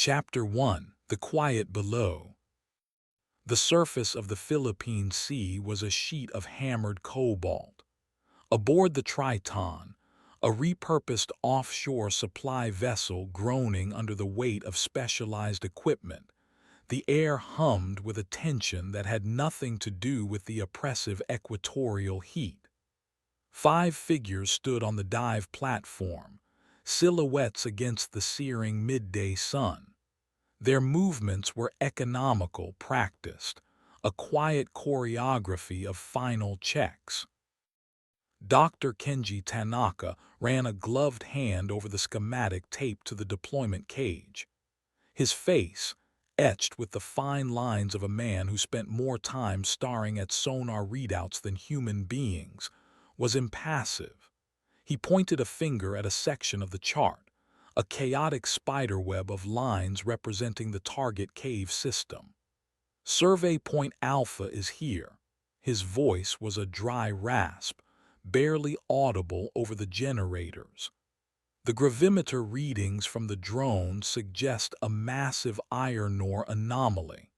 Chapter 1: The Quiet Below. The surface of the Philippine Sea was a sheet of hammered cobalt. Aboard the Triton, a repurposed offshore supply vessel groaning under the weight of specialized equipment, the air hummed with a tension that had nothing to do with the oppressive equatorial heat. 5 figures stood on the dive platform, silhouettes against the searing midday sun. Their movements were economical, practiced, a quiet choreography of final checks. Dr. Kenji Tanaka ran a gloved hand over the schematic taped to the deployment cage. His face, etched with the fine lines of a man who spent more time staring at sonar readouts than human beings, was impassive. He pointed a finger at a section of the chart, a chaotic spiderweb of lines representing the target cave system. Survey Point Alpha is here. His voice was a dry rasp, barely audible over the generators. The gravimeter readings from the drone suggest a massive iron ore anomaly.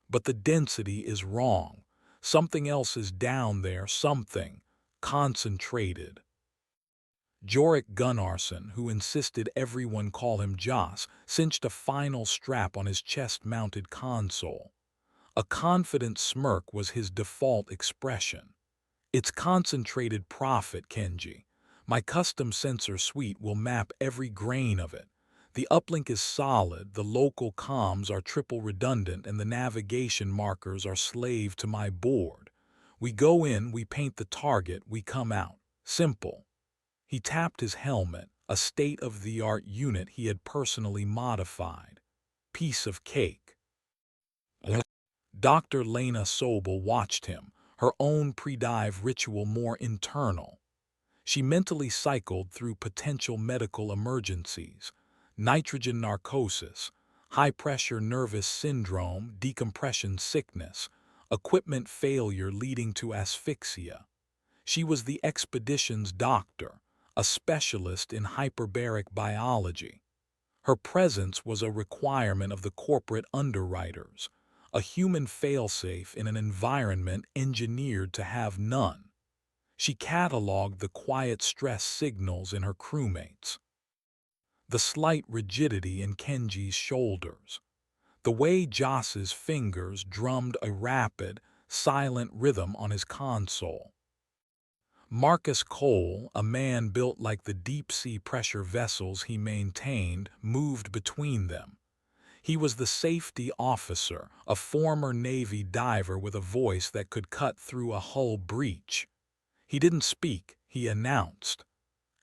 But the density is wrong. Something else is down there, something concentrated. Jorik Gunnarsson, who insisted everyone call him Joss, cinched a final strap on his chest-mounted console. A confident smirk was his default expression. "It's concentrated profit, Kenji. My custom sensor suite will map every grain of it. The uplink is solid, the local comms are triple redundant, and the navigation markers are slave to my board. We go in, we paint the target, we come out. Simple." He tapped his helmet, a state-of-the-art unit he had personally modified. Piece of cake. Dr. Lena Sobel watched him, her own pre-dive ritual more internal. She mentally cycled through potential medical emergencies: nitrogen narcosis, high-pressure nervous syndrome, decompression sickness, equipment failure leading to asphyxia. She was the expedition's doctor, a specialist in hyperbaric biology. Her presence was a requirement of the corporate underwriters, a human failsafe in an environment engineered to have none. She cataloged the quiet stress signals in her crewmates. The slight rigidity in Kenji's shoulders. The way Joss's fingers drummed a rapid, silent rhythm on his console. Marcus Cole, a man built like the deep-sea pressure vessels he maintained, moved between them. He was the safety officer, a former Navy diver with a voice that could cut through a hull breach. He didn't speak, he announced.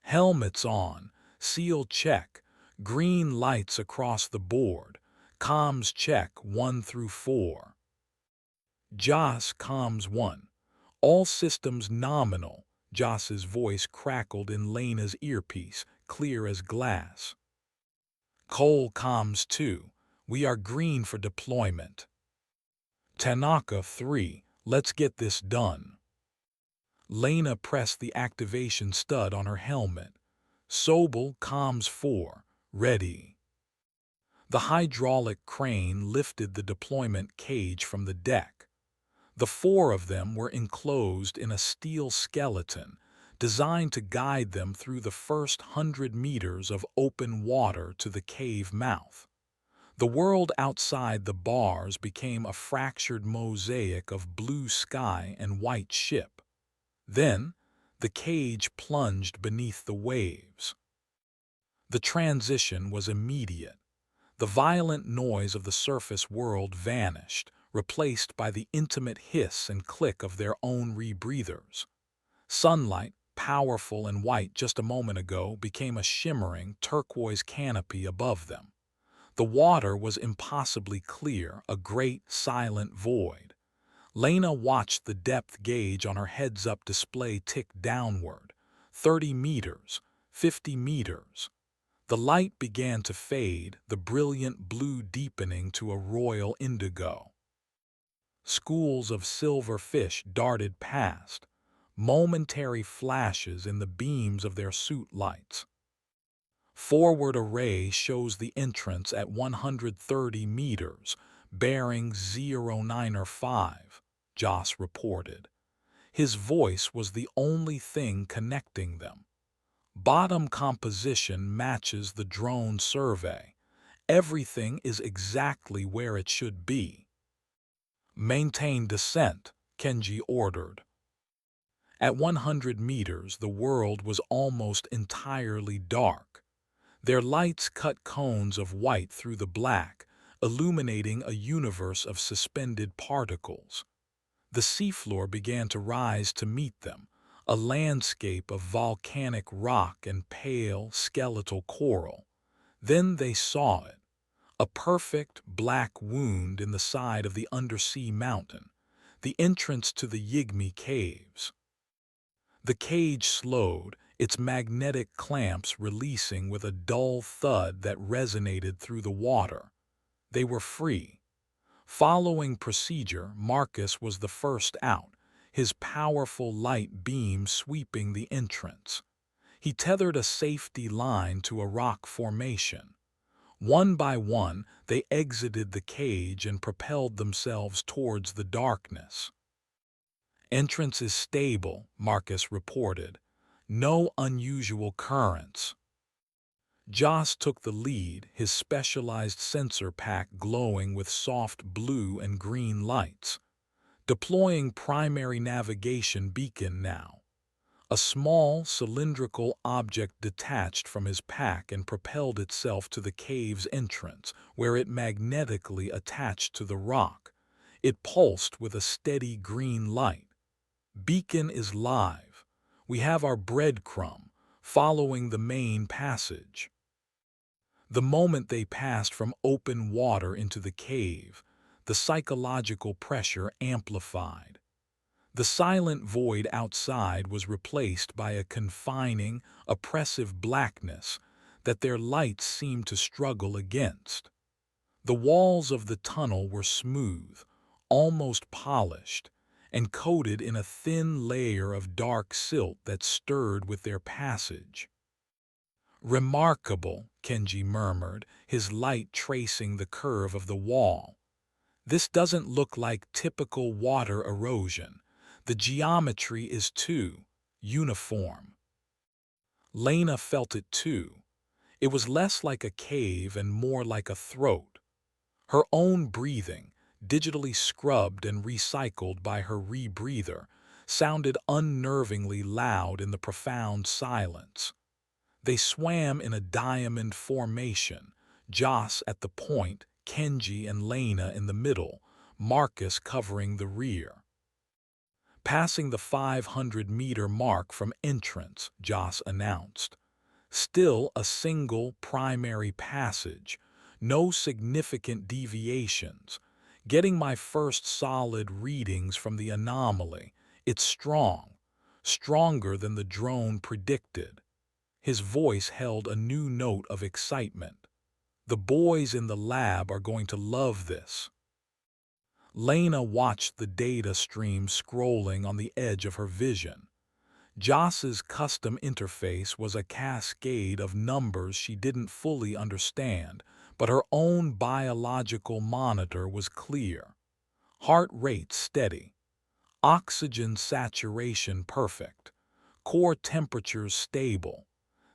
"Helmets on, seal check, green lights across the board, comms check 1 through 4. Joss, comms 1. All systems nominal." Joss's voice crackled in Lena's earpiece, clear as glass. "Cole, comms 2. We are green for deployment." "Tanaka 3. Let's get this done." Lena pressed the activation stud on her helmet. "Sobel, comms 4. Ready." The hydraulic crane lifted the deployment cage from the deck. The 4 of them were enclosed in a steel skeleton, designed to guide them through the first 100 meters of open water to the cave mouth. The world outside the bars became a fractured mosaic of blue sky and white ship. Then, the cage plunged beneath the waves. The transition was immediate. The violent noise of the surface world vanished, replaced by the intimate hiss and click of their own rebreathers. Sunlight, powerful and white just a moment ago, became a shimmering, turquoise canopy above them. The water was impossibly clear, a great, silent void. Lena watched the depth gauge on her heads-up display tick downward. 30 meters, 50 meters. The light began to fade, the brilliant blue deepening to a royal indigo. Schools of silver fish darted past, momentary flashes in the beams of their suit lights. Forward array shows the entrance at 130 meters, bearing 095, Joss reported. His voice was the only thing connecting them. Bottom composition matches the drone survey. Everything is exactly where it should be. Maintain descent, Kenji ordered. At 100 meters, the world was almost entirely dark. Their lights cut cones of white through the black, illuminating a universe of suspended particles. The seafloor began to rise to meet them, a landscape of volcanic rock and pale, skeletal coral. Then they saw it, a perfect black wound in the side of the undersea mountain, the entrance to the Yigme caves. The cage slowed, its magnetic clamps releasing with a dull thud that resonated through the water. They were free. Following procedure, Marcus was the first out, his powerful light beam sweeping the entrance. He tethered a safety line to a rock formation. One by one, they exited the cage and propelled themselves towards the darkness. Entrance is stable, Marcus reported. No unusual currents. Joss took the lead, his specialized sensor pack glowing with soft blue and green lights. Deploying primary navigation beacon now. A small, cylindrical object detached from his pack and propelled itself to the cave's entrance, where it magnetically attached to the rock. It pulsed with a steady green light. Beacon is live. We have our breadcrumb, following the main passage. The moment they passed from open water into the cave, the psychological pressure amplified. The silent void outside was replaced by a confining, oppressive blackness that their lights seemed to struggle against. The walls of the tunnel were smooth, almost polished, and coated in a thin layer of dark silt that stirred with their passage. Remarkable, Kenji murmured, his light tracing the curve of the wall. This doesn't look like typical water erosion. The geometry is too uniform. Lena felt it too. It was less like a cave and more like a throat. Her own breathing, digitally scrubbed and recycled by her rebreather, sounded unnervingly loud in the profound silence. They swam in a diamond formation, Joss at the point, Kenji and Lena in the middle, Marcus covering the rear. Passing the 500-meter mark from entrance, Joss announced. Still a single primary passage, no significant deviations. Getting my first solid readings from the anomaly. It's strong, stronger than the drone predicted. His voice held a new note of excitement. The boys in the lab are going to love this. Lena watched the data stream scrolling on the edge of her vision. Joss's custom interface was a cascade of numbers she didn't fully understand, but her own biological monitor was clear. Heart rate steady. Oxygen saturation perfect. Core temperatures stable.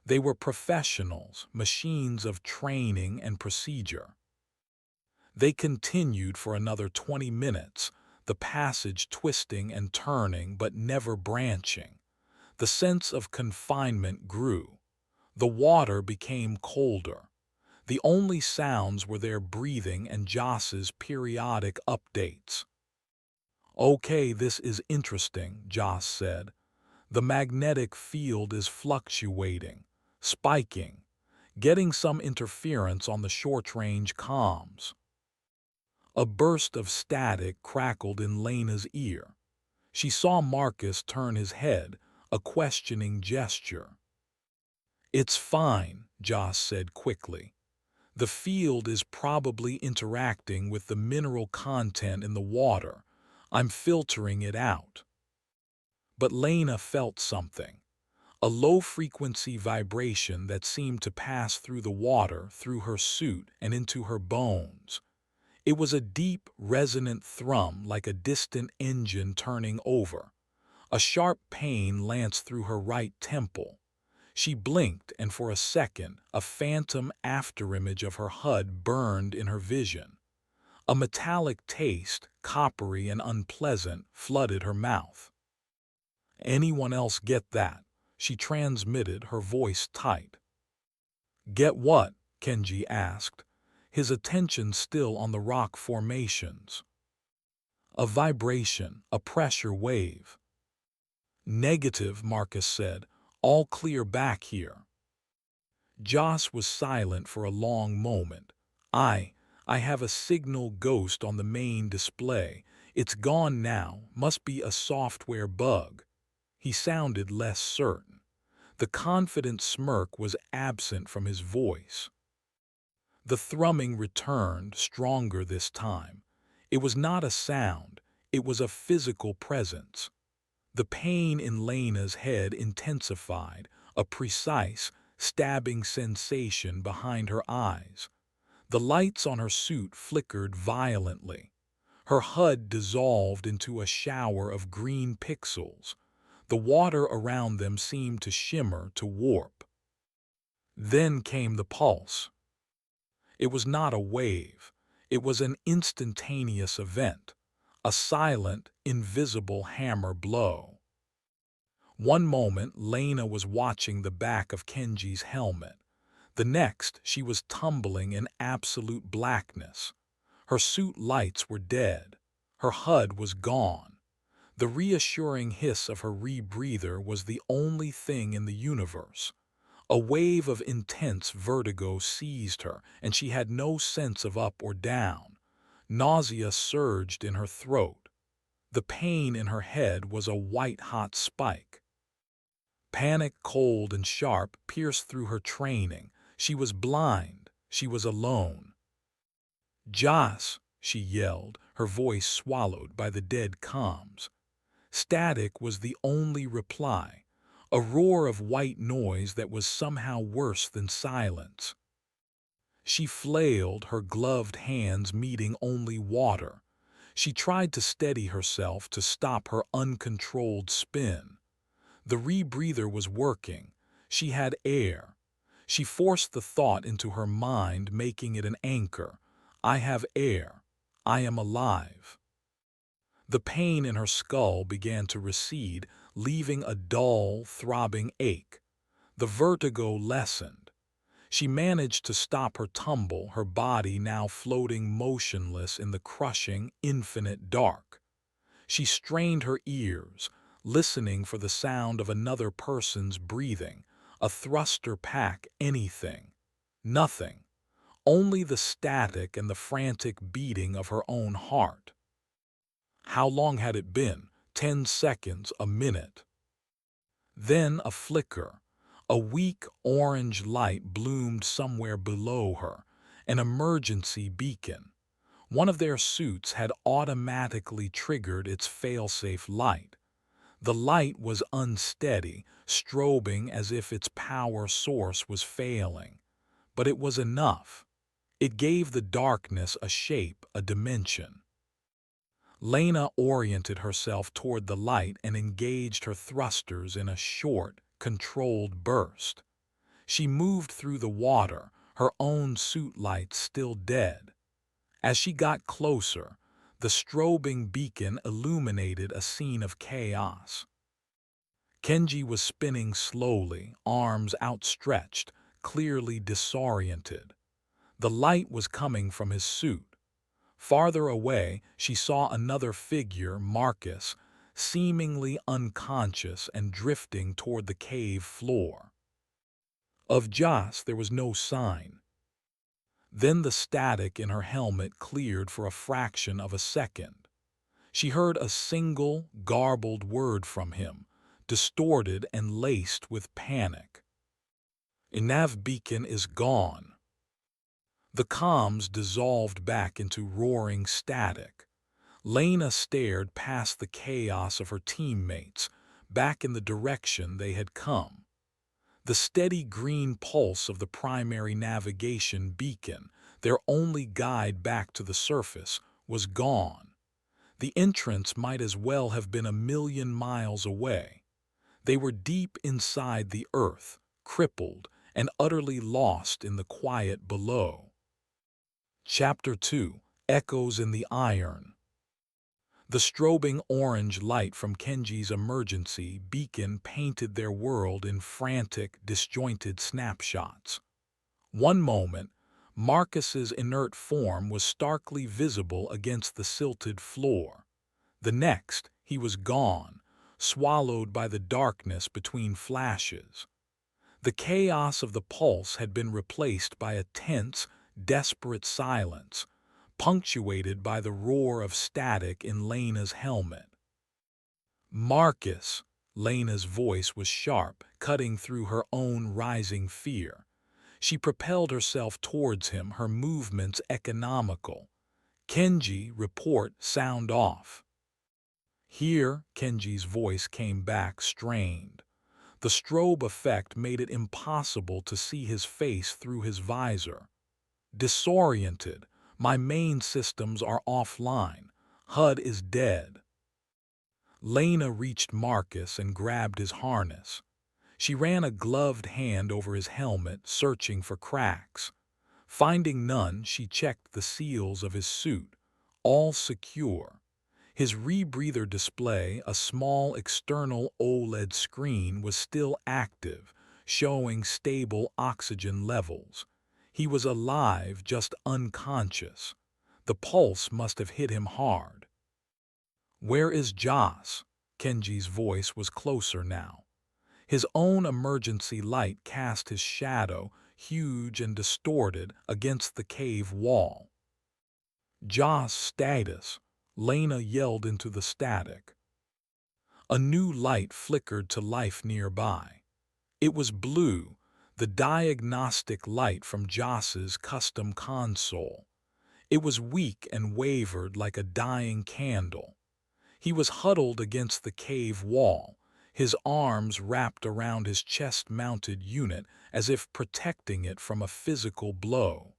They were professionals, machines of training and procedure. They continued for another 20 minutes, the passage twisting and turning but never branching. The sense of confinement grew. The water became colder. The only sounds were their breathing and Joss's periodic updates. "Okay, this is interesting," Joss said. "The magnetic field is fluctuating, spiking, getting some interference on the short-range comms." A burst of static crackled in Lena's ear. She saw Marcus turn his head, a questioning gesture. "It's fine," Joss said quickly. "The field is probably interacting with the mineral content in the water. I'm filtering it out." But Lena felt something. a low-frequency vibration that seemed to pass through the water, through her suit, and into her bones. It was a deep, resonant thrum like a distant engine turning over. A sharp pain lanced through her right temple. She blinked, and for a second, a phantom afterimage of her HUD burned in her vision. A metallic taste, coppery and unpleasant, flooded her mouth. "Anyone else get that?" she transmitted, her voice tight. "Get what?" Kenji asked, his attention still on the rock formations. "A vibration, a pressure wave." "Negative," Marcus said. "All clear back here." Joss was silent for a long moment. I have a signal ghost on the main display. It's gone now, must be a software bug." He sounded less certain. The confident smirk was absent from his voice. The thrumming returned, stronger this time. It was not a sound, it was a physical presence. The pain in Lena's head intensified, a precise, stabbing sensation behind her eyes. The lights on her suit flickered violently. Her HUD dissolved into a shower of green pixels. The water around them seemed to shimmer, to warp. Then came the pulse. It was not a wave. It was an instantaneous event, a silent, invisible hammer blow. One moment, Lena was watching the back of Kenji's helmet. The next, she was tumbling in absolute blackness. Her suit lights were dead. Her HUD was gone. The reassuring hiss of her rebreather was the only thing in the universe. A wave of intense vertigo seized her, and she had no sense of up or down. Nausea surged in her throat. The pain in her head was a white-hot spike. Panic, cold and sharp, pierced through her training. She was blind. She was alone. "Joss!" she yelled, her voice swallowed by the dead comms. Static was the only reply, a roar of white noise that was somehow worse than silence. She flailed, her gloved hands meeting only water. She tried to steady herself, to stop her uncontrolled spin. The rebreather was working. She had air. She forced the thought into her mind, making it an anchor. "I have air. I am alive." The pain in her skull began to recede, leaving a dull, throbbing ache. The vertigo lessened. She managed to stop her tumble, her body now floating motionless in the crushing, infinite dark. She strained her ears, listening for the sound of another person's breathing, a thruster pack, anything. Nothing. Only the static and the frantic beating of her own heart. How long had it been? 10 seconds, a minute. Then a flicker. A weak orange light bloomed somewhere below her, an emergency beacon. One of their suits had automatically triggered its failsafe light. The light was unsteady, strobing as if its power source was failing. But it was enough. It gave the darkness a shape, a dimension. Lena oriented herself toward the light and engaged her thrusters in a short, controlled burst. She moved through the water, her own suit lights still dead. As she got closer, the strobing beacon illuminated a scene of chaos. Kenji was spinning slowly, arms outstretched, clearly disoriented. The light was coming from his suit. Farther away, she saw another figure, Marcus, seemingly unconscious and drifting toward the cave floor. Of Joss, there was no sign. Then the static in her helmet cleared for a fraction of a second. She heard a single, garbled word from him, distorted and laced with panic. "Nav beacon is gone." The comms dissolved back into roaring static. Lena stared past the chaos of her teammates, back in the direction they had come. The steady green pulse of the primary navigation beacon, their only guide back to the surface, was gone. The entrance might as well have been 1,000,000 miles away. They were deep inside the earth, crippled and utterly lost in the quiet below. Chapter 2: Echoes in the Iron. The strobing orange light from Kenji's emergency beacon painted their world in frantic, disjointed snapshots. One moment, Marcus's inert form was starkly visible against the silted floor. The next, he was gone, swallowed by the darkness between flashes. The chaos of the pulse had been replaced by a tense, desperate silence, punctuated by the roar of static in Lena's helmet. "Marcus!" Lena's voice was sharp, cutting through her own rising fear. She propelled herself towards him, her movements economical. "Kenji, report, sound off." "Here," Kenji's voice came back, strained. The strobe effect made it impossible to see his face through his visor. "Disoriented. My main systems are offline. HUD is dead." Lena reached Marcus and grabbed his harness. She ran a gloved hand over his helmet, searching for cracks. Finding none, she checked the seals of his suit. All secure. His rebreather display, a small external OLED screen, was still active, showing stable oxygen levels. He was alive, just unconscious. The pulse must have hit him hard. "Where is Joss?" Kenji's voice was closer now. His own emergency light cast his shadow, huge and distorted, against the cave wall. "Joss status," Lena yelled into the static. A new light flickered to life nearby. It was blue, the diagnostic light from Joss's custom console. It was weak and wavered like a dying candle. He was huddled against the cave wall, his arms wrapped around his chest-mounted unit as if protecting it from a physical blow.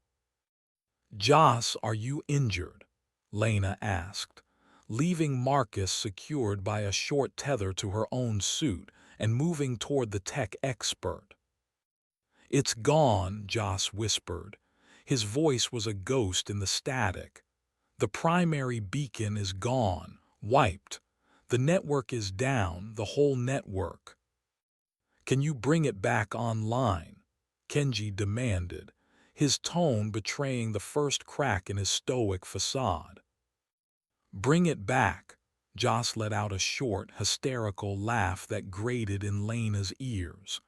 "Joss, are you injured?" Lena asked, leaving Marcus secured by a short tether to her own suit and moving toward the tech expert. "It's gone," Joss whispered. His voice was a ghost in the static. "The primary beacon is gone, wiped. The network is down, the whole network." "Can you bring it back online?" Kenji demanded, his tone betraying the first crack in his stoic facade. "Bring it back." Joss let out a short, hysterical laugh that grated in Lena's ears.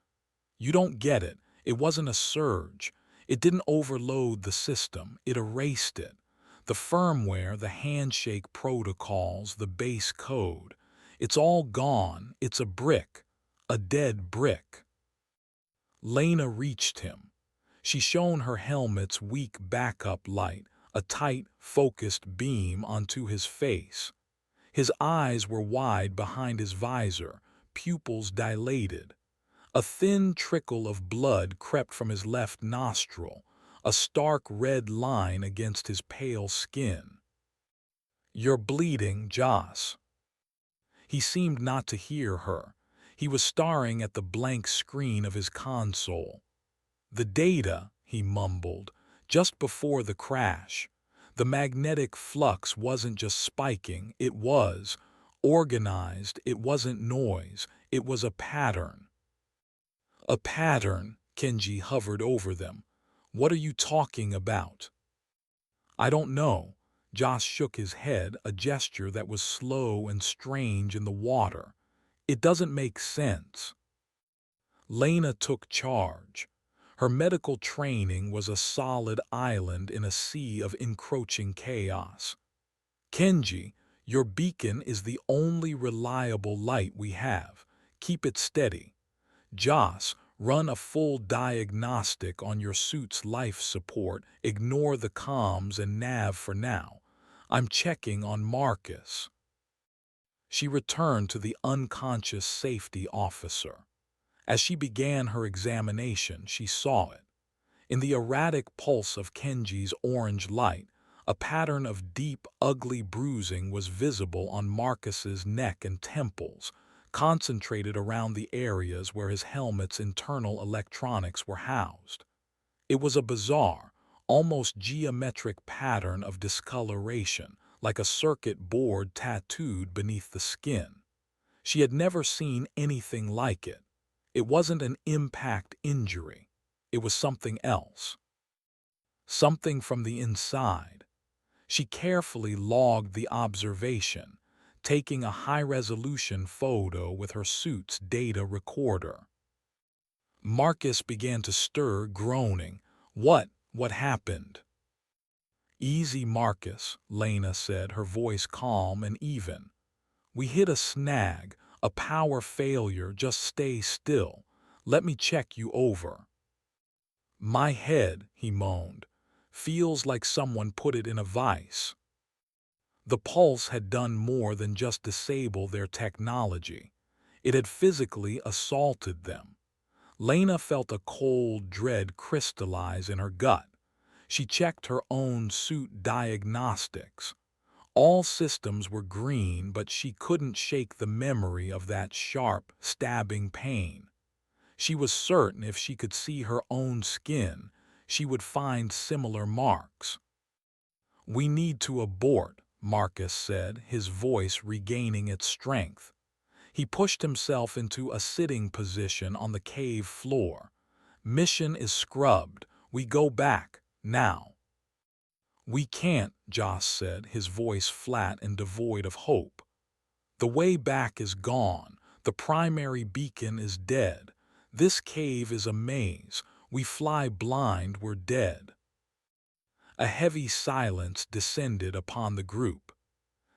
"You don't get it. It wasn't a surge. It didn't overload the system. It erased it. The firmware, the handshake protocols, the base code. It's all gone. It's a brick. A dead brick." Lena reached him. She shone her helmet's weak backup light, a tight, focused beam, onto his face. His eyes were wide behind his visor, pupils dilated. A thin trickle of blood crept from his left nostril, a stark red line against his pale skin. "You're bleeding, Joss." He seemed not to hear her. He was staring at the blank screen of his console. "The data," he mumbled, "just before the crash. The magnetic flux wasn't just spiking, it was organized. It wasn't noise, it was a pattern." "A pattern?" Kenji hovered over them. "What are you talking about?" "I don't know." Joss shook his head, a gesture that was slow and strange in the water. "It doesn't make sense." Lena took charge. Her medical training was a solid island in a sea of encroaching chaos. "Kenji, your beacon is the only reliable light we have. Keep it steady. Joss, run a full diagnostic on your suit's life support. Ignore the comms and nav for now. I'm checking on Marcus." She returned to the unconscious safety officer. As she began her examination, she saw it. In the erratic pulse of Kenji's orange light, a pattern of deep, ugly bruising was visible on Marcus's neck and temples, concentrated around the areas where his helmet's internal electronics were housed. It was a bizarre, almost geometric pattern of discoloration, like a circuit board tattooed beneath the skin. She had never seen anything like it. It wasn't an impact injury. It was something else. Something from the inside. She carefully logged the observation, taking a high-resolution photo with her suit's data recorder. Marcus began to stir, groaning. What happened? Easy, Marcus, Lena said, her voice calm and even. We hit a snag, a power failure. Just stay still. Let me check you over. My head, he moaned, feels like someone put it in a vice. The pulse had done more than just disable their technology. It had physically assaulted them. Lena felt a cold dread crystallize in her gut. She checked her own suit diagnostics. All systems were green, but she couldn't shake the memory of that sharp, stabbing pain. She was certain if she could see her own skin, she would find similar marks. We need to abort, Marcus said, his voice regaining its strength. He pushed himself into a sitting position on the cave floor. Mission is scrubbed. We go back, now. We can't, Joss said, his voice flat and devoid of hope. The way back is gone. The primary beacon is dead. This cave is a maze. We fly blind, we're dead. A heavy silence descended upon the group.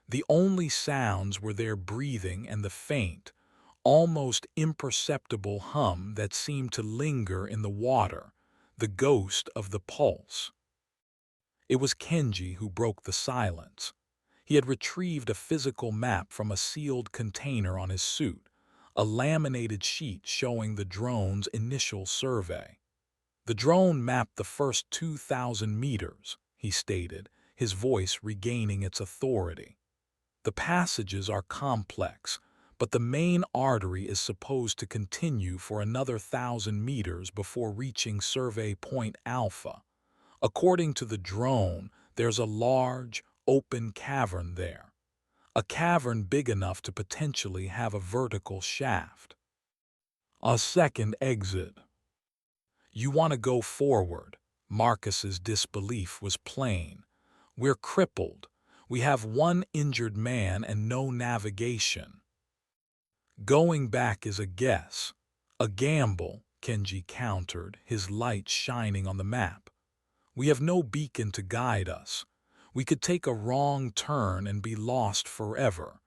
The only sounds were their breathing and the faint, almost imperceptible hum that seemed to linger in the water, the ghost of the pulse. It was Kenji who broke the silence. He had retrieved a physical map from a sealed container on his suit, a laminated sheet showing the drone's initial survey. The drone mapped the first 2,000 meters, he stated, his voice regaining its authority. The passages are complex, but the main artery is supposed to continue for another 1,000 meters before reaching Survey Point Alpha. According to the drone, there's a large, open cavern there. A cavern big enough to potentially have a vertical shaft. A second exit. You want to go forward. Marcus's disbelief was plain. We're crippled. We have one injured man and no navigation. Going back is a guess. A gamble, Kenji countered, his light shining on the map. We have no beacon to guide us. We could take a wrong turn and be lost forever.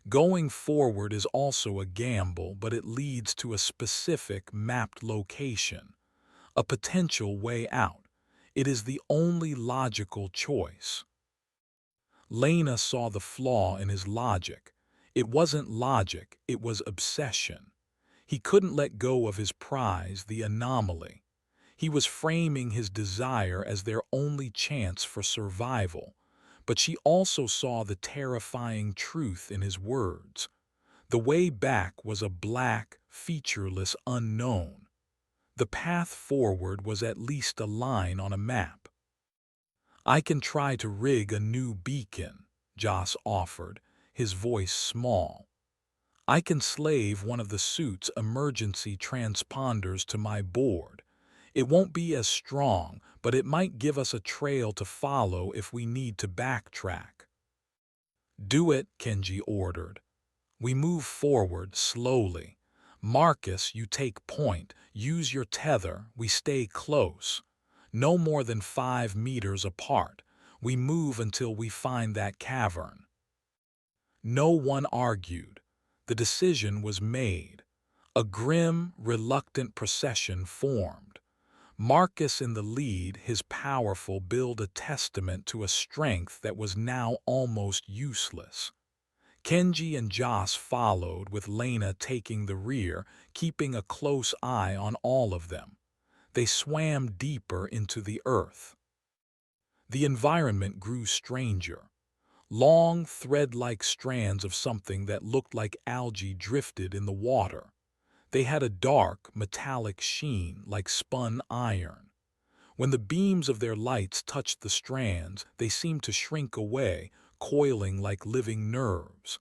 Going forward is also a gamble, but it leads to a specific mapped location. A potential way out. It is the only logical choice. Lena saw the flaw in his logic. It wasn't logic, it was obsession. He couldn't let go of his prize, the anomaly. He was framing his desire as their only chance for survival, but she also saw the terrifying truth in his words. The way back was a black, featureless unknown. The path forward was at least a line on a map. I can try to rig a new beacon, Joss offered, his voice small. I can slave one of the suit's emergency transponders to my board. It won't be as strong, but it might give us a trail to follow if we need to backtrack. Do it, Kenji ordered. We move forward slowly. Marcus, you take point. Use your tether. We stay close. No more than 5 meters apart. We move until we find that cavern. No one argued. The decision was made. A grim, reluctant procession formed. Marcus in the lead, his powerful build a testament to a strength that was now almost useless. Kenji and Joss followed, with Lena taking the rear, keeping a close eye on all of them. They swam deeper into the earth. The environment grew stranger. Long, thread-like strands of something that looked like algae drifted in the water. They had a dark, metallic sheen like spun iron. When the beams of their lights touched the strands, they seemed to shrink away, coiling like living nerves.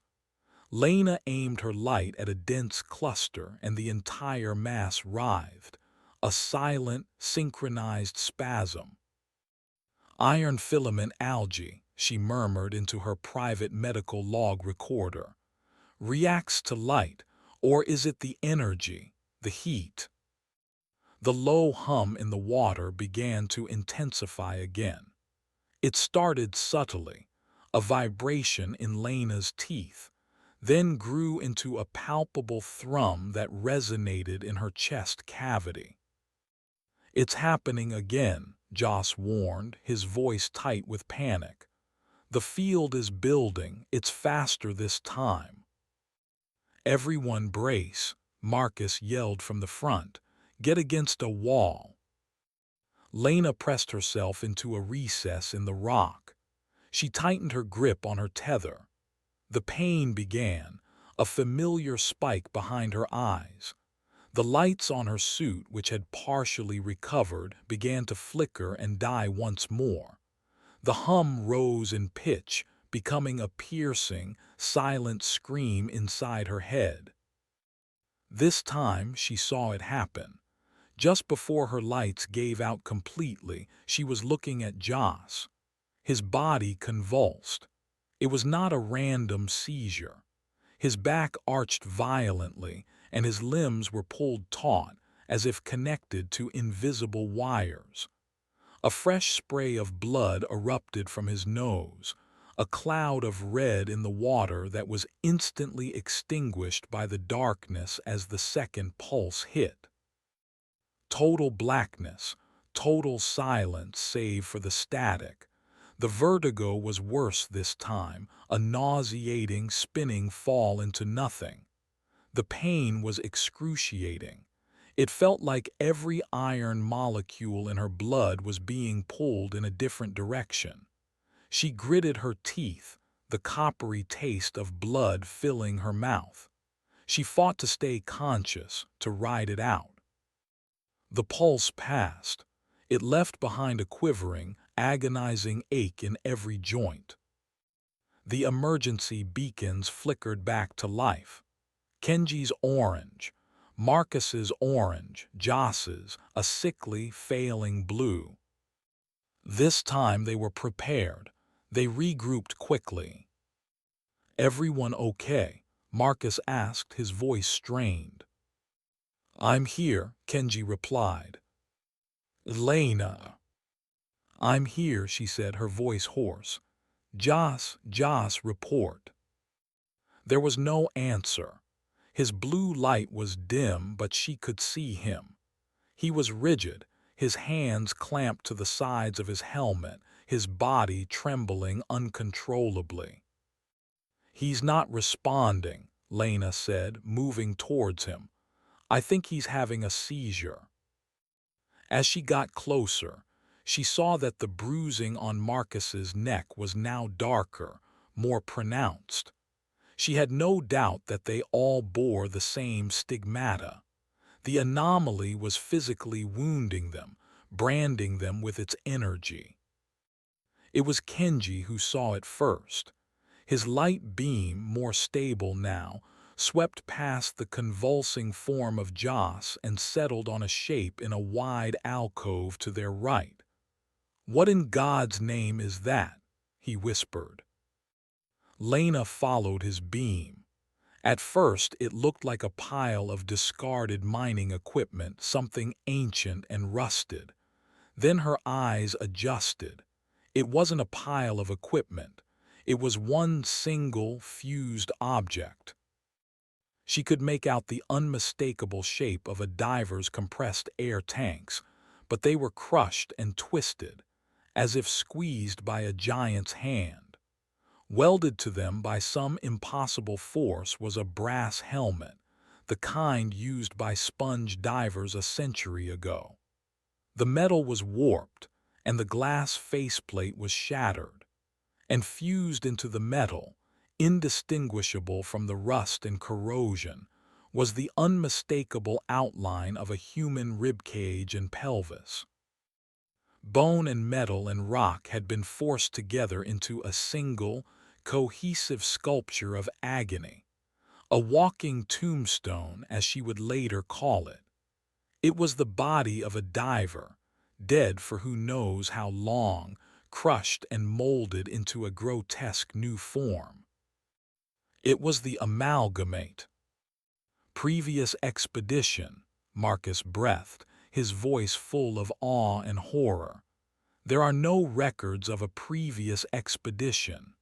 Lena aimed her light at a dense cluster, and the entire mass writhed, a silent, synchronized spasm. Iron filament algae, she murmured into her private medical log recorder. Reacts to light, or is it the energy, the heat? The low hum in the water began to intensify again. It started subtly, a vibration in Lena's teeth, then grew into a palpable thrum that resonated in her chest cavity. "It's happening again," Joss warned, his voice tight with panic. "The field is building, it's faster this time." "Everyone brace," Marcus yelled from the front. "Get against a wall." Lena pressed herself into a recess in the rock. She tightened her grip on her tether. The pain began, a familiar spike behind her eyes. The lights on her suit, which had partially recovered, began to flicker and die once more. The hum rose in pitch, becoming a piercing, silent scream inside her head. This time she saw it happen. Just before her lights gave out completely, she was looking at Joss. His body convulsed. It was not a random seizure. His back arched violently, and his limbs were pulled taut, as if connected to invisible wires. A fresh spray of blood erupted from his nose, a cloud of red in the water that was instantly extinguished by the darkness as the second pulse hit. Total blackness, total silence save for the static. The vertigo was worse this time, a nauseating, spinning fall into nothing. The pain was excruciating. It felt like every iron molecule in her blood was being pulled in a different direction. She gritted her teeth, the coppery taste of blood filling her mouth. She fought to stay conscious, to ride it out. The pulse passed. It left behind a quivering, agonizing ache in every joint. The emergency beacons flickered back to life. Kenji's orange, Marcus's orange, Joss's a sickly, failing blue. This time they were prepared. They regrouped quickly. "Everyone okay?" Marcus asked, his voice strained. "I'm here," Kenji replied. "Lena." "I'm here," she said, her voice hoarse. Joss, report." There was no answer. His blue light was dim, but she could see him. He was rigid, his hands clamped to the sides of his helmet, his body trembling uncontrollably. "He's not responding," Lena said, moving towards him. "I think he's having a seizure." As she got closer, she saw that the bruising on Marcus's neck was now darker, more pronounced. She had no doubt that they all bore the same stigmata. The anomaly was physically wounding them, branding them with its energy. It was Kenji who saw it first. His light beam, more stable now, swept past the convulsing form of Joss and settled on a shape in a wide alcove to their right. "What in God's name is that?" he whispered. Lena followed his beam. At first it looked like a pile of discarded mining equipment, something ancient and rusted. Then her eyes adjusted. It wasn't a pile of equipment. It was one single, fused object. She could make out the unmistakable shape of a diver's compressed air tanks, but they were crushed and twisted, as if squeezed by a giant's hand. Welded to them by some impossible force was a brass helmet, the kind used by sponge divers a century ago. The metal was warped, and the glass faceplate was shattered, and fused into the metal, indistinguishable from the rust and corrosion, was the unmistakable outline of a human ribcage and pelvis. Bone and metal and rock had been forced together into a single, cohesive sculpture of agony, a walking tombstone, as she would later call it. It was the body of a diver, dead for who knows how long, crushed and molded into a grotesque new form. It was the amalgamate. Previous expedition, Marcus breathed, his voice full of awe and horror. There are no records of a previous expedition.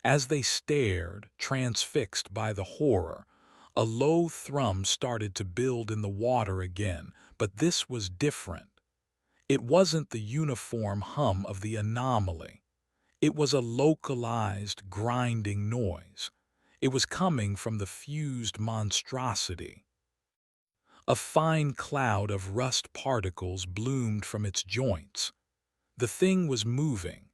As they stared, transfixed by the horror, a low thrum started to build in the water again, but this was different. It wasn't the uniform hum of the anomaly. It was a localized, grinding noise. It was coming from the fused monstrosity. A fine cloud of rust particles bloomed from its joints. The thing was moving.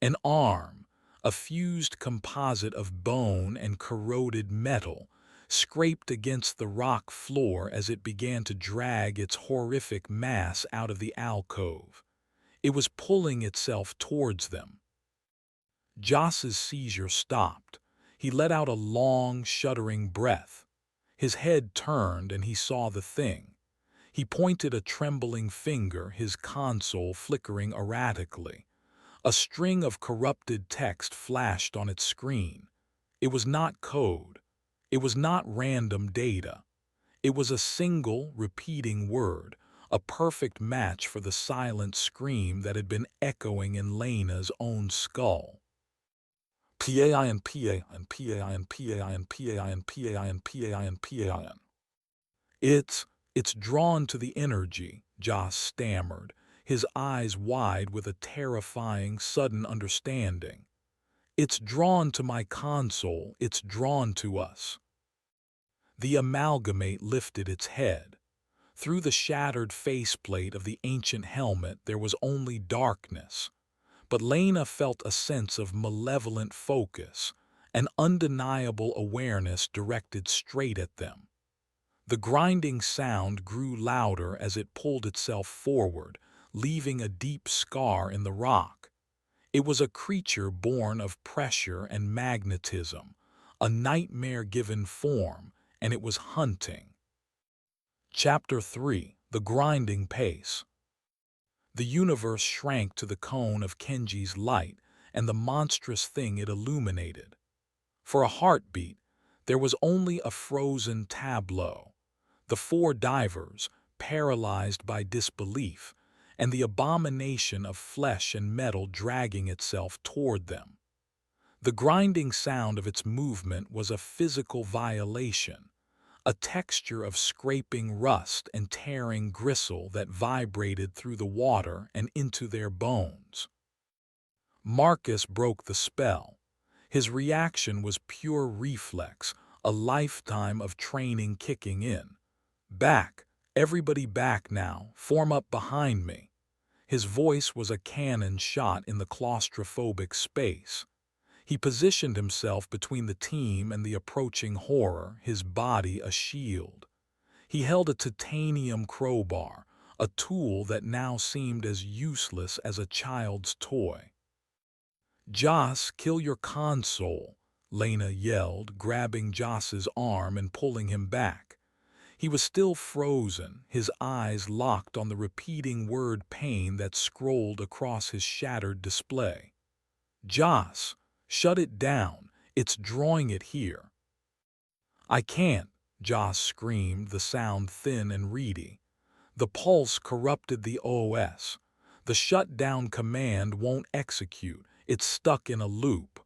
An arm, a fused composite of bone and corroded metal, scraped against the rock floor as it began to drag its horrific mass out of the alcove. It was pulling itself towards them. Joss's seizure stopped. He let out a long, shuddering breath. His head turned and he saw the thing. He pointed a trembling finger, his console flickering erratically. A string of corrupted text flashed on its screen. It was not code. It was not random data. It was a single, repeating word, a perfect match for the silent scream that had been echoing in Lena's own skull. PAIN, PAIN, PAIN, PAIN, PAIN, PAIN, PAIN, PAIN. It's drawn to the energy, Joss stammered, his eyes wide with a terrifying, sudden understanding. It's drawn to my console, it's drawn to us. The amalgamate lifted its head. Through the shattered faceplate of the ancient helmet there was only darkness. But Lena felt a sense of malevolent focus, an undeniable awareness directed straight at them. The grinding sound grew louder as it pulled itself forward, leaving a deep scar in the rock. It was a creature born of pressure and magnetism, a nightmare-given form, and it was hunting. Chapter 3: The Grinding Pace. The universe shrank to the cone of Kenji's light and the monstrous thing it illuminated. For a heartbeat, there was only a frozen tableau. The four divers, paralyzed by disbelief, and the abomination of flesh and metal dragging itself toward them. The grinding sound of its movement was a physical violation, a texture of scraping rust and tearing gristle that vibrated through the water and into their bones. Marcus broke the spell. His reaction was pure reflex, a lifetime of training kicking in. Back, everybody back now, form up behind me. His voice was a cannon shot in the claustrophobic space. He positioned himself between the team and the approaching horror, his body a shield. He held a titanium crowbar, a tool that now seemed as useless as a child's toy. "Joss, kill your console," Lena yelled, grabbing Joss's arm and pulling him back. He was still frozen, his eyes locked on the repeating word pain that scrolled across his shattered display. "Joss, shut it down. It's drawing it here." "I can't," Joss screamed, the sound thin and reedy. "The pulse corrupted the OS. The shutdown command won't execute. It's stuck in a loop."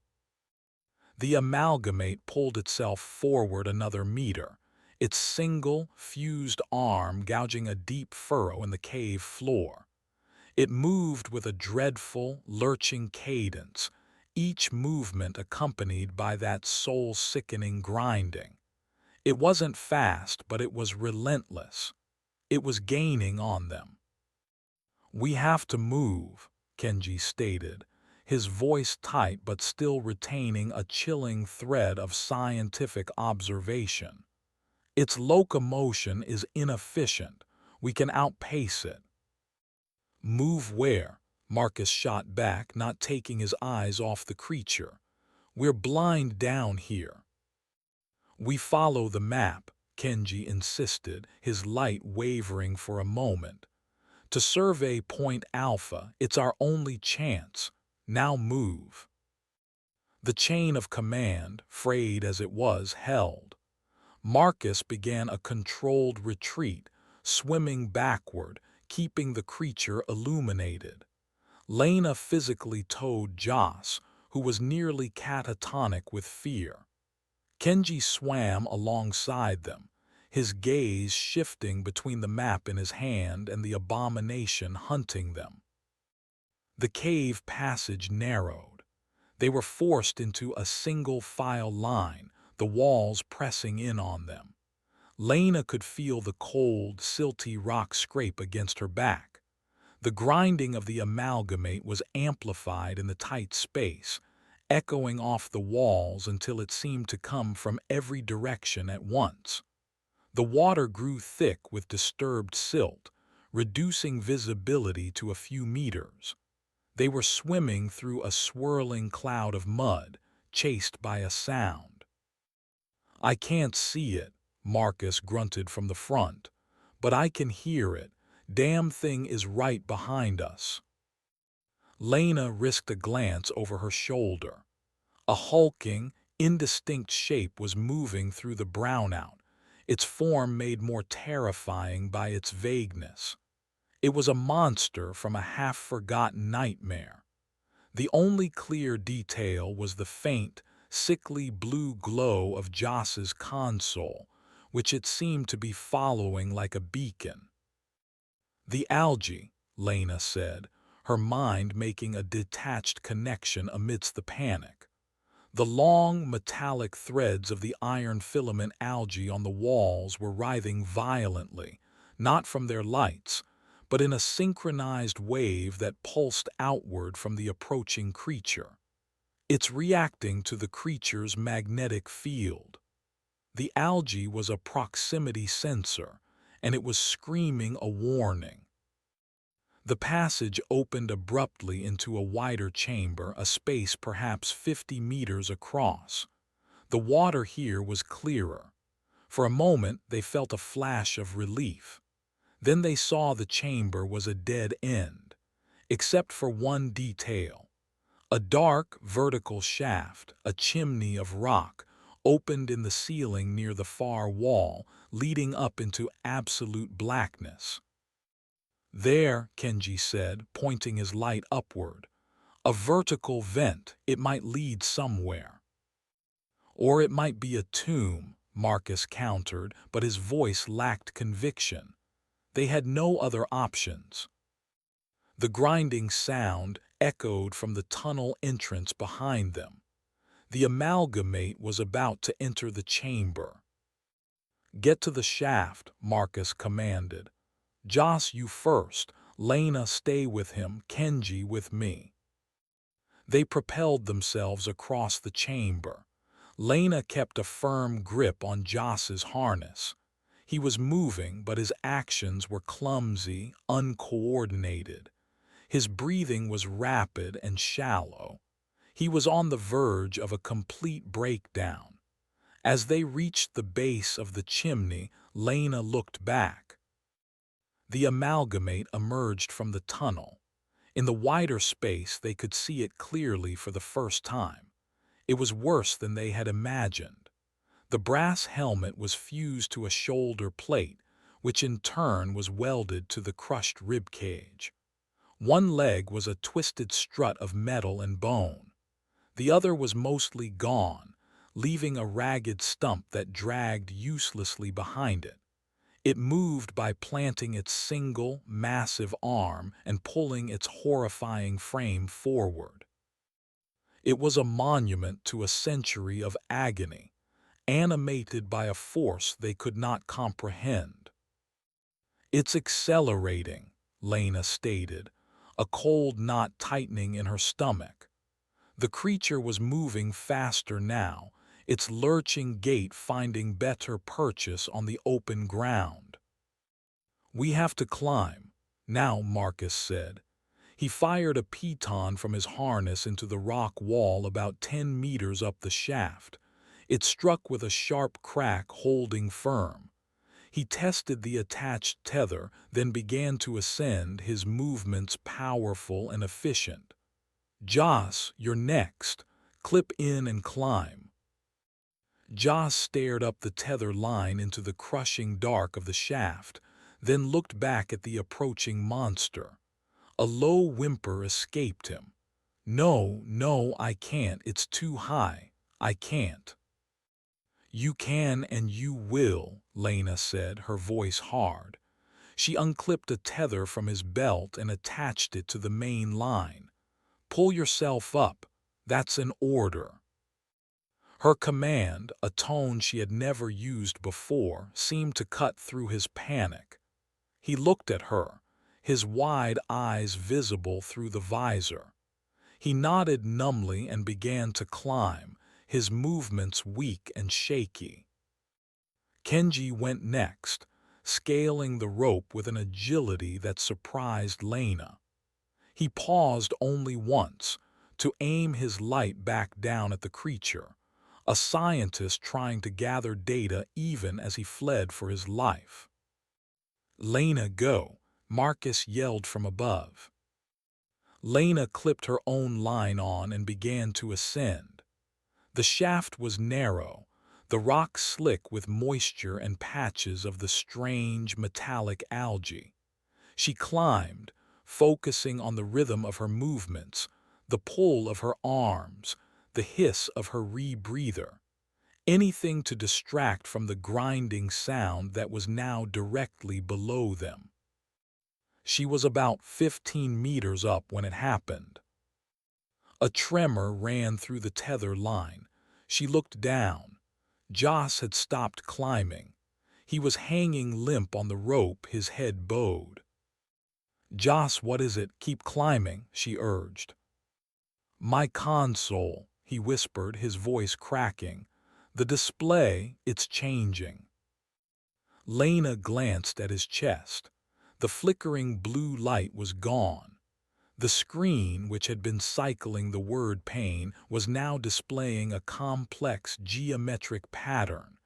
The amalgamate pulled itself forward another meter, its single, fused arm gouging a deep furrow in the cave floor. It moved with a dreadful, lurching cadence, each movement accompanied by that soul-sickening grinding. It wasn't fast, but it was relentless. It was gaining on them. "We have to move," Kenji stated, his voice tight but still retaining a chilling thread of scientific observation. "Its locomotion is inefficient. We can outpace it." "Move where?" Marcus shot back, not taking his eyes off the creature. "We're blind down here." "We follow the map," Kenji insisted, his light wavering for a moment. "To survey Point Alpha, it's our only chance. Now move." The chain of command, frayed as it was, held. Marcus began a controlled retreat, swimming backward, keeping the creature illuminated. Lena physically towed Joss, who was nearly catatonic with fear. Kenji swam alongside them, his gaze shifting between the map in his hand and the abomination hunting them. The cave passage narrowed. They were forced into a single-file line, the walls pressing in on them. Lena could feel the cold, silty rock scrape against her back. The grinding of the amalgamate was amplified in the tight space, echoing off the walls until it seemed to come from every direction at once. The water grew thick with disturbed silt, reducing visibility to a few meters. They were swimming through a swirling cloud of mud, chased by a sound. "I can't see it," Marcus grunted from the front, "but I can hear it. Damn thing is right behind us." Lena risked a glance over her shoulder. A hulking, indistinct shape was moving through the brownout, its form made more terrifying by its vagueness. It was a monster from a half-forgotten nightmare. The only clear detail was the faint, sickly blue glow of Joss's console, which it seemed to be following like a beacon. "The algae," Lena said, her mind making a detached connection amidst the panic. The long, metallic threads of the iron filament algae on the walls were writhing violently, not from their lights, but in a synchronized wave that pulsed outward from the approaching creature. "It's reacting to the creature's magnetic field." The algae was a proximity sensor, and it was screaming a warning. The passage opened abruptly into a wider chamber, a space perhaps 50 meters across. The water here was clearer. For a moment they felt a flash of relief. Then they saw the chamber was a dead end, except for one detail. A dark, vertical shaft, a chimney of rock, opened in the ceiling near the far wall, leading up into absolute blackness. "There," Kenji said, pointing his light upward. "A vertical vent, it might lead somewhere." "Or it might be a tomb," Marcus countered, but his voice lacked conviction. They had no other options. The grinding sound echoed from the tunnel entrance behind them. The amalgamate was about to enter the chamber. "Get to the shaft," Marcus commanded. "Joss, you first. Lena, stay with him. Kenji with me." They propelled themselves across the chamber. Lena kept a firm grip on Joss's harness. He was moving, but his actions were clumsy, uncoordinated. His breathing was rapid and shallow. He was on the verge of a complete breakdown. As they reached the base of the chimney, Lena looked back. The amalgamate emerged from the tunnel. In the wider space, they could see it clearly for the first time. It was worse than they had imagined. The brass helmet was fused to a shoulder plate, which in turn was welded to the crushed rib cage. One leg was a twisted strut of metal and bone. The other was mostly gone, leaving a ragged stump that dragged uselessly behind it. It moved by planting its single, massive arm and pulling its horrifying frame forward. It was a monument to a century of agony, animated by a force they could not comprehend. "It's accelerating," Lena stated, a cold knot tightening in her stomach. The creature was moving faster now, its lurching gait finding better purchase on the open ground. "We have to climb," now Marcus said. He fired a piton from his harness into the rock wall about 10 meters up the shaft. It struck with a sharp crack, holding firm. He tested the attached tether, then began to ascend, his movements powerful and efficient. "Joss, you're next. Clip in and climb." Joss stared up the tether line into the crushing dark of the shaft, then looked back at the approaching monster. A low whimper escaped him. "No, no, I can't. It's too high. I can't." "You can and you will," Lena said, her voice hard. She unclipped a tether from his belt and attached it to the main line. "Pull yourself up. That's an order." Her command, a tone she had never used before, seemed to cut through his panic. He looked at her, his wide eyes visible through the visor. He nodded numbly and began to climb, his movements weak and shaky. Kenji went next, scaling the rope with an agility that surprised Lena. He paused only once, to aim his light back down at the creature, a scientist trying to gather data even as he fled for his life. "Lena, go," Marcus yelled from above. Lena clipped her own line on and began to ascend. The shaft was narrow, the rock slick with moisture and patches of the strange metallic algae. She climbed, focusing on the rhythm of her movements, the pull of her arms, the hiss of her rebreather. Anything to distract from the grinding sound that was now directly below them. She was about 15 meters up when it happened. A tremor ran through the tether line. She looked down. Joss had stopped climbing. He was hanging limp on the rope, his head bowed. "Joss, what is it? Keep climbing," she urged. "My console," he whispered, his voice cracking. "The display, it's changing." Lena glanced at his chest. The flickering blue light was gone. The screen, which had been cycling the word pain, was now displaying a complex geometric pattern.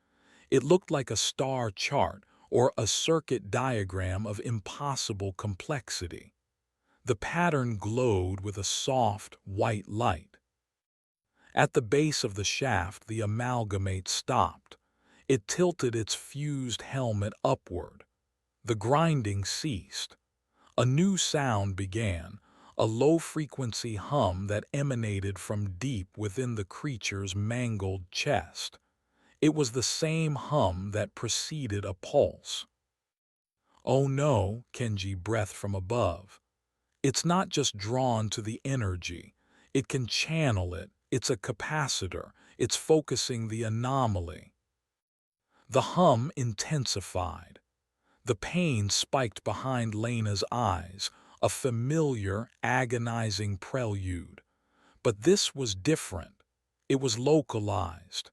It looked like a star chart or a circuit diagram of impossible complexity. The pattern glowed with a soft, white light. At the base of the shaft, the amalgamate stopped. It tilted its fused helmet upward. The grinding ceased. A new sound began, a low-frequency hum that emanated from deep within the creature's mangled chest. It was the same hum that preceded a pulse. "Oh no," Kenji breathed from above. "It's not just drawn to the energy. It can channel it. It's a capacitor. It's focusing the anomaly." The hum intensified. The pain spiked behind Lena's eyes, a familiar, agonizing prelude. But this was different. It was localized.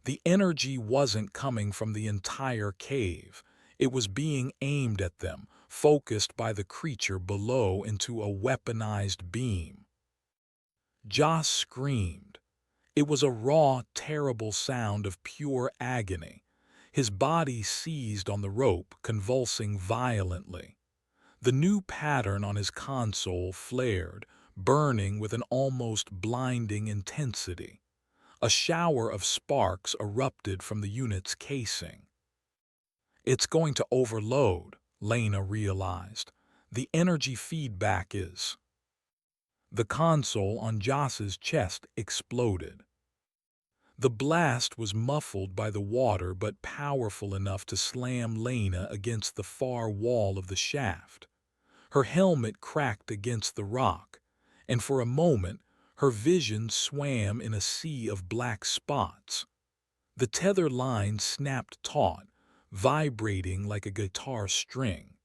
The energy wasn't coming from the entire cave. It was being aimed at them, focused by the creature below into a weaponized beam. Joss screamed. It was a raw, terrible sound of pure agony. His body seized on the rope, convulsing violently. The new pattern on his console flared, burning with an almost blinding intensity. A shower of sparks erupted from the unit's casing. "It's going to overload," Lena realized. "The energy feedback is—" The console on Joss's chest exploded. The blast was muffled by the water but powerful enough to slam Lena against the far wall of the shaft. Her helmet cracked against the rock, and for a moment Her vision swam in a sea of black spots. The tether line snapped taut, vibrating like a guitar string.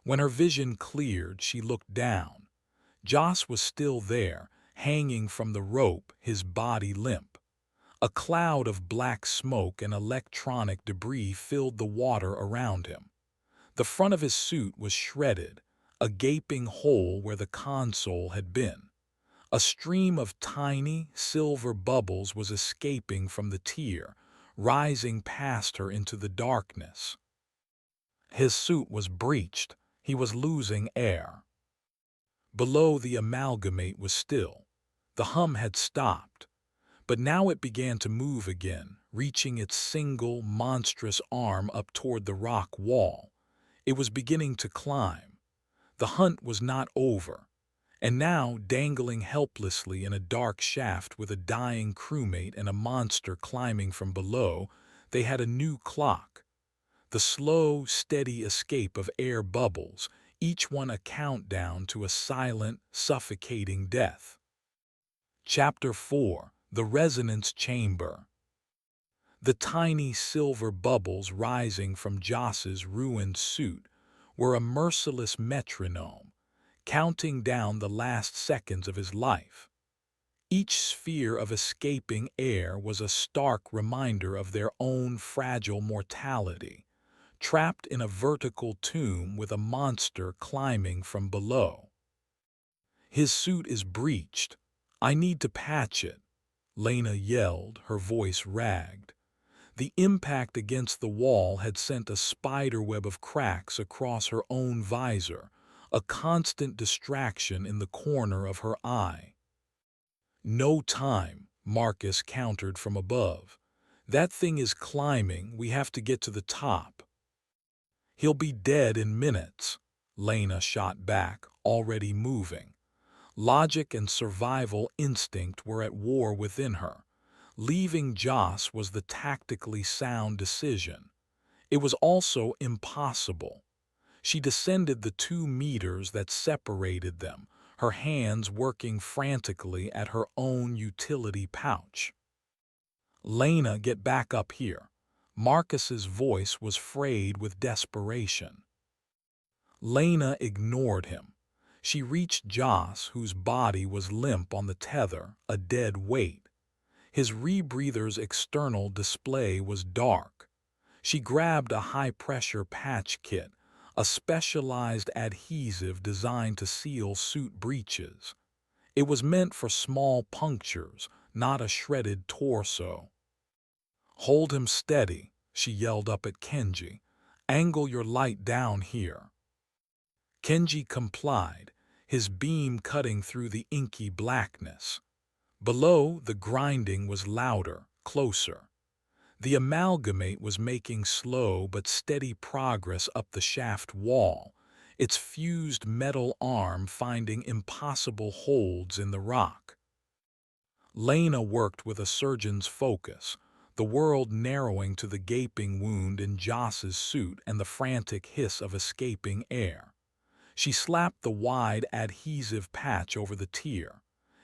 When her vision cleared, she looked down. Joss was still there, hanging from the rope, his body limp. A cloud of black smoke and electronic debris filled the water around him. The front of his suit was shredded, a gaping hole where the console had been. A stream of tiny, silver bubbles was escaping from the tier, rising past her into the darkness. His suit was breached. He was losing air. Below, the amalgamate was still. The hum had stopped. But now it began to move again, reaching its single, monstrous arm up toward the rock wall. It was beginning to climb. The hunt was not over. And now, dangling helplessly in a dark shaft with a dying crewmate and a monster climbing from below, they had a new clock. The slow, steady escape of air bubbles, each one a countdown to a silent, suffocating death. Chapter 4: The Resonance Chamber. The tiny silver bubbles rising from Joss's ruined suit were a merciless metronome, counting down the last seconds of his life. Each sphere of escaping air was a stark reminder of their own fragile mortality, trapped in a vertical tomb with a monster climbing from below. "His suit is breached. I need to patch it," Lena yelled, her voice ragged. The impact against the wall had sent a spiderweb of cracks across her own visor, a constant distraction in the corner of her eye. "No time," Marcus countered from above. "That thing is climbing. We have to get to the top." "He'll be dead in minutes," Lena shot back, already moving. Logic and survival instinct were at war within her. Leaving Joss was the tactically sound decision. It was also impossible. She descended the 2 meters that separated them, her hands working frantically at her own utility pouch. "Lena, get back up here." Marcus's voice was frayed with desperation. Lena ignored him. She reached Joss, whose body was limp on the tether, a dead weight. His rebreather's external display was dark. She grabbed a high-pressure patch kit, a specialized adhesive designed to seal suit breaches. It was meant for small punctures, not a shredded torso. "Hold him steady," she yelled up at Kenji. "Angle your light down here." Kenji complied, his beam cutting through the inky blackness. Below, the grinding was louder, closer. The amalgamate was making slow but steady progress up the shaft wall, its fused metal arm finding impossible holds in the rock. Lena worked with a surgeon's focus, the world narrowing to the gaping wound in Joss's suit and the frantic hiss of escaping air. She slapped the wide adhesive patch over the tear.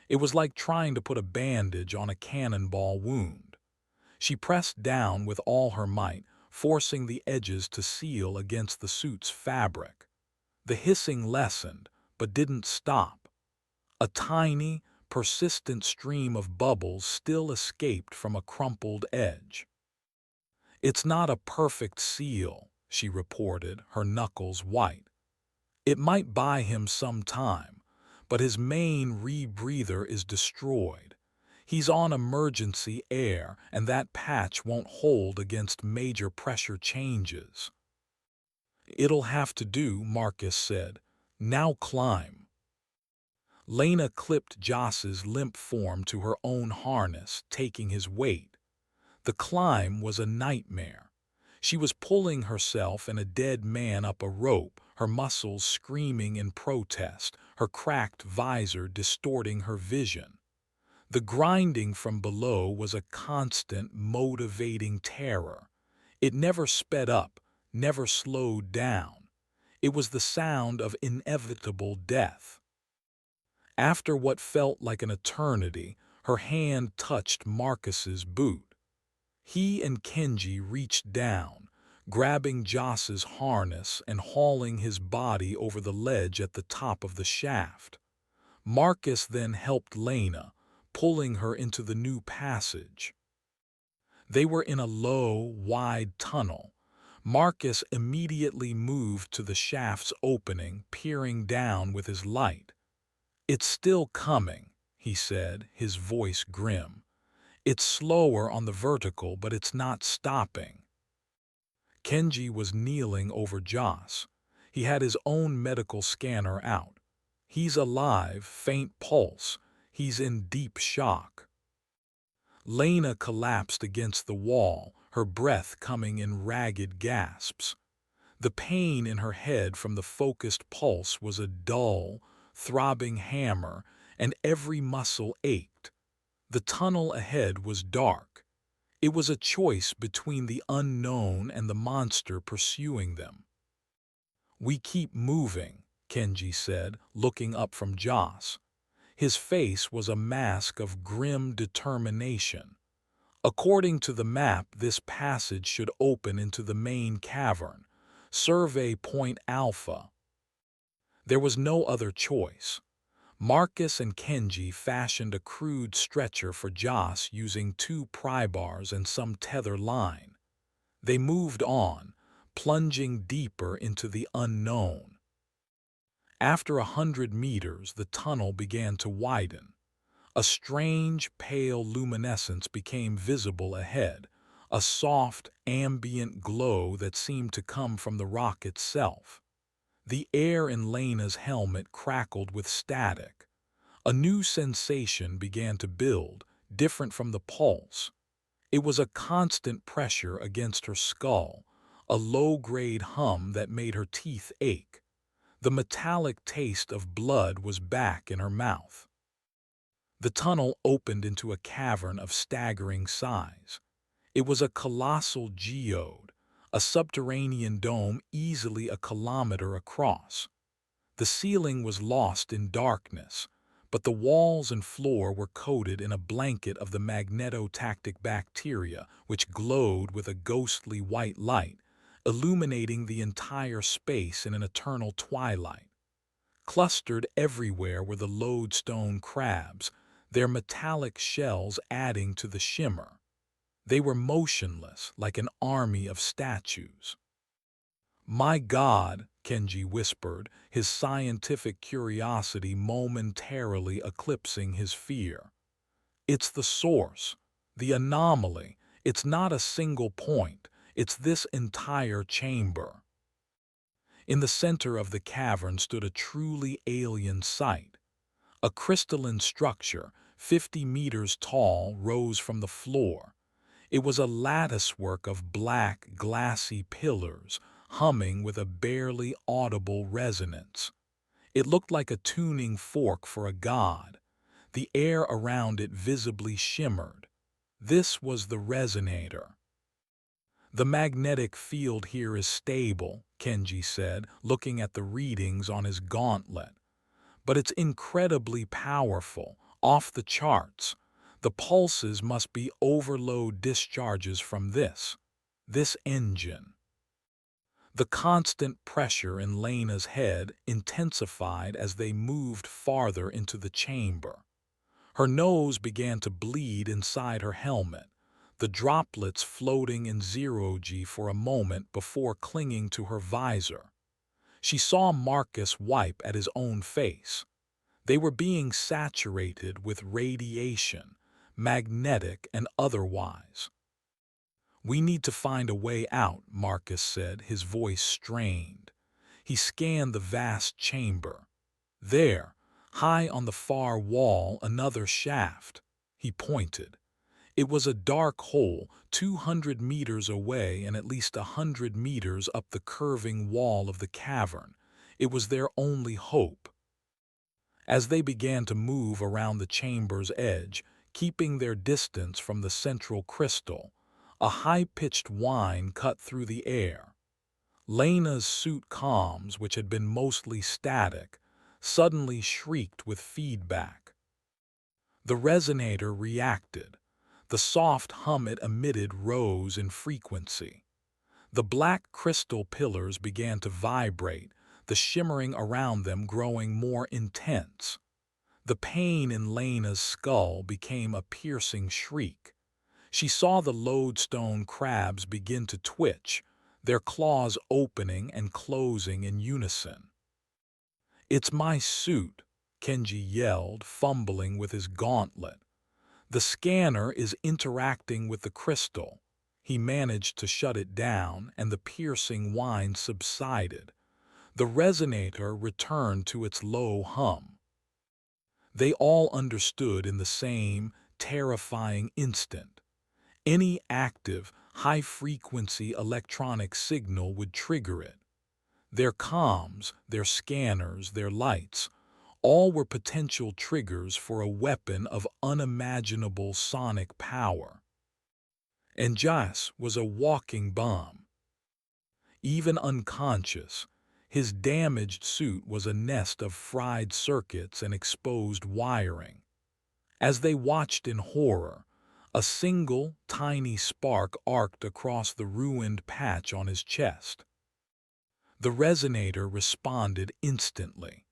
It was like trying to put a bandage on a cannonball wound. She pressed down with all her might, forcing the edges to seal against the suit's fabric. The hissing lessened, but didn't stop. A tiny, persistent stream of bubbles still escaped from a crumpled edge. "It's not a perfect seal," she reported, her knuckles white. "It might buy him some time, but his main rebreather is destroyed. He's on emergency air, and that patch won't hold against major pressure changes." "It'll have to do," Marcus said. "Now climb." Lena clipped Joss's limp form to her own harness, taking his weight. The climb was a nightmare. She was pulling herself and a dead man up a rope, her muscles screaming in protest, her cracked visor distorting her vision. The grinding from below was a constant, motivating terror. It never sped up, never slowed down. It was the sound of inevitable death. After what felt like an eternity, her hand touched Marcus's boot. He and Kenji reached down, grabbing Joss's harness and hauling his body over the ledge at the top of the shaft. Marcus then helped Lena, pulling her into the new passage. They were in a low, wide tunnel. Marcus immediately moved to the shaft's opening, peering down with his light. "It's still coming," he said, his voice grim. "It's slower on the vertical, but it's not stopping." Kenji was kneeling over Joss. He had his own medical scanner out. "He's alive, faint pulse. He's in deep shock." Lena collapsed against the wall, her breath coming in ragged gasps. The pain in her head from the focused pulse was a dull, throbbing hammer, and every muscle ached. The tunnel ahead was dark. It was a choice between the unknown and the monster pursuing them. "We keep moving," Kenji said, looking up from Joss. His face was a mask of grim determination. "According to the map, this passage should open into the main cavern. Survey Point Alpha." There was no other choice. Marcus and Kenji fashioned a crude stretcher for Joss using 2 pry bars and some tether line. They moved on, plunging deeper into the unknown. After 100 meters, the tunnel began to widen. A strange, pale luminescence became visible ahead, a soft, ambient glow that seemed to come from the rock itself. The air in Lena's helmet crackled with static. A new sensation began to build, different from the pulse. It was a constant pressure against her skull, a low-grade hum that made her teeth ache. The metallic taste of blood was back in her mouth. The tunnel opened into a cavern of staggering size. It was a colossal geode, a subterranean dome easily a kilometer across. The ceiling was lost in darkness, but the walls and floor were coated in a blanket of the magnetotactic bacteria, which glowed with a ghostly white light, illuminating the entire space in an eternal twilight. Clustered everywhere were the lodestone crabs, their metallic shells adding to the shimmer. They were motionless, like an army of statues. "My God," Kenji whispered, his scientific curiosity momentarily eclipsing his fear. "It's the source, the anomaly. It's not a single point. It's this entire chamber." In the center of the cavern stood a truly alien sight. A crystalline structure, 50 meters tall, rose from the floor. It was a latticework of black, glassy pillars, humming with a barely audible resonance. It looked like a tuning fork for a god. The air around it visibly shimmered. This was the resonator. "The magnetic field here is stable," Kenji said, looking at the readings on his gauntlet. "But it's incredibly powerful, off the charts. The pulses must be overload discharges from this engine." The constant pressure in Lena's head intensified as they moved farther into the chamber. Her nose began to bleed inside her helmet, the droplets floating in zero-G for a moment before clinging to her visor. She saw Marcus wipe at his own face. They were being saturated with radiation, magnetic and otherwise. "We need to find a way out," Marcus said, his voice strained. He scanned the vast chamber. There, high on the far wall, another shaft. He pointed. It was a dark hole, 200 meters away and at least 100 meters up the curving wall of the cavern. It was their only hope. As they began to move around the chamber's edge, keeping their distance from the central crystal, a high-pitched whine cut through the air. Lena's suit comms, which had been mostly static, suddenly shrieked with feedback. The resonator reacted. The soft hum it emitted rose in frequency. The black crystal pillars began to vibrate, the shimmering around them growing more intense. The pain in Lena's skull became a piercing shriek. She saw the lodestone crabs begin to twitch, their claws opening and closing in unison. "It's my suit," Kenji yelled, fumbling with his gauntlet. "The scanner is interacting with the crystal." He managed to shut it down, and the piercing whine subsided. The resonator returned to its low hum. They all understood in the same, terrifying instant. Any active, high-frequency electronic signal would trigger it. Their comms, their scanners, their lights, all were potential triggers for a weapon of unimaginable sonic power. And Jas was a walking bomb. Even unconscious, his damaged suit was a nest of fried circuits and exposed wiring. As they watched in horror, a single, tiny spark arced across the ruined patch on his chest. The resonator responded instantly.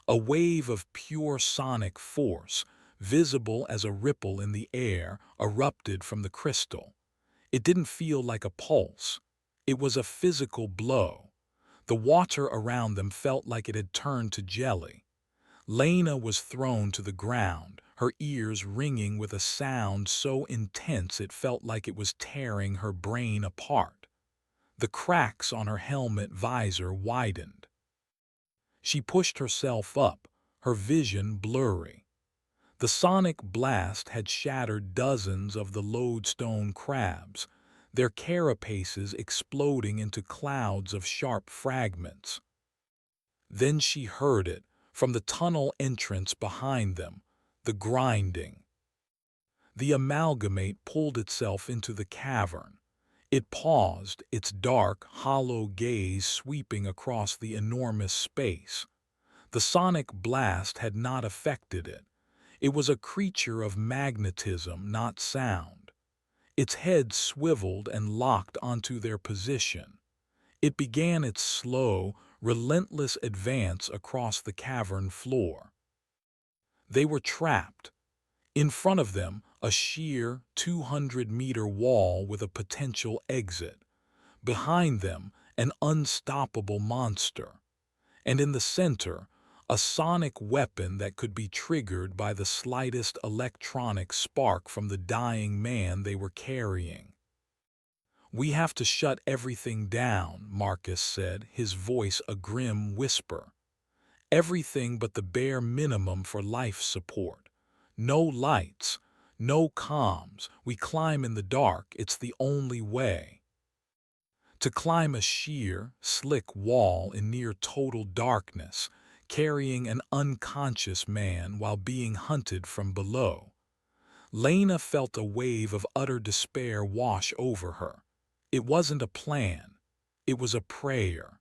A wave of pure sonic force, visible as a ripple in the air, erupted from the crystal. It didn't feel like a pulse. It was a physical blow. The water around them felt like it had turned to jelly. Lena was thrown to the ground, her ears ringing with a sound so intense it felt like it was tearing her brain apart. The cracks on her helmet visor widened. She pushed herself up, her vision blurry. The sonic blast had shattered dozens of the lodestone crabs, their carapaces exploding into clouds of sharp fragments. Then she heard it, from the tunnel entrance behind them, the grinding. The amalgamate pulled itself into the cavern. It paused, its dark, hollow gaze sweeping across the enormous space. The sonic blast had not affected it. It was a creature of magnetism, not sound. Its head swiveled and locked onto their position. It began its slow, relentless advance across the cavern floor. They were trapped. In front of them, a sheer 200-meter wall with a potential exit. Behind them, an unstoppable monster. And in the center, a sonic weapon that could be triggered by the slightest electronic spark from the dying man they were carrying. "We have to shut everything down," Marcus said, his voice a grim whisper. "Everything but the bare minimum for life support. No lights, no comms. We climb in the dark, it's the only way." To climb a sheer, slick wall in near total darkness, carrying an unconscious man while being hunted from below. Lena felt a wave of utter despair wash over her. It wasn't a plan. It was a prayer.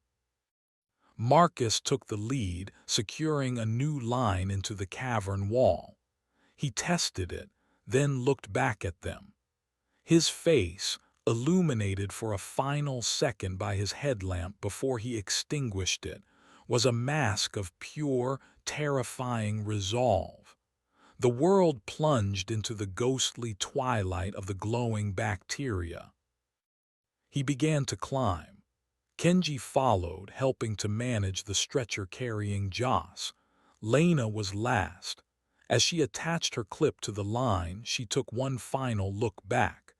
Marcus took the lead, securing a new line into the cavern wall. He tested it, then looked back at them. His face, illuminated for a final second by his headlamp before he extinguished it, was a mask of pure, terrifying resolve. The world plunged into the ghostly twilight of the glowing bacteria. He began to climb. Kenji followed, helping to manage the stretcher-carrying Joss. Lena was last. As she attached her clip to the line, she took one final look back.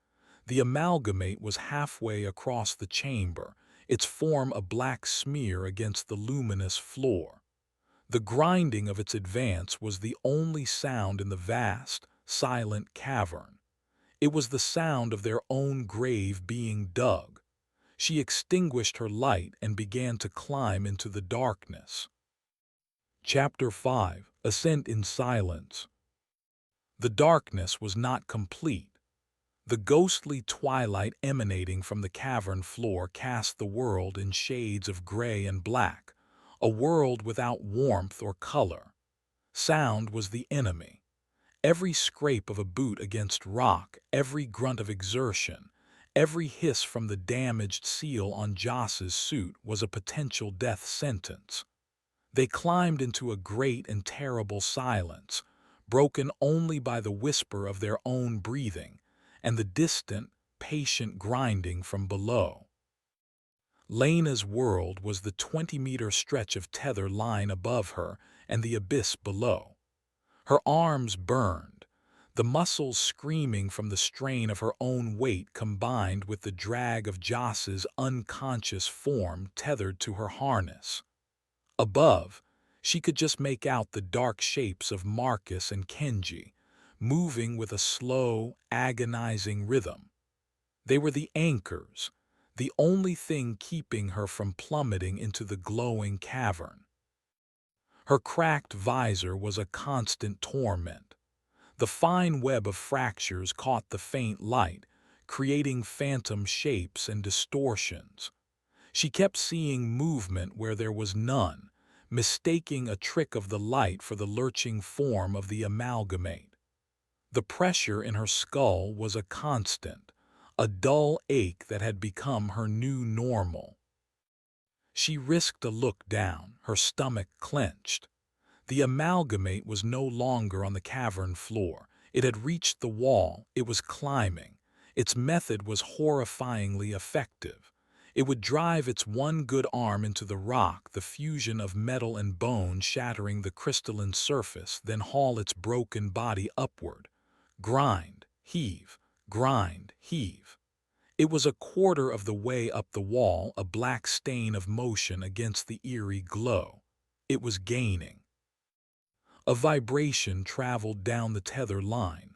The amalgamate was halfway across the chamber, its form a black smear against the luminous floor. The grinding of its advance was the only sound in the vast, silent cavern. It was the sound of their own grave being dug. She extinguished her light and began to climb into the darkness. Chapter 5: Ascent in Silence. The darkness was not complete. The ghostly twilight emanating from the cavern floor cast the world in shades of gray and black, a world without warmth or color. Sound was the enemy. Every scrape of a boot against rock, every grunt of exertion, every hiss from the damaged seal on Joss's suit was a potential death sentence. They climbed into a great and terrible silence, broken only by the whisper of their own breathing and the distant, patient grinding from below. Lena's world was the 20-meter stretch of tether line above her and the abyss below. Her arms burned, the muscles screaming from the strain of her own weight combined with the drag of Joss's unconscious form tethered to her harness. Above, she could just make out the dark shapes of Marcus and Kenji, moving with a slow, agonizing rhythm. They were the anchors, the only thing keeping her from plummeting into the glowing cavern. Her cracked visor was a constant torment. The fine web of fractures caught the faint light, creating phantom shapes and distortions. She kept seeing movement where there was none, mistaking a trick of the light for the lurching form of the amalgamate. The pressure in her skull was a constant, a dull ache that had become her new normal. She risked a look down, her stomach clenched. The amalgamate was no longer on the cavern floor. It had reached the wall, it was climbing. Its method was horrifyingly effective. It would drive its one good arm into the rock, the fusion of metal and bone shattering the crystalline surface, then haul its broken body upward. Grind, heave, grind, heave. It was a quarter of the way up the wall, a black stain of motion against the eerie glow. It was gaining. A vibration traveled down the tether line.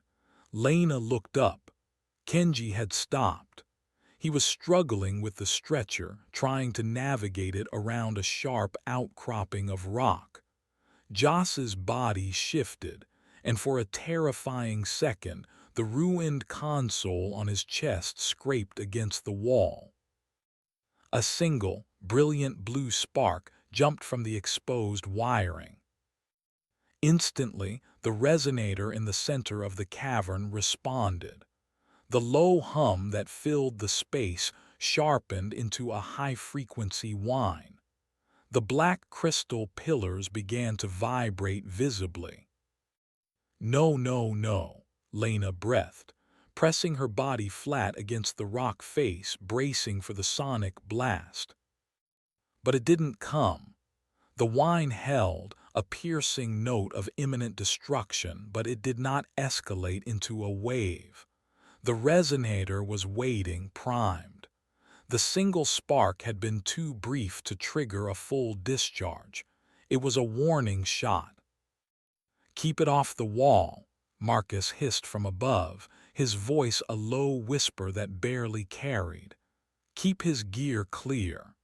Lena looked up. Kenji had stopped. He was struggling with the stretcher, trying to navigate it around a sharp outcropping of rock. Joss's body shifted, and for a terrifying second, the ruined console on his chest scraped against the wall. A single, brilliant blue spark jumped from the exposed wiring. Instantly, the resonator in the center of the cavern responded. The low hum that filled the space sharpened into a high-frequency whine. The black crystal pillars began to vibrate visibly. No, no, no, Lena breathed, pressing her body flat against the rock face, bracing for the sonic blast. But it didn't come. The whine held, a piercing note of imminent destruction, but it did not escalate into a wave. The resonator was waiting, primed. The single spark had been too brief to trigger a full discharge. It was a warning shot. "Keep it off the wall," Marcus hissed from above, his voice a low whisper that barely carried. "Keep his gear clear."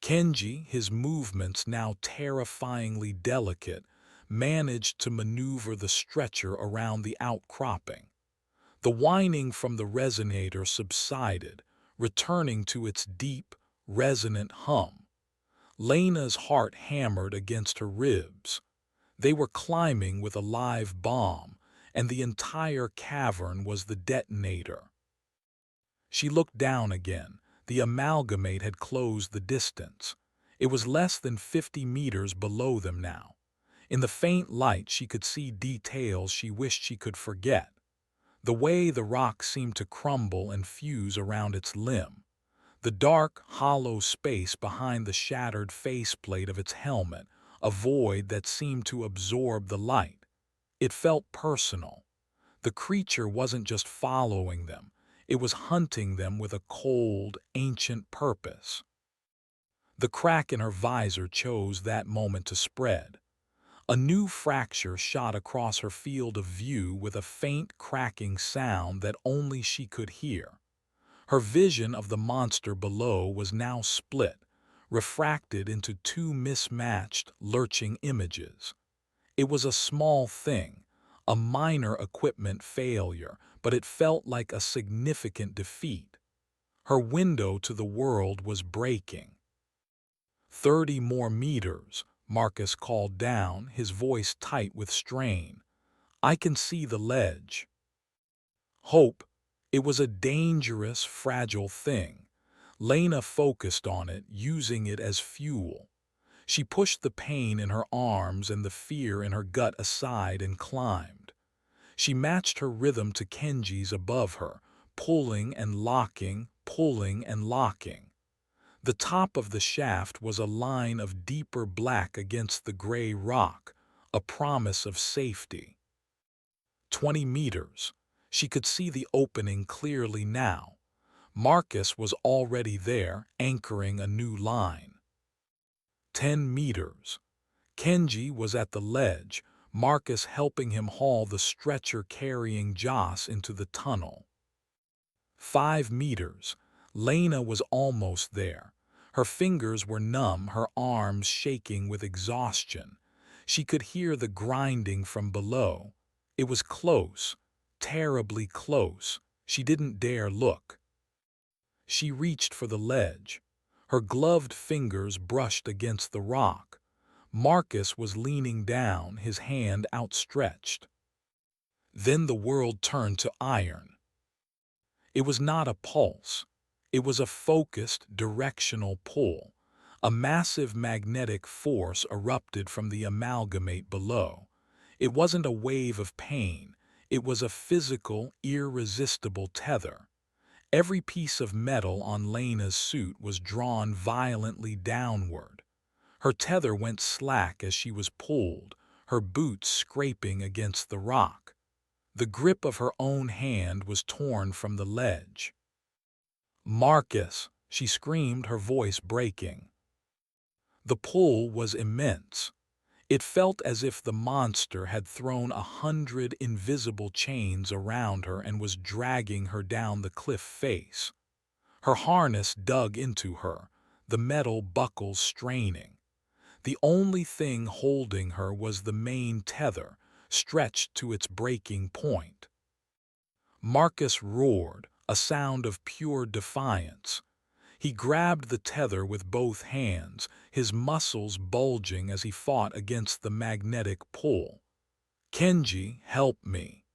Kenji, his movements now terrifyingly delicate, managed to maneuver the stretcher around the outcropping. The whining from the resonator subsided, returning to its deep, resonant hum. Lena's heart hammered against her ribs. They were climbing with a live bomb, and the entire cavern was the detonator. She looked down again. The amalgamate had closed the distance. It was less than 50 meters below them now. In the faint light, she could see details she wished she could forget. The way the rock seemed to crumble and fuse around its limb. The dark, hollow space behind the shattered faceplate of its helmet, a void that seemed to absorb the light. It felt personal. The creature wasn't just following them. It was hunting them with a cold, ancient purpose. The crack in her visor chose that moment to spread. A new fracture shot across her field of view with a faint cracking sound that only she could hear. Her vision of the monster below was now split, refracted into two mismatched, lurching images. It was a small thing, a minor equipment failure, but it felt like a significant defeat. Her window to the world was breaking. 30 more meters, Marcus called down, his voice tight with strain. I can see the ledge. Hope. It was a dangerous, fragile thing. Lena focused on it, using it as fuel. She pushed the pain in her arms and the fear in her gut aside and climbed. She matched her rhythm to Kenji's above her, pulling and locking, pulling and locking. The top of the shaft was a line of deeper black against the gray rock, a promise of safety. 20 meters. She could see the opening clearly now. Marcus was already there, anchoring a new line. 10 meters. Kenji was at the ledge, Marcus helping him haul the stretcher carrying Joss into the tunnel. 5 meters. Lena was almost there. Her fingers were numb, her arms shaking with exhaustion. She could hear the grinding from below. It was close, terribly close. She didn't dare look. She reached for the ledge. Her gloved fingers brushed against the rock. Marcus was leaning down, his hand outstretched. Then the world turned to iron. It was not a pulse. It was a focused, directional pull. A massive magnetic force erupted from the amalgamate below. It wasn't a wave of pain. It was a physical, irresistible tether. Every piece of metal on Lena's suit was drawn violently downward. Her tether went slack as she was pulled, her boots scraping against the rock. The grip of her own hand was torn from the ledge. "Marcus!" she screamed, her voice breaking. The pull was immense. It felt as if the monster had thrown 100 invisible chains around her and was dragging her down the cliff face. Her harness dug into her, the metal buckles straining. The only thing holding her was the main tether, stretched to its breaking point. Marcus roared, a sound of pure defiance. He grabbed the tether with both hands, his muscles bulging as he fought against the magnetic pull. "Kenji, help me."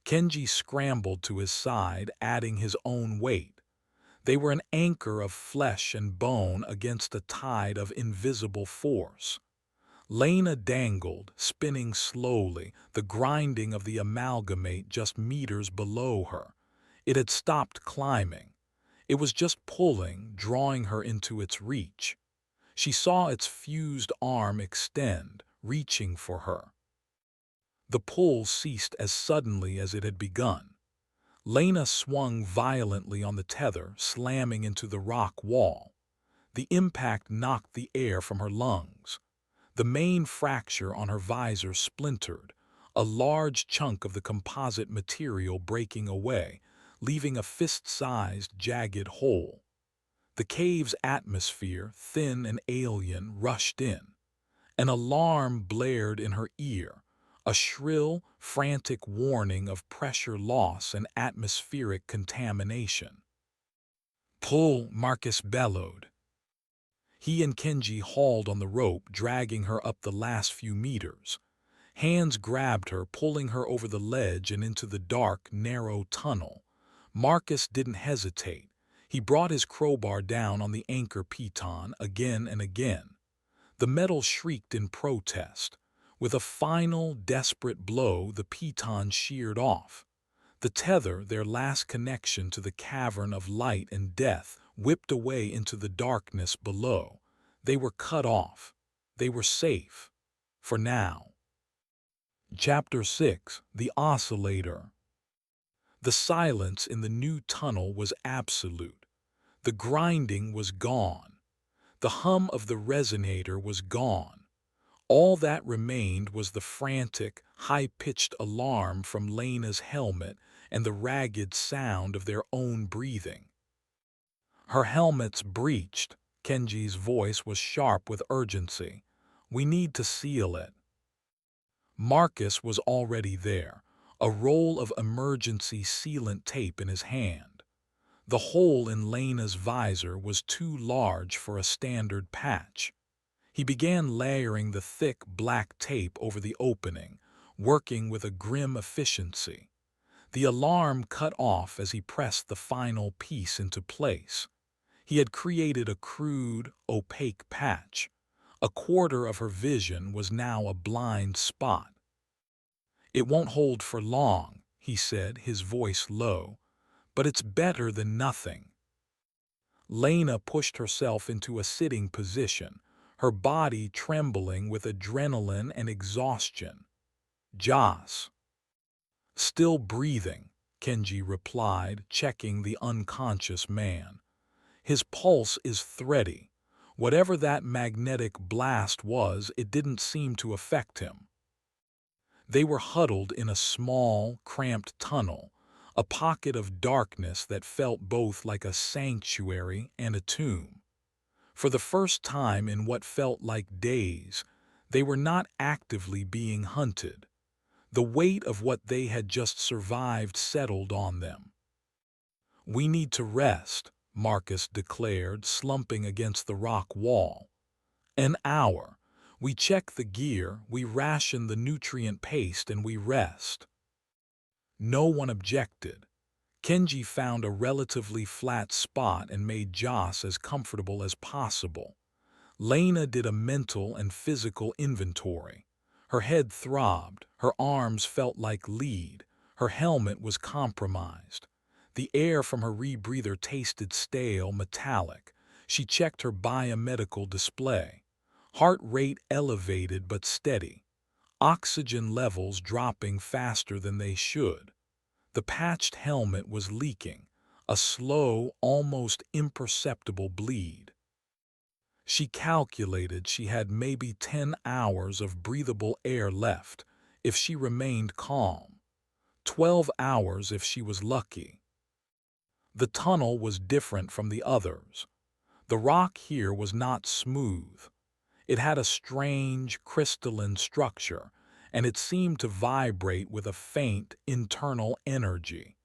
Kenji scrambled to his side, adding his own weight. They were an anchor of flesh and bone against a tide of invisible force. Lena dangled, spinning slowly, the grinding of the amalgamate just meters below her. It had stopped climbing. It was just pulling, drawing her into its reach. She saw its fused arm extend, reaching for her. The pull ceased as suddenly as it had begun. Lena swung violently on the tether, slamming into the rock wall. The impact knocked the air from her lungs. The main fracture on her visor splintered, a large chunk of the composite material breaking away, leaving a fist-sized, jagged hole. The cave's atmosphere, thin and alien, rushed in. An alarm blared in her ear, a shrill, frantic warning of pressure loss and atmospheric contamination. "Pull!" Marcus bellowed. He and Kenji hauled on the rope, dragging her up the last few meters. Hands grabbed her, pulling her over the ledge and into the dark, narrow tunnel. Marcus didn't hesitate. He brought his crowbar down on the anchor piton again and again. The metal shrieked in protest. With a final, desperate blow, the piton sheared off. The tether, their last connection to the cavern of light and death, whipped away into the darkness below. They were cut off. They were safe. For now. Chapter 6. The Oscillator. The silence in the new tunnel was absolute. The grinding was gone. The hum of the resonator was gone. All that remained was the frantic, high-pitched alarm from Lena's helmet and the ragged sound of their own breathing. "Her helmet's breached." Kenji's voice was sharp with urgency. "We need to seal it." Marcus was already there, a roll of emergency sealant tape in his hand. The hole in Lena's visor was too large for a standard patch. He began layering the thick black tape over the opening, working with a grim efficiency. The alarm cut off as he pressed the final piece into place. He had created a crude, opaque patch. A quarter of her vision was now a blind spot. "It won't hold for long," he said, his voice low, "but it's better than nothing." Lena pushed herself into a sitting position, her body trembling with adrenaline and exhaustion. "Joss." "Still breathing," Kenji replied, checking the unconscious man. "His pulse is thready. Whatever that magnetic blast was, it didn't seem to affect him." They were huddled in a small, cramped tunnel, a pocket of darkness that felt both like a sanctuary and a tomb. For the first time in what felt like days, they were not actively being hunted. The weight of what they had just survived settled on them. "We need to rest," Marcus declared, slumping against the rock wall. "An hour. We check the gear, we ration the nutrient paste, and we rest." No one objected. Kenji found a relatively flat spot and made Joss as comfortable as possible. Lena did a mental and physical inventory. Her head throbbed, her arms felt like lead, her helmet was compromised. The air from her rebreather tasted stale, metallic. She checked her biomedical display. Heart rate elevated but steady. Oxygen levels dropping faster than they should. The patched helmet was leaking, a slow, almost imperceptible bleed. She calculated she had maybe 10 hours of breathable air left if she remained calm, 12 hours if she was lucky. The tunnel was different from the others. The rock here was not smooth. It had a strange, crystalline structure, and it seemed to vibrate with a faint, internal energy.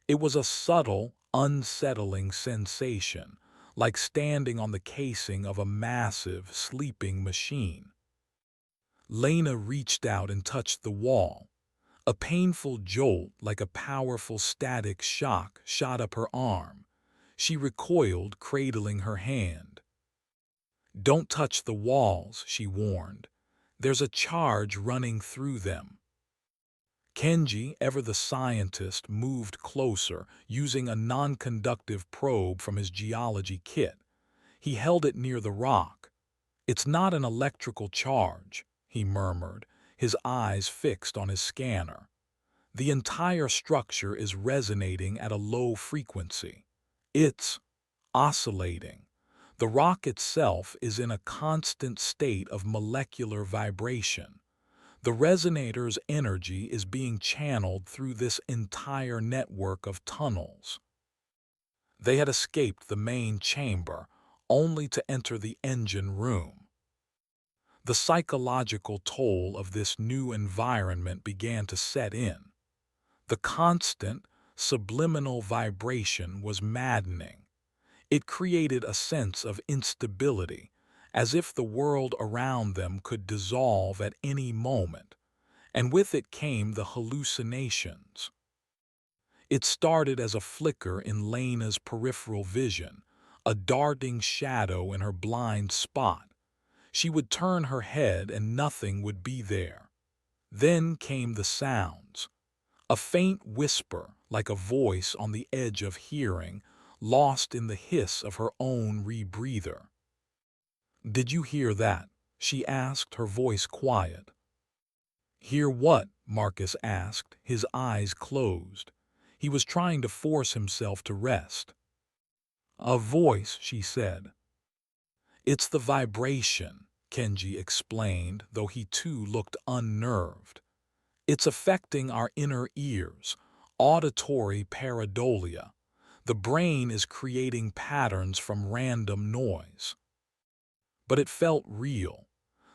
It was a subtle, unsettling sensation, like standing on the casing of a massive, sleeping machine. Lena reached out and touched the wall. A painful jolt, like a powerful static shock, shot up her arm. She recoiled, cradling her hand. "Don't touch the walls," she warned. "There's a charge running through them." Kenji, ever the scientist, moved closer, using a non-conductive probe from his geology kit. He held it near the rock. "It's not an electrical charge," he murmured, his eyes fixed on his scanner. "The entire structure is resonating at a low frequency. It's oscillating. The rock itself is in a constant state of molecular vibration. The resonator's energy is being channeled through this entire network of tunnels." They had escaped the main chamber, only to enter the engine room. The psychological toll of this new environment began to set in. The constant, subliminal vibration was maddening. It created a sense of instability, as if the world around them could dissolve at any moment, and with it came the hallucinations. It started as a flicker in Lena's peripheral vision, a darting shadow in her blind spot. She would turn her head and nothing would be there. Then came the sounds. A faint whisper, like a voice on the edge of hearing, lost in the hiss of her own rebreather. "Did you hear that?" she asked, her voice quiet. "Hear what?" Marcus asked, his eyes closed. He was trying to force himself to rest. "A voice," she said. "It's the vibration," Kenji explained, though he too looked unnerved. "It's affecting our inner ears, auditory pareidolia. The brain is creating patterns from random noise." But it felt real.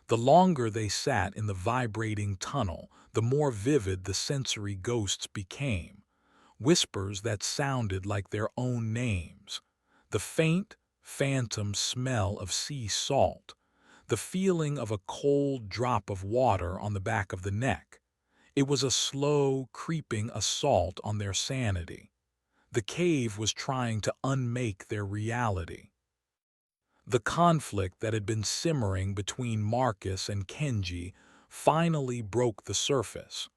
The longer they sat in the vibrating tunnel, the more vivid the sensory ghosts became. whispers that sounded like their own names, the faint, phantom smell of sea salt, the feeling of a cold drop of water on the back of the neck. It was a slow, creeping assault on their sanity. The cave was trying to unmake their reality. The conflict that had been simmering between Marcus and Kenji finally broke the surface.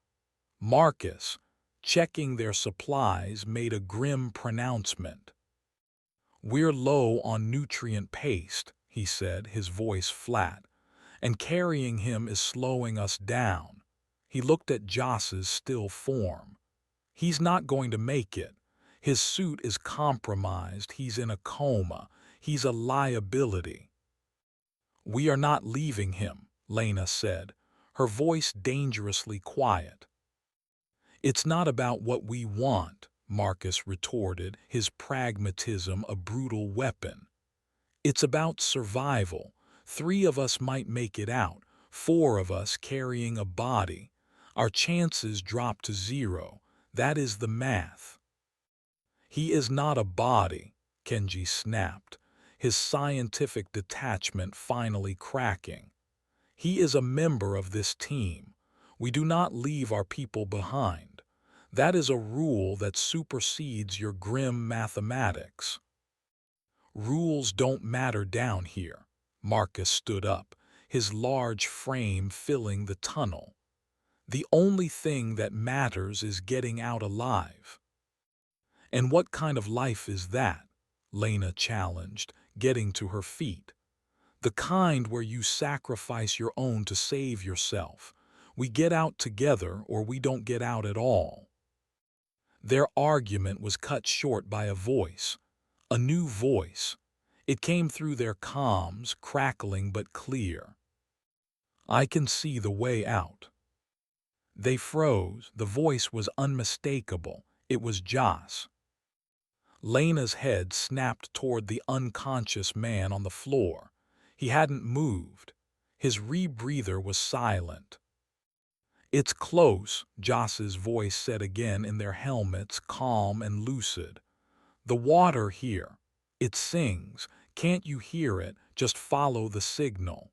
Marcus, checking their supplies, made a grim pronouncement. "We're low on nutrient paste," he said, his voice flat, "and carrying him is slowing us down." He looked at Joss's still form. "He's not going to make it. His suit is compromised, he's in a coma, he's a liability." "We are not leaving him," Lena said, her voice dangerously quiet. "It's not about what we want," Marcus retorted, his pragmatism a brutal weapon. "It's about survival. 3 of us might make it out, 4 of us carrying a body. Our chances drop to 0. That is the math." "He is not a body," Kenji snapped, his scientific detachment finally cracking. "He is a member of this team. We do not leave our people behind. That is a rule that supersedes your grim mathematics." "Rules don't matter down here." Marcus stood up, his large frame filling the tunnel. "The only thing that matters is getting out alive." "And what kind of life is that?" Lena challenged, getting to her feet. "The kind where you sacrifice your own to save yourself. We get out together or we don't get out at all." Their argument was cut short by a voice. A new voice. It came through their comms, crackling but clear. "I can see the way out." They froze. The voice was unmistakable. It was Joss. Lena's head snapped toward the unconscious man on the floor. He hadn't moved. His rebreather was silent. "It's close," Joss's voice said again in their helmets, calm and lucid. "The water here. It sings. Can't you hear it? Just follow the signal."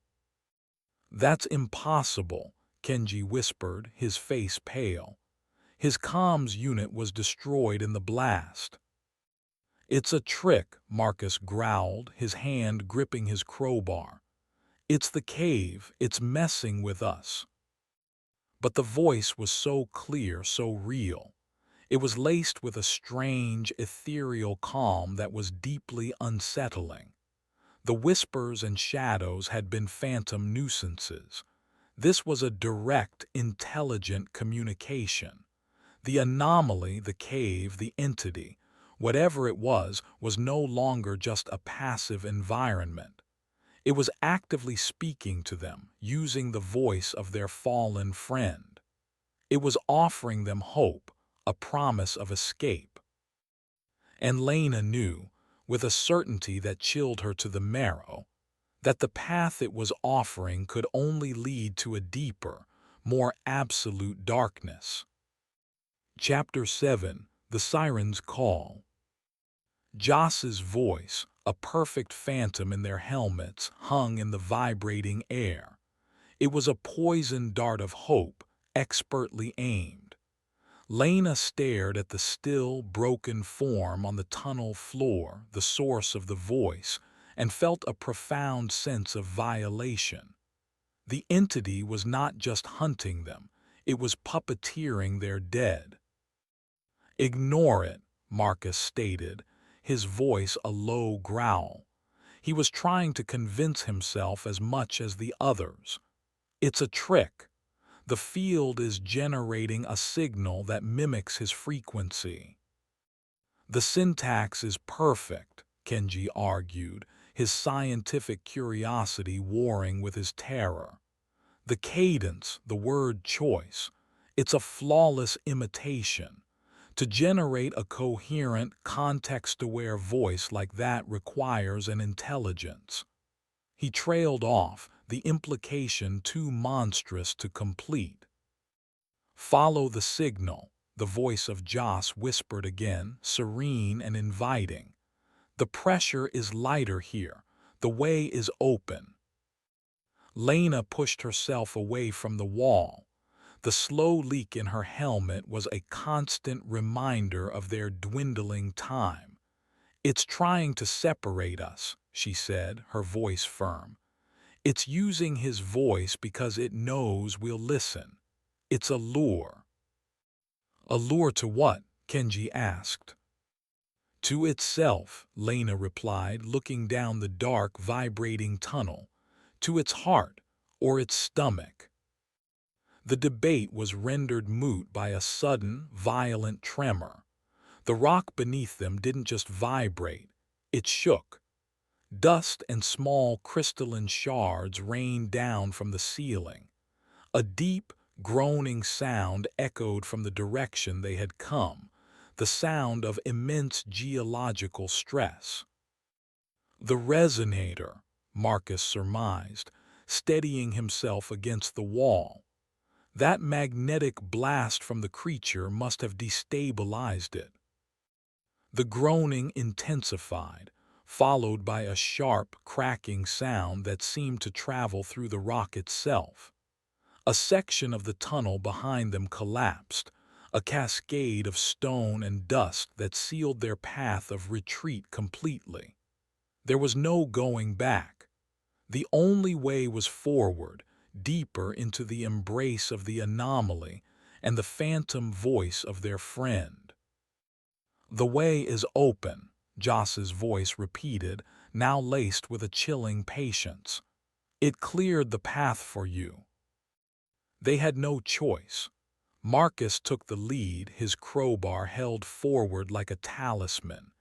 "That's impossible," Kenji whispered, his face pale. His comms unit was destroyed in the blast. "It's a trick," Marcus growled, his hand gripping his crowbar. "It's the cave. It's messing with us." But the voice was so clear, so real. It was laced with a strange, ethereal calm that was deeply unsettling. The whispers and shadows had been phantom nuisances. This was a direct, intelligent communication. The anomaly, the cave, the entity, whatever it was no longer just a passive environment. It was actively speaking to them, using the voice of their fallen friend. It was offering them hope, a promise of escape. And Lena knew, with a certainty that chilled her to the marrow, that the path it was offering could only lead to a deeper, more absolute darkness. Chapter 7: The Siren's Call. Joss's voice, a perfect phantom in their helmets, hung in the vibrating air. It was a poisoned dart of hope, expertly aimed. Lena stared at the still, broken form on the tunnel floor, the source of the voice, and felt a profound sense of violation. The entity was not just hunting them, it was puppeteering their dead. "Ignore it," Marcus stated, his voice a low growl. He was trying to convince himself as much as the others. "It's a trick. The field is generating a signal that mimics his frequency." "The syntax is perfect," Kenji argued, his scientific curiosity warring with his terror. "The cadence, the word choice, it's a flawless imitation. To generate a coherent, context-aware voice like that requires an intelligence." He trailed off, the implication too monstrous to complete. "Follow the signal," the voice of Joss whispered again, serene and inviting. "The pressure is lighter here. The way is open." Lena pushed herself away from the wall. The slow leak in her helmet was a constant reminder of their dwindling time. "It's trying to separate us," she said, her voice firm. "It's using his voice because it knows we'll listen. It's a lure." "A lure to what?" Kenji asked. "To itself," Lena replied, looking down the dark, vibrating tunnel. "To its heart, or its stomach." The debate was rendered moot by a sudden, violent tremor. The rock beneath them didn't just vibrate, it shook. Dust and small crystalline shards rained down from the ceiling. A deep, groaning sound echoed from the direction they had come, the sound of immense geological stress. "The resonator," Marcus surmised, steadying himself against the wall. "That magnetic blast from the creature must have destabilized it." The groaning intensified, followed by a sharp, cracking sound that seemed to travel through the rock itself. A section of the tunnel behind them collapsed, a cascade of stone and dust that sealed their path of retreat completely. There was no going back. The only way was forward, deeper into the embrace of the anomaly and the phantom voice of their friend. "The way is open," Joss's voice repeated, now laced with a chilling patience. "It cleared the path for you." They had no choice. Marcus took the lead, his crowbar held forward like a talisman.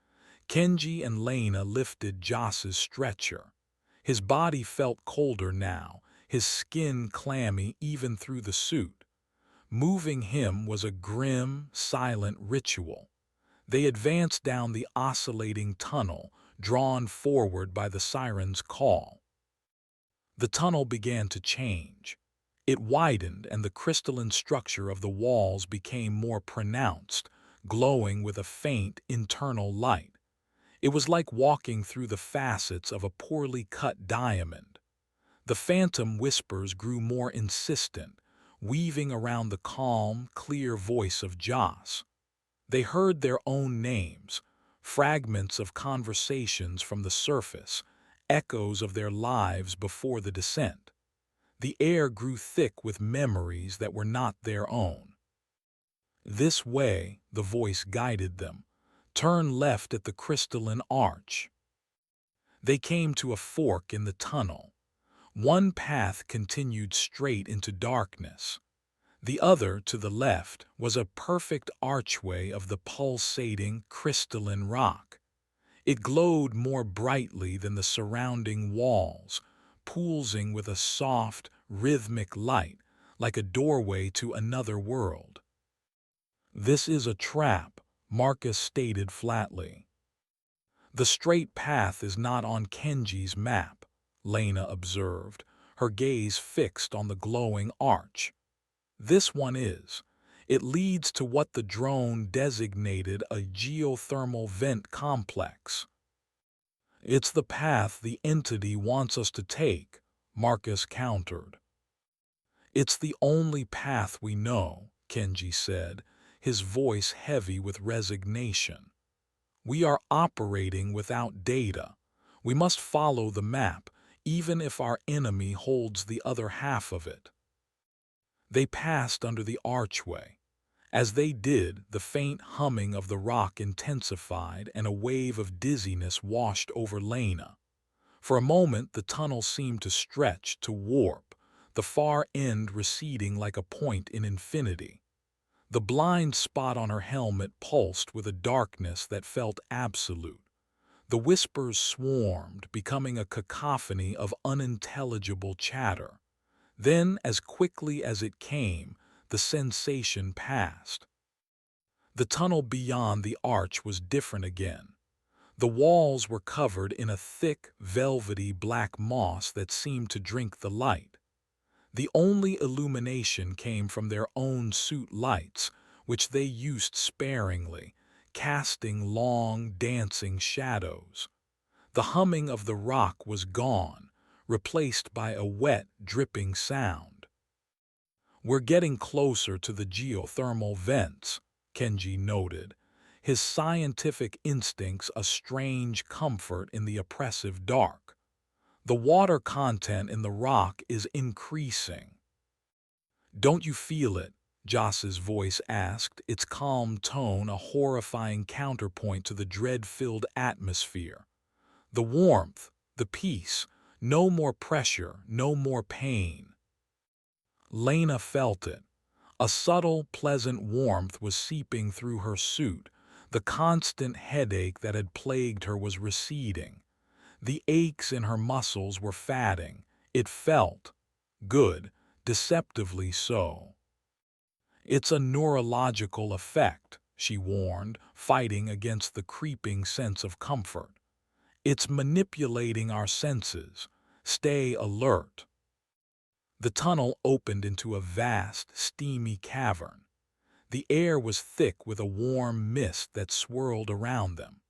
Kenji and Lena lifted Joss's stretcher. His body felt colder now, his skin clammy even through the suit. Moving him was a grim, silent ritual. They advanced down the oscillating tunnel, drawn forward by the siren's call. The tunnel began to change. It widened and the crystalline structure of the walls became more pronounced, glowing with a faint internal light. It was like walking through the facets of a poorly cut diamond. The phantom whispers grew more insistent, weaving around the calm, clear voice of Joss. They heard their own names, fragments of conversations from the surface, echoes of their lives before the descent. The air grew thick with memories that were not their own. "This way," the voice guided them. "Turn left at the crystalline arch." They came to a fork in the tunnel. One path continued straight into darkness. The other, to the left, was a perfect archway of the pulsating, crystalline rock. It glowed more brightly than the surrounding walls, pulsing with a soft, rhythmic light, like a doorway to another world. "This is a trap," Marcus stated flatly. "The straight path is not on Kenji's map," Lena observed, her gaze fixed on the glowing arch. "This one is. It leads to what the drone designated a geothermal vent complex." "It's the path the entity wants us to take," Marcus countered. "It's the only path we know," Kenji said, his voice heavy with resignation. "We are operating without data. We must follow the map, even if our enemy holds the other half of it." They passed under the archway. As they did, the faint humming of the rock intensified and a wave of dizziness washed over Lena. For a moment the tunnel seemed to stretch, to warp, the far end receding like a point in infinity. The blind spot on her helmet pulsed with a darkness that felt absolute. The whispers swarmed, becoming a cacophony of unintelligible chatter. Then, as quickly as it came, the sensation passed. The tunnel beyond the arch was different again. The walls were covered in a thick, velvety black moss that seemed to drink the light. The only illumination came from their own suit lights, which they used sparingly, casting long, dancing shadows. The humming of the rock was gone, replaced by a wet, dripping sound. "We're getting closer to the geothermal vents," Kenji noted, his scientific instincts a strange comfort in the oppressive dark. "The water content in the rock is increasing." "Don't you feel it?" Joss's voice asked, its calm tone a horrifying counterpoint to the dread-filled atmosphere. "The warmth, the peace, no more pressure, no more pain." Lena felt it. A subtle, pleasant warmth was seeping through her suit. The constant headache that had plagued her was receding. The aches in her muscles were fading. It felt good, deceptively so. "It's a neurological effect," she warned, fighting against the creeping sense of comfort. "It's manipulating our senses. Stay alert." The tunnel opened into a vast, steamy cavern. The air was thick with a warm mist that swirled around them.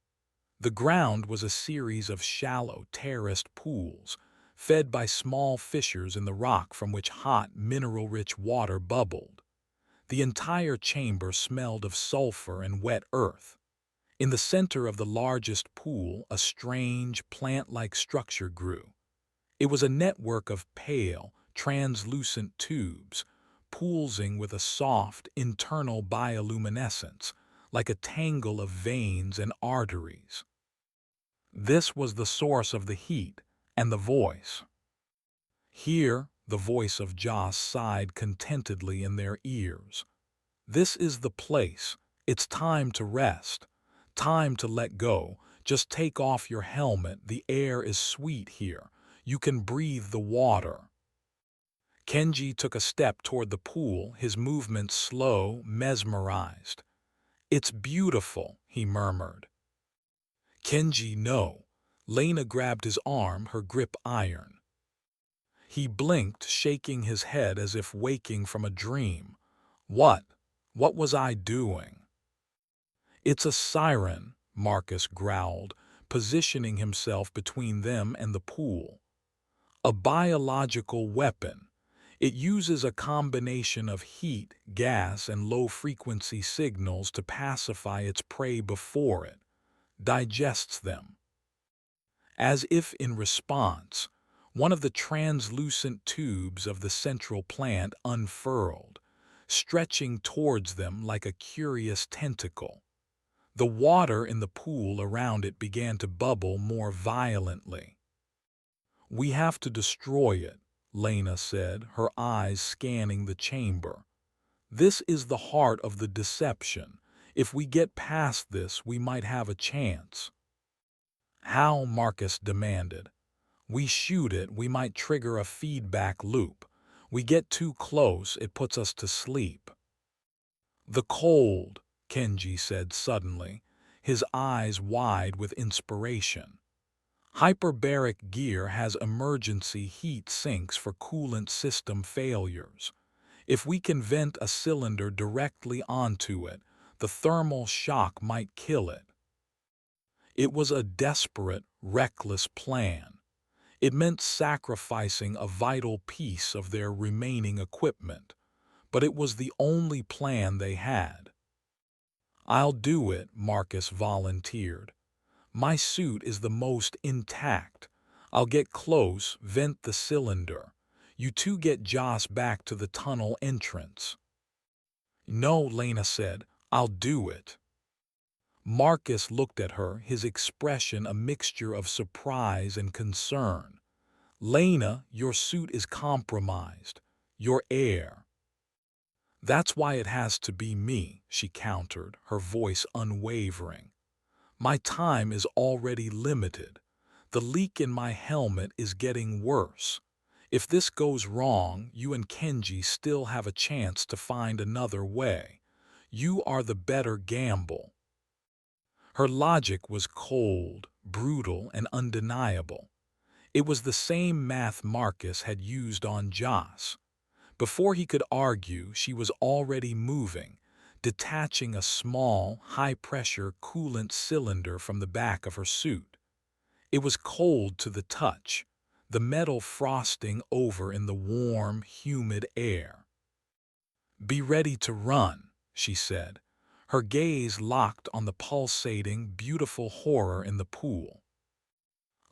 The ground was a series of shallow, terraced pools, fed by small fissures in the rock from which hot, mineral-rich water bubbled. The entire chamber smelled of sulfur and wet earth. In the center of the largest pool, a strange, plant-like structure grew. It was a network of pale, translucent tubes, pulsing with a soft, internal bioluminescence, like a tangle of veins and arteries. This was the source of the heat and the voice. Here, the voice of Joss sighed contentedly in their ears. "This is the place. It's time to rest. Time to let go. Just take off your helmet. The air is sweet here. You can breathe the water." Kenji took a step toward the pool, his movements slow, mesmerized. "It's beautiful," he murmured. "Kenji, no." Lena grabbed his arm, her grip iron. He blinked, shaking his head as if waking from a dream. "What? What was I doing?" "It's a siren," Marcus growled, positioning himself between them and the pool. "A biological weapon. It uses a combination of heat, gas, and low-frequency signals to pacify its prey before it digests them." As if in response, one of the translucent tubes of the central plant unfurled, stretching towards them like a curious tentacle. The water in the pool around it began to bubble more violently. "We have to destroy it," Lena said, her eyes scanning the chamber. "This is the heart of the deception. If we get past this, we might have a chance." "How?" Marcus demanded. "We shoot it, we might trigger a feedback loop. We get too close, it puts us to sleep." "The cold," Kenji said suddenly, his eyes wide with inspiration. "Hyperbaric gear has emergency heat sinks for coolant system failures. If we can vent a cylinder directly onto it, the thermal shock might kill it." It was a desperate, reckless plan. It meant sacrificing a vital piece of their remaining equipment, but it was the only plan they had. "I'll do it," Marcus volunteered. "My suit is the most intact. I'll get close, vent the cylinder. You two get Joss back to the tunnel entrance." "No," Lena said, "I'll do it." Marcus looked at her, his expression a mixture of surprise and concern. "Lena, your suit is compromised. Your air." "That's why it has to be me," she countered, her voice unwavering. "My time is already limited. The leak in my helmet is getting worse. If this goes wrong, you and Kenji still have a chance to find another way. You are the better gamble." Her logic was cold, brutal, and undeniable. It was the same math Marcus had used on Joss. Before he could argue, she was already moving, detaching a small, high-pressure coolant cylinder from the back of her suit. It was cold to the touch, the metal frosting over in the warm, humid air. "Be ready to run," she said, her gaze locked on the pulsating, beautiful horror in the pool.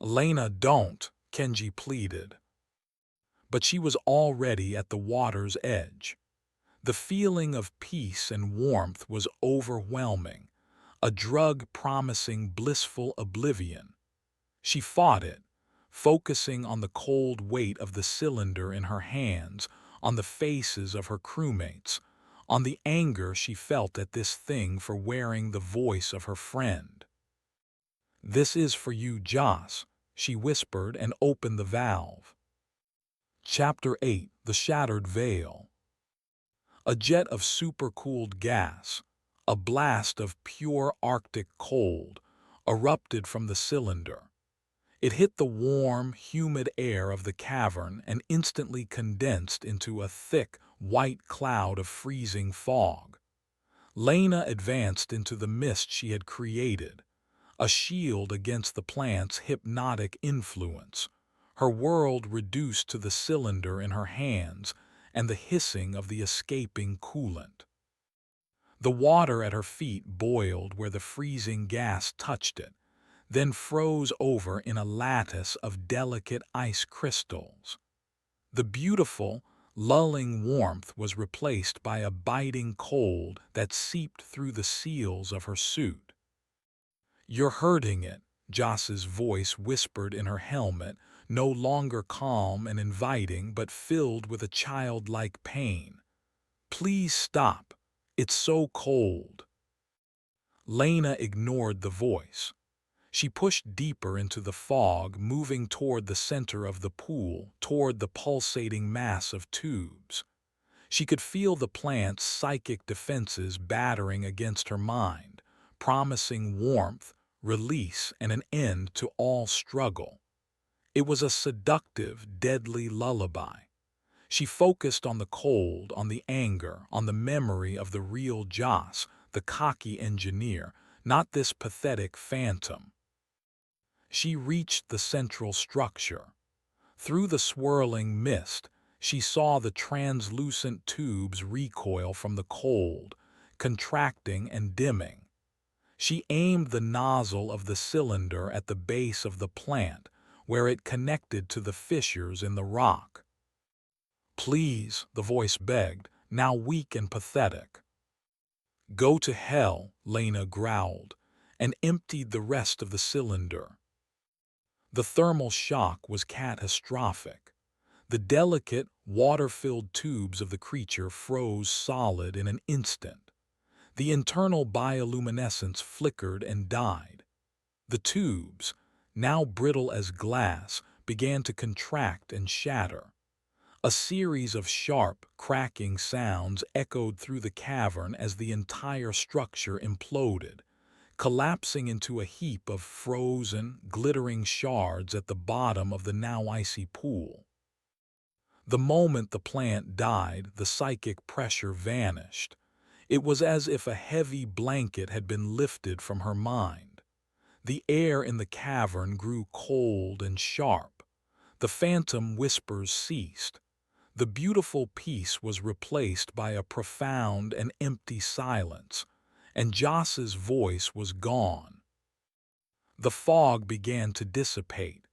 "Lena, don't," Kenji pleaded. But she was already at the water's edge. The feeling of peace and warmth was overwhelming, a drug promising blissful oblivion. She fought it, focusing on the cold weight of the cylinder in her hands, on the faces of her crewmates, on the anger she felt at this thing for wearing the voice of her friend. "This is for you, Joss," she whispered and opened the valve. Chapter 8: The Shattered Veil. A jet of supercooled gas, a blast of pure Arctic cold, erupted from the cylinder. It hit the warm, humid air of the cavern and instantly condensed into a thick, white cloud of freezing fog. Lena advanced into the mist she had created, a shield against the plant's hypnotic influence, her world reduced to the cylinder in her hands and the hissing of the escaping coolant. The water at her feet boiled where the freezing gas touched it, then froze over in a lattice of delicate ice crystals. The beautiful, lulling warmth was replaced by a biting cold that seeped through the seals of her suit. "You're hurting it," Joss's voice whispered in her helmet, no longer calm and inviting but filled with a childlike pain. "Please stop. It's so cold." Lena ignored the voice. She pushed deeper into the fog, moving toward the center of the pool, toward the pulsating mass of tubes. She could feel the plant's psychic defenses battering against her mind, promising warmth, release, and an end to all struggle. It was a seductive, deadly lullaby. She focused on the cold, on the anger, on the memory of the real Joss, the cocky engineer, not this pathetic phantom. She reached the central structure. Through the swirling mist, she saw the translucent tubes recoil from the cold, contracting and dimming. She aimed the nozzle of the cylinder at the base of the plant, where it connected to the fissures in the rock. "Please," the voice begged, now weak and pathetic. "Go to hell," Lena growled, and emptied the rest of the cylinder. The thermal shock was catastrophic. The delicate, water-filled tubes of the creature froze solid in an instant. The internal bioluminescence flickered and died. The tubes, now brittle as glass, began to contract and shatter. A series of sharp, cracking sounds echoed through the cavern as the entire structure imploded, collapsing into a heap of frozen, glittering shards at the bottom of the now icy pool. The moment the plant died, the psychic pressure vanished. It was as if a heavy blanket had been lifted from her mind. The air in the cavern grew cold and sharp. The phantom whispers ceased. The beautiful peace was replaced by a profound and empty silence, and Joss's voice was gone. The fog began to dissipate.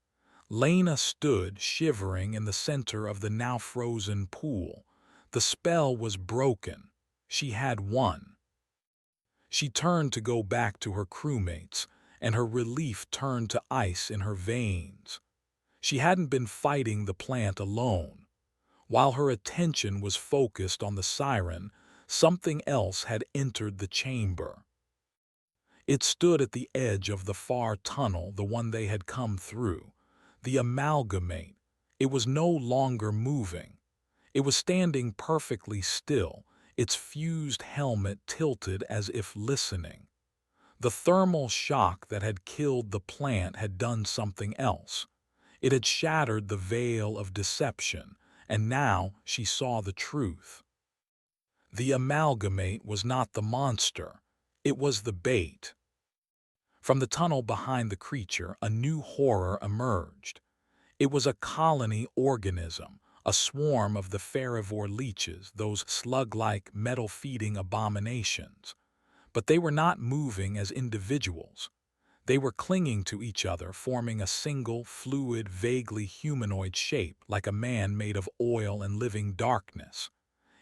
Lena stood shivering in the center of the now frozen pool. The spell was broken. She had won. She turned to go back to her crewmates, and her relief turned to ice in her veins. She hadn't been fighting the plant alone. While her attention was focused on the siren, something else had entered the chamber. It stood at the edge of the far tunnel, the one they had come through. The amalgamate. It was no longer moving. It was standing perfectly still, its fused helmet tilted as if listening. The thermal shock that had killed the plant had done something else. It had shattered the veil of deception, and now she saw the truth. The amalgamate was not the monster, it was the bait. From the tunnel behind the creature, a new horror emerged. It was a colony organism, a swarm of the ferivore leeches, those slug-like, metal-feeding abominations. But they were not moving as individuals. They were clinging to each other, forming a single, fluid, vaguely humanoid shape, like a man made of oil and living darkness.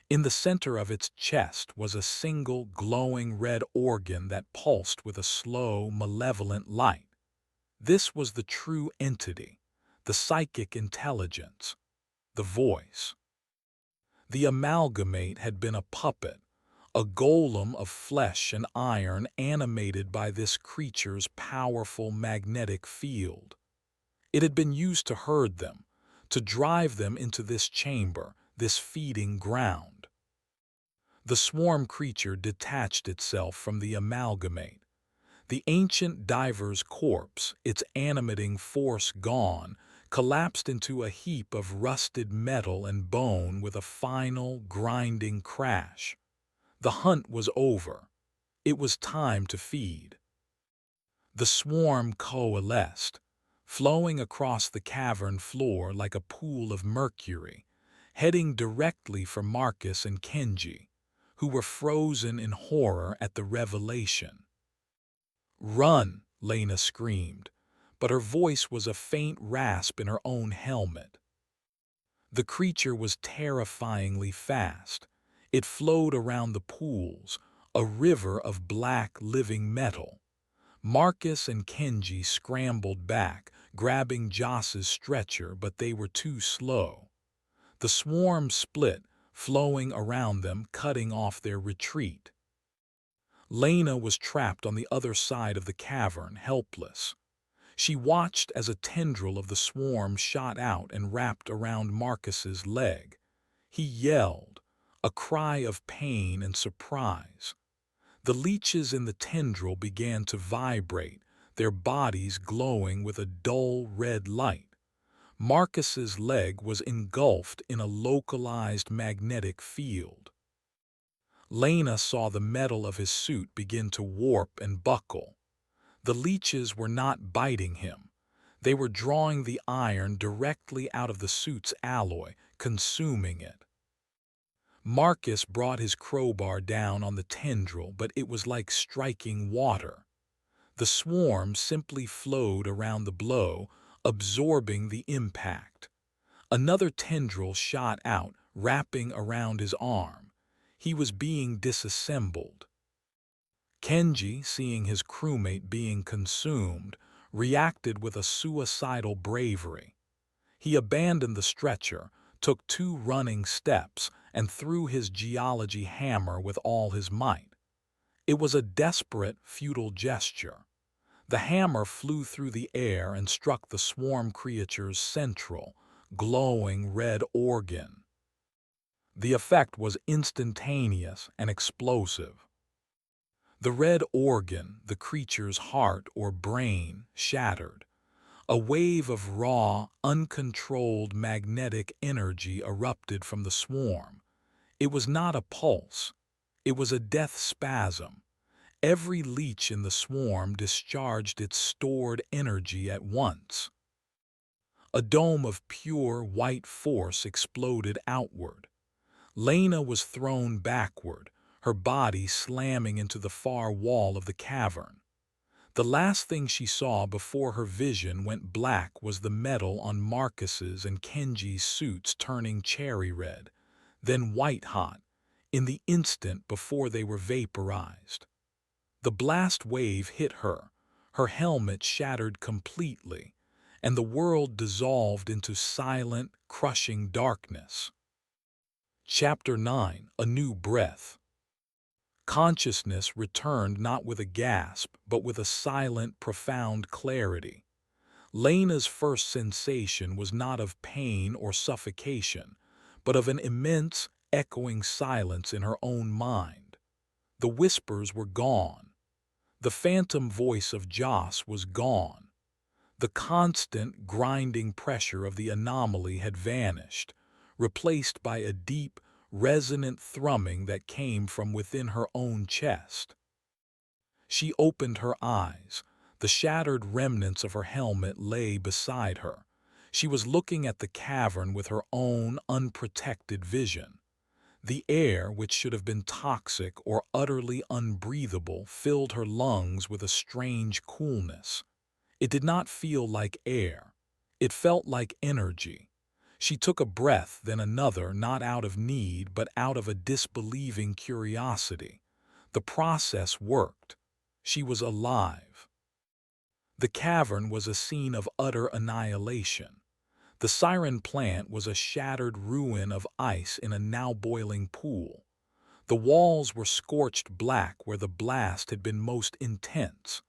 In the center of its chest was a single, glowing red organ that pulsed with a slow, malevolent light. This was the true entity, the psychic intelligence, the voice. The amalgamate had been a puppet, a golem of flesh and iron animated by this creature's powerful magnetic field. It had been used to herd them, to drive them into this chamber, this feeding ground. The swarm creature detached itself from the amalgamate. The ancient diver's corpse, its animating force gone, collapsed into a heap of rusted metal and bone with a final, grinding crash. The hunt was over. It was time to feed. The swarm coalesced, flowing across the cavern floor like a pool of mercury, heading directly for Marcus and Kenji, who were frozen in horror at the revelation. "Run!" Lena screamed, but her voice was a faint rasp in her own helmet. The creature was terrifyingly fast. It flowed around the pools, a river of black living metal. Marcus and Kenji scrambled back, grabbing Joss's stretcher, but they were too slow. The swarm split, flowing around them, cutting off their retreat. Lena was trapped on the other side of the cavern, helpless. She watched as a tendril of the swarm shot out and wrapped around Marcus's leg. He yelled, a cry of pain and surprise. The leeches in the tendril began to vibrate, their bodies glowing with a dull red light. Marcus's leg was engulfed in a localized magnetic field. Lena saw the metal of his suit begin to warp and buckle. The leeches were not biting him. They were drawing the iron directly out of the suit's alloy, consuming it. Marcus brought his crowbar down on the tendril, but it was like striking water. The swarm simply flowed around the blow, absorbing the impact. Another tendril shot out, wrapping around his arm. He was being disassembled. Kenji, seeing his crewmate being consumed, reacted with a suicidal bravery. He abandoned the stretcher, took 2 running steps, and threw his geology hammer with all his might. It was a desperate, futile gesture. The hammer flew through the air and struck the swarm creature's central, glowing red organ. The effect was instantaneous and explosive. The red organ, the creature's heart or brain, shattered. A wave of raw, uncontrolled magnetic energy erupted from the swarm. It was not a pulse. It was a death spasm. Every leech in the swarm discharged its stored energy at once. A dome of pure white force exploded outward. Lena was thrown backward, her body slamming into the far wall of the cavern. The last thing she saw before her vision went black was the metal on Marcus's and Kenji's suits turning cherry red, then white-hot, in the instant before they were vaporized. The blast wave hit her, her helmet shattered completely, and the world dissolved into silent, crushing darkness. Chapter 9: A New Breath. Consciousness returned not with a gasp, but with a silent, profound clarity. Lena's first sensation was not of pain or suffocation, but of an immense, echoing silence in her own mind. The whispers were gone. The phantom voice of Joss was gone. The constant, grinding pressure of the anomaly had vanished, replaced by a deep, resonant thrumming that came from within her own chest. She opened her eyes. The shattered remnants of her helmet lay beside her. She was looking at the cavern with her own unprotected vision. The air, which should have been toxic or utterly unbreathable, filled her lungs with a strange coolness. It did not feel like air. It felt like energy. She took a breath, then another, not out of need, but out of a disbelieving curiosity. The process worked. She was alive. The cavern was a scene of utter annihilation. The siren plant was a shattered ruin of ice in a now boiling pool. The walls were scorched black where the blast had been most intense.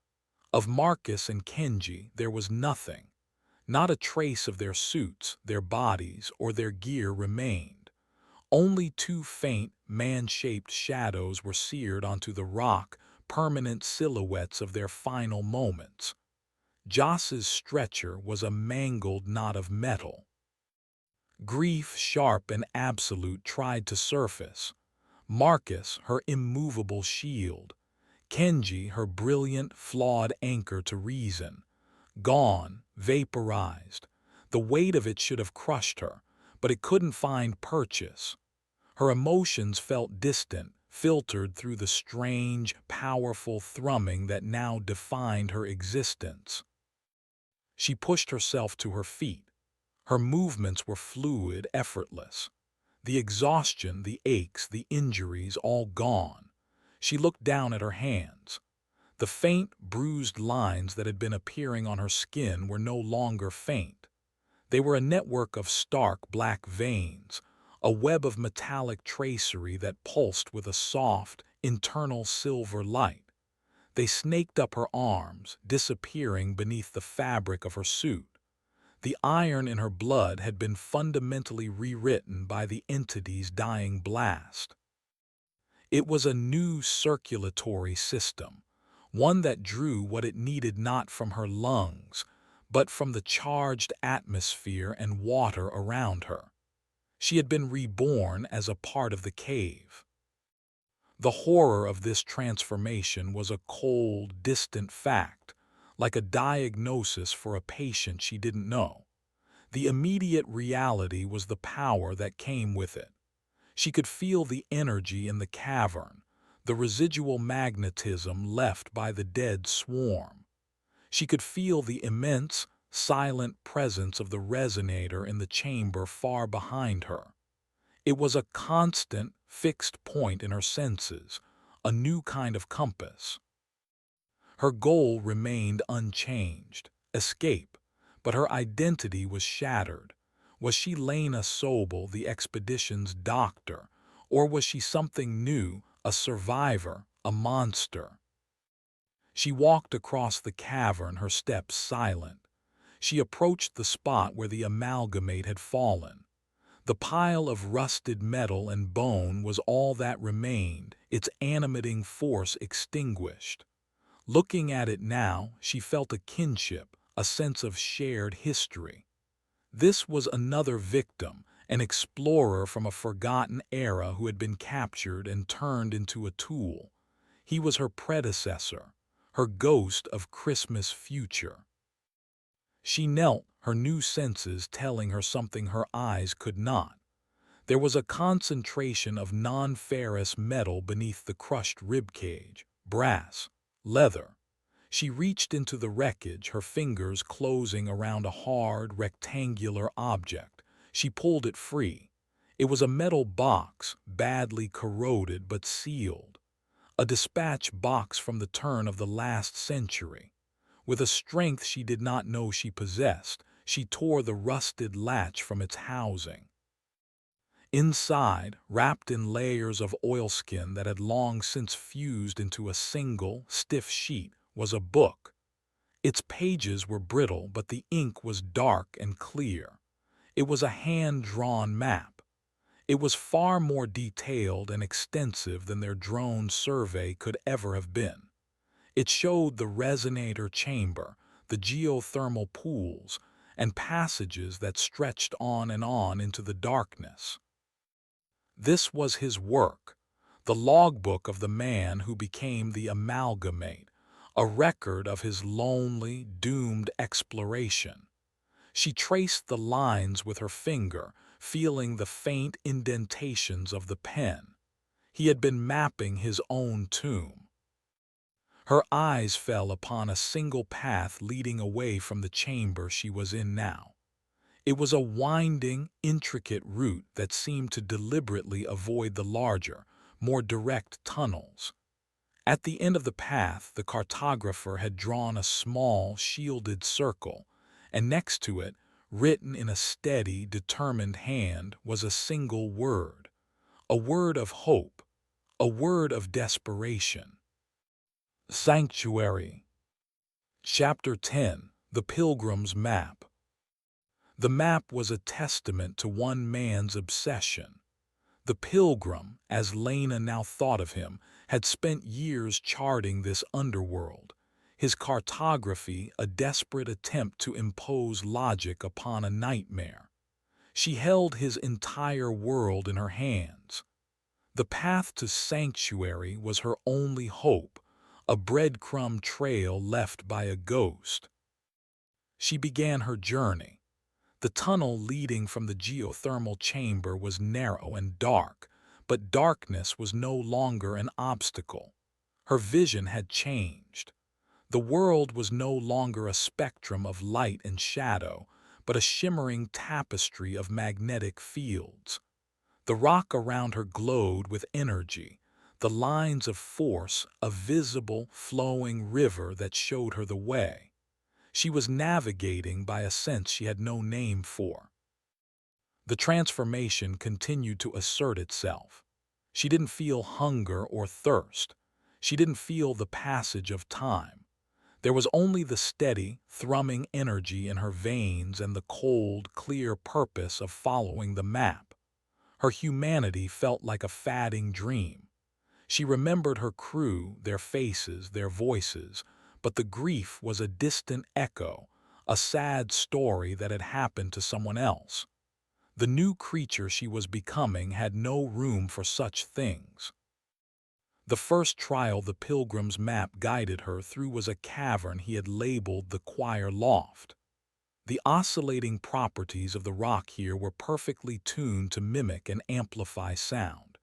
Of Marcus and Kenji there was nothing. Not a trace of their suits, their bodies, or their gear remained. Only two faint, man-shaped shadows were seared onto the rock, permanent silhouettes of their final moments. Joss's stretcher was a mangled knot of metal. Grief, sharp and absolute, tried to surface. Marcus, her immovable shield. Kenji, her brilliant, flawed anchor to reason. Gone, vaporized. The weight of it should have crushed her, but it couldn't find purchase. Her emotions felt distant, filtered through the strange, powerful thrumming that now defined her existence. She pushed herself to her feet. Her movements were fluid, effortless. The exhaustion, the aches, the injuries, all gone. She looked down at her hands. The faint, bruised lines that had been appearing on her skin were no longer faint. They were a network of stark black veins, a web of metallic tracery that pulsed with a soft, internal silver light. They snaked up her arms, disappearing beneath the fabric of her suit. The iron in her blood had been fundamentally rewritten by the entity's dying blast. It was a new circulatory system, one that drew what it needed not from her lungs, but from the charged atmosphere and water around her. She had been reborn as a part of the cave. The horror of this transformation was a cold, distant fact, like a diagnosis for a patient she didn't know. The immediate reality was the power that came with it. She could feel the energy in the cavern, the residual magnetism left by the dead swarm. She could feel the immense, silent presence of the resonator in the chamber far behind her. It was a constant, fixed point in her senses, a new kind of compass. Her goal remained unchanged, escape, but her identity was shattered. Was she Lena Sobel, the expedition's doctor, or was she something new, a survivor, a monster? She walked across the cavern, her steps silent. She approached the spot where the amalgamate had fallen. The pile of rusted metal and bone was all that remained, its animating force extinguished. Looking at it now, she felt a kinship, a sense of shared history. This was another victim, an explorer from a forgotten era who had been captured and turned into a tool. He was her predecessor, her ghost of Christmas future. She knelt, her new senses telling her something her eyes could not. There was a concentration of non-ferrous metal beneath the crushed ribcage, brass, leather. She reached into the wreckage, her fingers closing around a hard, rectangular object. She pulled it free. It was a metal box, badly corroded but sealed. A dispatch box from the turn of the last century. With a strength she did not know she possessed, she tore the rusted latch from its housing. Inside, wrapped in layers of oilskin that had long since fused into a single, stiff sheet, was a book. Its pages were brittle, but the ink was dark and clear. It was a hand-drawn map. It was far more detailed and extensive than their drone survey could ever have been. It showed the resonator chamber, the geothermal pools, and passages that stretched on and on into the darkness. This was his work, the logbook of the man who became the amalgamate, a record of his lonely, doomed exploration. She traced the lines with her finger, feeling the faint indentations of the pen. He had been mapping his own tomb. Her eyes fell upon a single path leading away from the chamber she was in now. It was a winding, intricate route that seemed to deliberately avoid the larger, more direct tunnels. At the end of the path, the cartographer had drawn a small, shielded circle, and next to it, written in a steady, determined hand, was a single word. A word of hope, a word of desperation. Sanctuary. Chapter 10. The Pilgrim's Map. The map was a testament to one man's obsession. The pilgrim, as Lena now thought of him, had spent years charting this underworld, his cartography a desperate attempt to impose logic upon a nightmare. She held his entire world in her hands. The path to sanctuary was her only hope, a breadcrumb trail left by a ghost. She began her journey. The tunnel leading from the geothermal chamber was narrow and dark, but darkness was no longer an obstacle. Her vision had changed. The world was no longer a spectrum of light and shadow, but a shimmering tapestry of magnetic fields. The rock around her glowed with energy, the lines of force a visible, flowing river that showed her the way. She was navigating by a sense she had no name for. The transformation continued to assert itself. She didn't feel hunger or thirst. She didn't feel the passage of time. There was only the steady, thrumming energy in her veins and the cold, clear purpose of following the map. Her humanity felt like a fading dream. She remembered her crew, their faces, their voices, but the grief was a distant echo, a sad story that had happened to someone else. The new creature she was becoming had no room for such things. The first trial the pilgrim's map guided her through was a cavern he had labeled the choir loft. The oscillating properties of the rock here were perfectly tuned to mimic and amplify sound.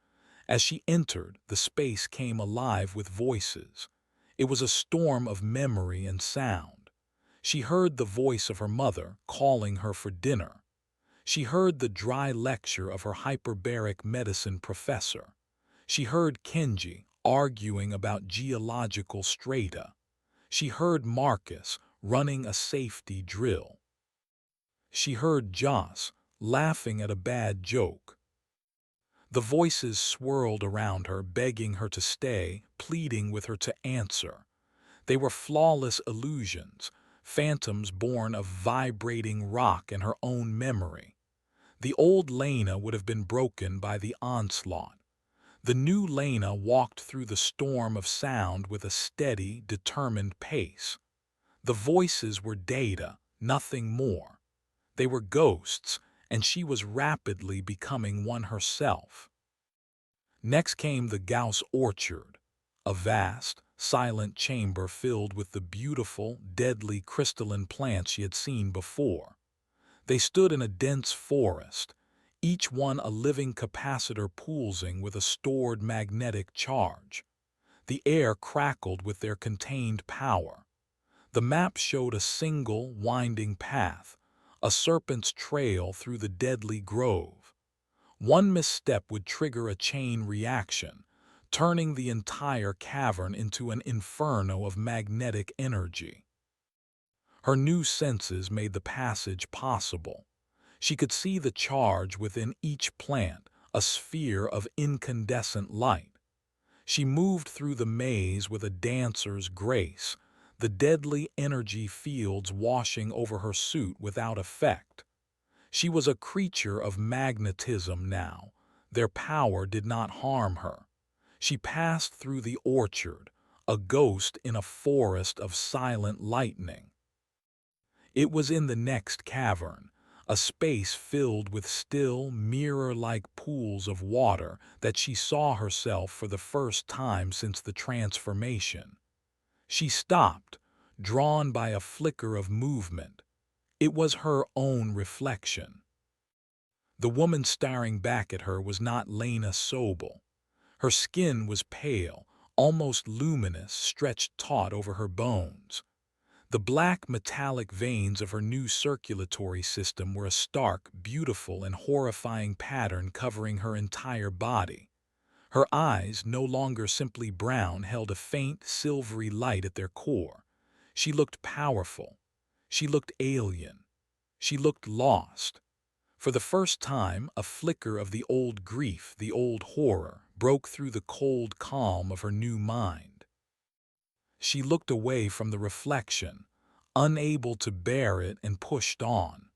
As she entered, the space came alive with voices. It was a storm of memory and sound. She heard the voice of her mother calling her for dinner. She heard the dry lecture of her hyperbaric medicine professor. She heard Kenji arguing about geological strata. She heard Marcus running a safety drill. She heard Joss laughing at a bad joke. The voices swirled around her, begging her to stay, pleading with her to answer. They were flawless illusions, phantoms born of vibrating rock and her own memory. The old Lena would have been broken by the onslaught. The new Lena walked through the storm of sound with a steady, determined pace. The voices were data, nothing more. They were ghosts, and she was rapidly becoming one herself. Next came the Gauss orchard, a vast, silent chamber filled with the beautiful, deadly crystalline plants she had seen before. They stood in a dense forest, each one a living capacitor pulsing with a stored magnetic charge. The air crackled with their contained power. The map showed a single, winding path, a serpent's trail through the deadly grove. One misstep would trigger a chain reaction, turning the entire cavern into an inferno of magnetic energy. Her new senses made the passage possible. She could see the charge within each plant, a sphere of incandescent light. She moved through the maze with a dancer's grace, the deadly energy fields washing over her suit without effect. She was a creature of magnetism now. Their power did not harm her. She passed through the orchard, a ghost in a forest of silent lightning. It was in the next cavern, a space filled with still, mirror-like pools of water that she saw herself for the first time since the transformation. She stopped, drawn by a flicker of movement. It was her own reflection. The woman staring back at her was not Lena Sobel. Her skin was pale, almost luminous, stretched taut over her bones. The black metallic veins of her new circulatory system were a stark, beautiful, and horrifying pattern covering her entire body. Her eyes, no longer simply brown, held a faint, silvery light at their core. She looked powerful. She looked alien. She looked lost. For the first time, a flicker of the old grief, the old horror, broke through the cold calm of her new mind. She looked away from the reflection, unable to bear it, and pushed on.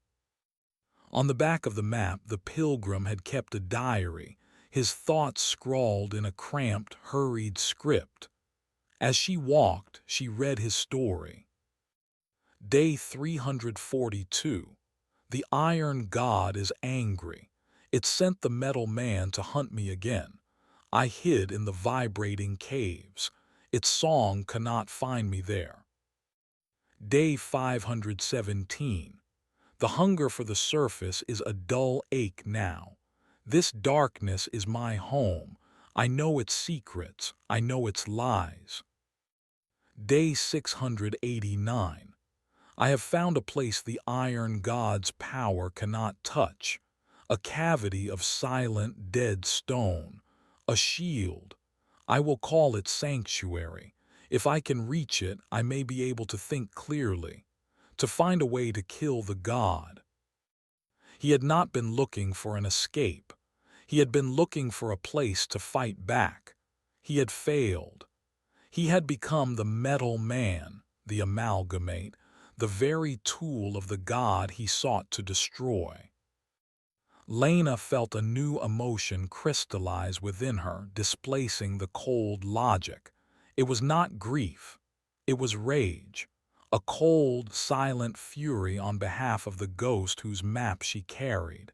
On the back of the map, the pilgrim had kept a diary, his thoughts scrawled in a cramped, hurried script. As she walked, she read his story. Day 342. The Iron God is angry. It sent the metal man to hunt me again. I hid in the vibrating caves. Its song cannot find me there. Day 517. The hunger for the surface is a dull ache now. This darkness is my home. I know its secrets. I know its lies. Day 689. I have found a place the Iron God's power cannot touch. A cavity of silent, dead stone. A shield. I will call it sanctuary. If I can reach it, I may be able to think clearly, to find a way to kill the god. He had not been looking for an escape. He had been looking for a place to fight back. He had failed. He had become the metal man, the amalgamate, the very tool of the god he sought to destroy. Lena felt a new emotion crystallize within her, displacing the cold logic. It was not grief. It was rage. A cold, silent fury on behalf of the ghost whose map she carried.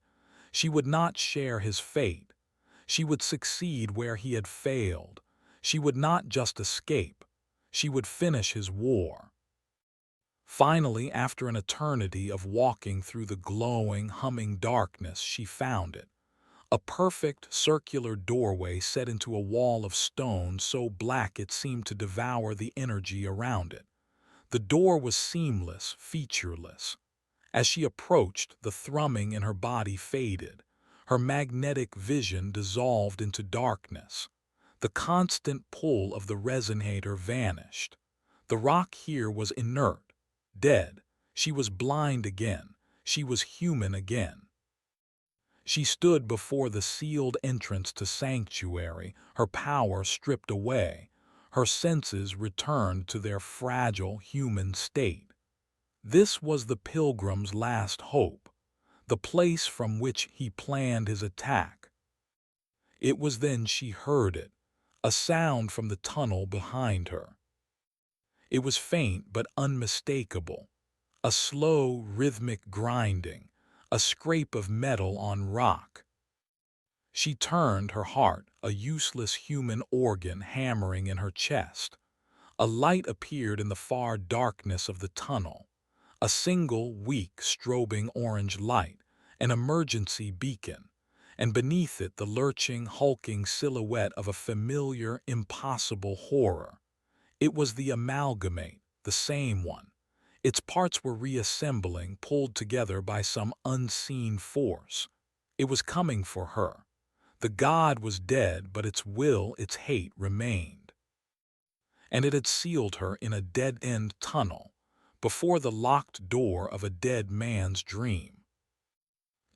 She would not share his fate. She would succeed where he had failed. She would not just escape. She would finish his war. Finally, after an eternity of walking through the glowing, humming darkness, she found it. A perfect, circular doorway set into a wall of stone so black it seemed to devour the energy around it. The door was seamless, featureless. As she approached, the thrumming in her body faded. Her magnetic vision dissolved into darkness. The constant pull of the resonator vanished. The rock here was inert, dead. She was blind again. She was human again. She stood before the sealed entrance to sanctuary, her power stripped away, her senses returned to their fragile human state. This was the pilgrim's last hope, the place from which he planned his attack. It was then she heard it, a sound from the tunnel behind her. It was faint but unmistakable, a slow, rhythmic grinding, a scrape of metal on rock. She turned, her heart, a useless human organ hammering in her chest. A light appeared in the far darkness of the tunnel, a single, weak, strobing orange light, an emergency beacon, and beneath it the lurching, hulking silhouette of a familiar, impossible horror. It was the amalgamate, the same one. Its parts were reassembling, pulled together by some unseen force. It was coming for her. The god was dead, but its will, its hate remained. And it had sealed her in a dead-end tunnel, before the locked door of a dead man's dream.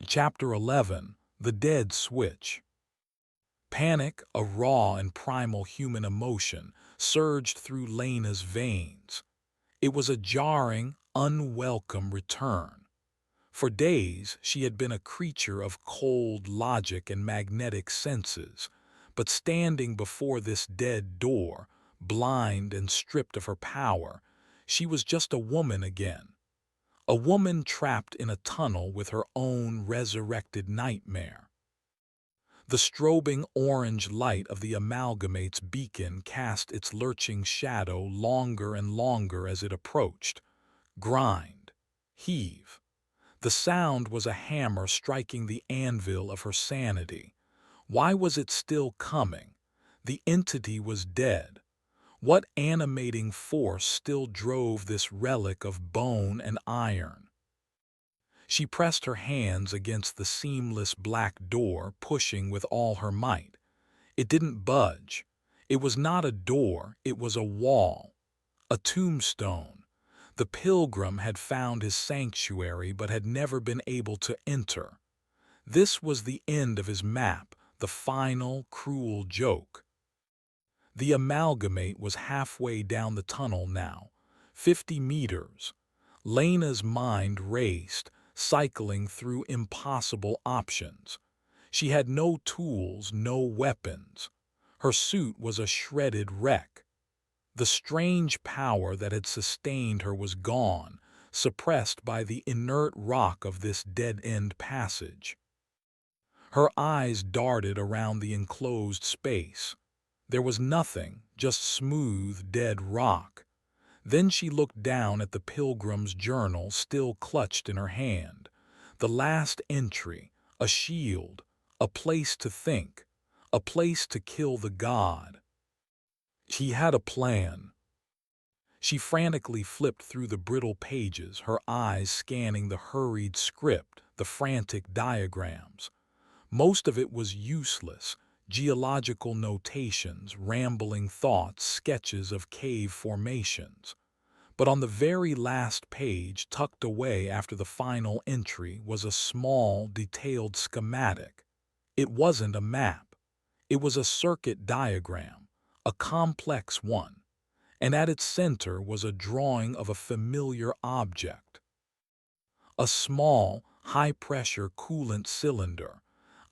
Chapter 11. The Dead Switch. Panic, a raw and primal human emotion, surged through Lena's veins. It was a jarring, unwelcome return. For days, she had been a creature of cold logic and magnetic senses, but standing before this dead door, blind and stripped of her power, she was just a woman again. A woman trapped in a tunnel with her own resurrected nightmare. The strobing orange light of the amalgamate's beacon cast its lurching shadow longer and longer as it approached. Grind. Heave. The sound was a hammer striking the anvil of her sanity. Why was it still coming? The entity was dead. What animating force still drove this relic of bone and iron? She pressed her hands against the seamless black door, pushing with all her might. It didn't budge. It was not a door, it was a wall, a tombstone. The pilgrim had found his sanctuary but had never been able to enter. This was the end of his map, the final, cruel joke. The amalgamate was halfway down the tunnel now, 50 meters. Lena's mind raced, cycling through impossible options. She had no tools, no weapons. Her suit was a shredded wreck. The strange power that had sustained her was gone, suppressed by the inert rock of this dead-end passage. Her eyes darted around the enclosed space. There was nothing, just smooth, dead rock. Then she looked down at the pilgrim's journal still clutched in her hand. The last entry, a shield, a place to think, a place to kill the god. She had a plan. She frantically flipped through the brittle pages, her eyes scanning the hurried script, the frantic diagrams. Most of it was useless, geological notations, rambling thoughts, sketches of cave formations. But on the very last page, tucked away after the final entry, was a small, detailed schematic. It wasn't a map. It was a circuit diagram, a complex one, and at its center was a drawing of a familiar object. A small, high-pressure coolant cylinder,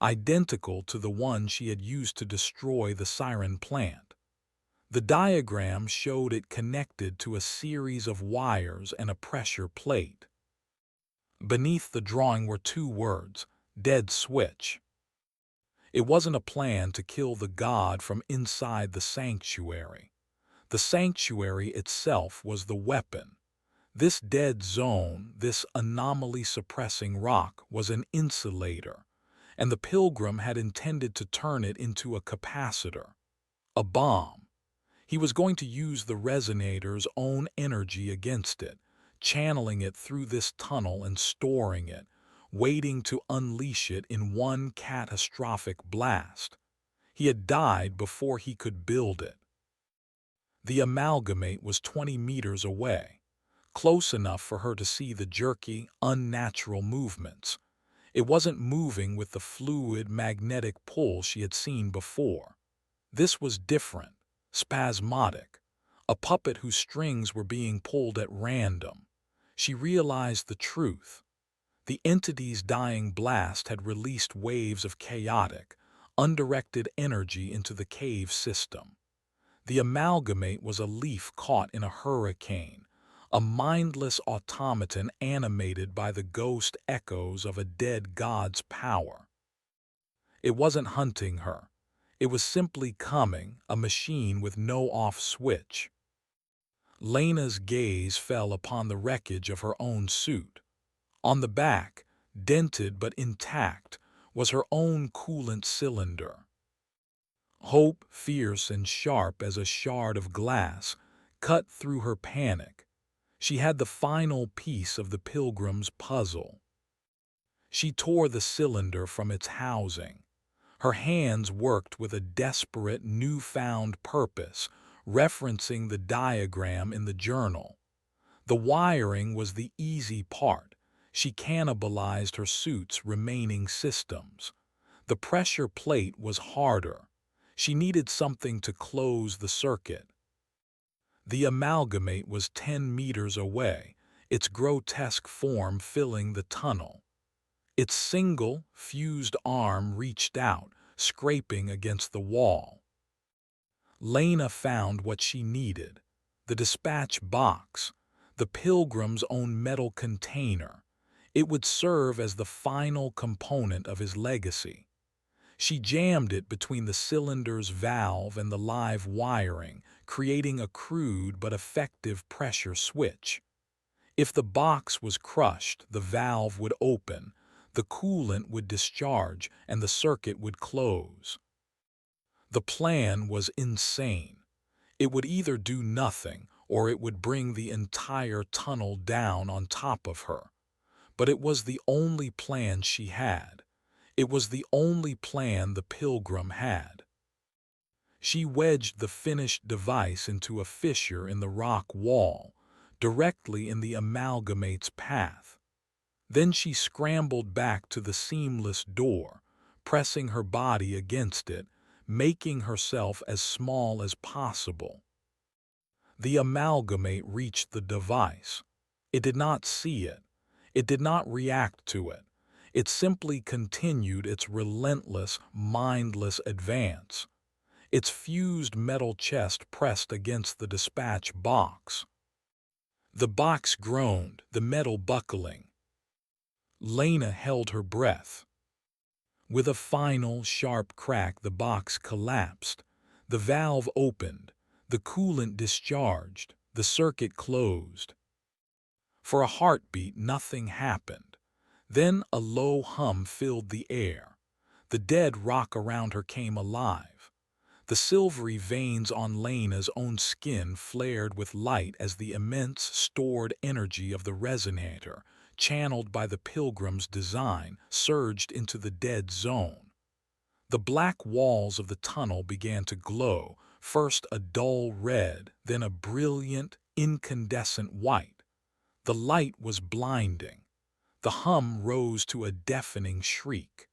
identical to the one she had used to destroy the siren plant. The diagram showed it connected to a series of wires and a pressure plate. Beneath the drawing were two words, dead switch. It wasn't a plan to kill the god from inside the sanctuary. The sanctuary itself was the weapon. This dead zone, this anomaly-suppressing rock, was an insulator, and the pilgrim had intended to turn it into a capacitor, a bomb. He was going to use the resonator's own energy against it, channeling it through this tunnel and storing it, waiting to unleash it in one catastrophic blast. He had died before he could build it. The amalgamate was 20 meters away, close enough for her to see the jerky, unnatural movements. It wasn't moving with the fluid, magnetic pull she had seen before. This was different, spasmodic, a puppet whose strings were being pulled at random. She realized the truth. The entity's dying blast had released waves of chaotic, undirected energy into the cave system. The amalgamate was a leaf caught in a hurricane, a mindless automaton animated by the ghost echoes of a dead god's power. It wasn't hunting her. It was simply coming, a machine with no off switch. Lena's gaze fell upon the wreckage of her own suit. On the back, dented but intact, was her own coolant cylinder. Hope, fierce and sharp as a shard of glass, cut through her panic. She had the final piece of the pilgrim's puzzle. She tore the cylinder from its housing. Her hands worked with a desperate, newfound purpose, referencing the diagram in the journal. The wiring was the easy part. She cannibalized her suit's remaining systems. The pressure plate was harder. She needed something to close the circuit. The amalgamate was 10 meters away, its grotesque form filling the tunnel. Its single, fused arm reached out, scraping against the wall. Lena found what she needed, the dispatch box. the pilgrim's own metal container. It would serve as the final component of his legacy. She jammed it between the cylinder's valve and the live wiring, creating a crude but effective pressure switch. If the box was crushed, the valve would open, the coolant would discharge, and the circuit would close. The plan was insane. It would either do nothing, or it would bring the entire tunnel down on top of her. But it was the only plan she had. It was the only plan the pilgrim had. She wedged the finished device into a fissure in the rock wall, directly in the amalgamate's path. Then she scrambled back to the seamless door, pressing her body against it, making herself as small as possible. The amalgamate reached the device. It did not see it. It did not react to it. It simply continued its relentless, mindless advance. Its fused metal chest pressed against the dispatch box. The box groaned, the metal buckling. Lena held her breath. With a final, sharp crack, the box collapsed. The valve opened. The coolant discharged. The circuit closed. For a heartbeat, nothing happened. Then a low hum filled the air. The dead rock around her came alive. The silvery veins on Lena's own skin flared with light as the immense stored energy of the resonator, channeled by the pilgrim's design, surged into the dead zone. The black walls of the tunnel began to glow, first a dull red, then a brilliant, incandescent white. The light was blinding. The hum rose to a deafening shriek.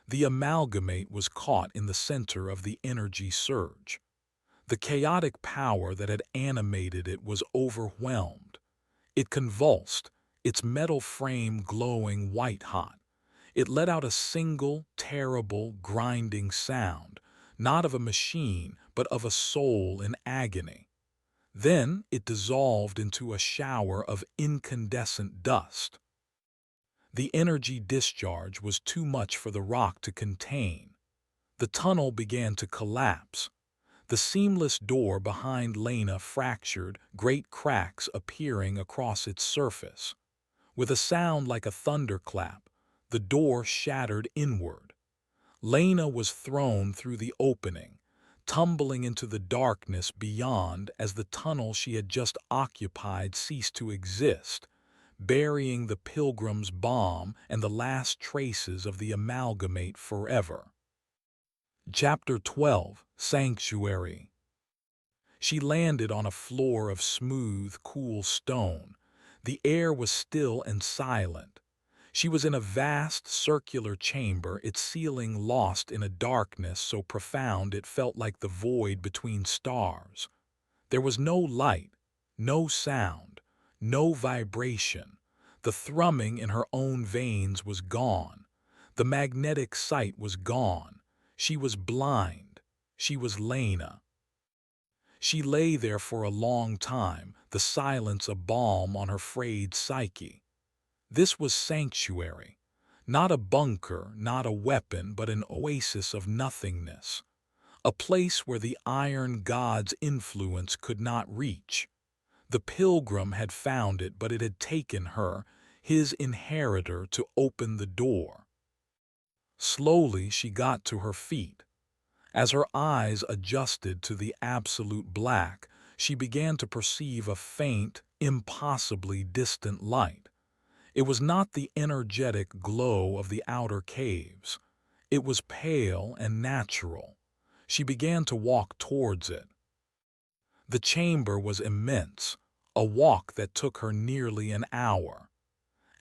The amalgamate was caught in the center of the energy surge. The chaotic power that had animated it was overwhelmed. It convulsed, its metal frame glowing white-hot. It let out a single, terrible, grinding sound, not of a machine, but of a soul in agony. Then it dissolved into a shower of incandescent dust. The energy discharge was too much for the rock to contain. The tunnel began to collapse. The seamless door behind Lena fractured, great cracks appearing across its surface. With a sound like a thunderclap, the door shattered inward. Lena was thrown through the opening, tumbling into the darkness beyond as the tunnel she had just occupied ceased to exist, burying the pilgrim's bomb and the last traces of the amalgamate forever. Chapter 12, Sanctuary. She landed on a floor of smooth, cool stone. The air was still and silent. She was in a vast, circular chamber, its ceiling lost in a darkness so profound it felt like the void between stars. There was no light, no sound, no vibration. The thrumming in her own veins was gone. The magnetic sight was gone. She was blind. She was Lena. She lay there for a long time, the silence a balm on her frayed psyche. This was sanctuary. Not a bunker, not a weapon, but an oasis of nothingness. A place where the iron god's influence could not reach. The pilgrim had found it, but it had taken her, his inheritor, to open the door. Slowly she got to her feet. As her eyes adjusted to the absolute black, she began to perceive a faint, impossibly distant light. It was not the energetic glow of the outer caves. It was pale and natural. She began to walk towards it. The chamber was immense, a walk that took her nearly an hour.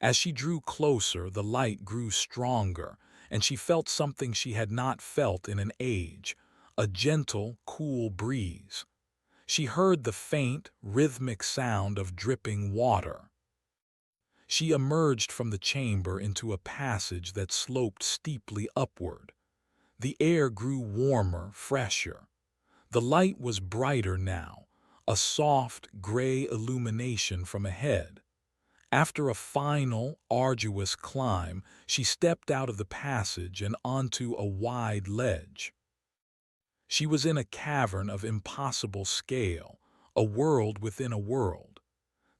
As she drew closer, the light grew stronger, and she felt something she had not felt in an age, a gentle, cool breeze. She heard the faint, rhythmic sound of dripping water. She emerged from the chamber into a passage that sloped steeply upward. The air grew warmer, fresher. The light was brighter now, a soft, gray illumination from ahead. After a final, arduous climb, she stepped out of the passage and onto a wide ledge. She was in a cavern of impossible scale, a world within a world.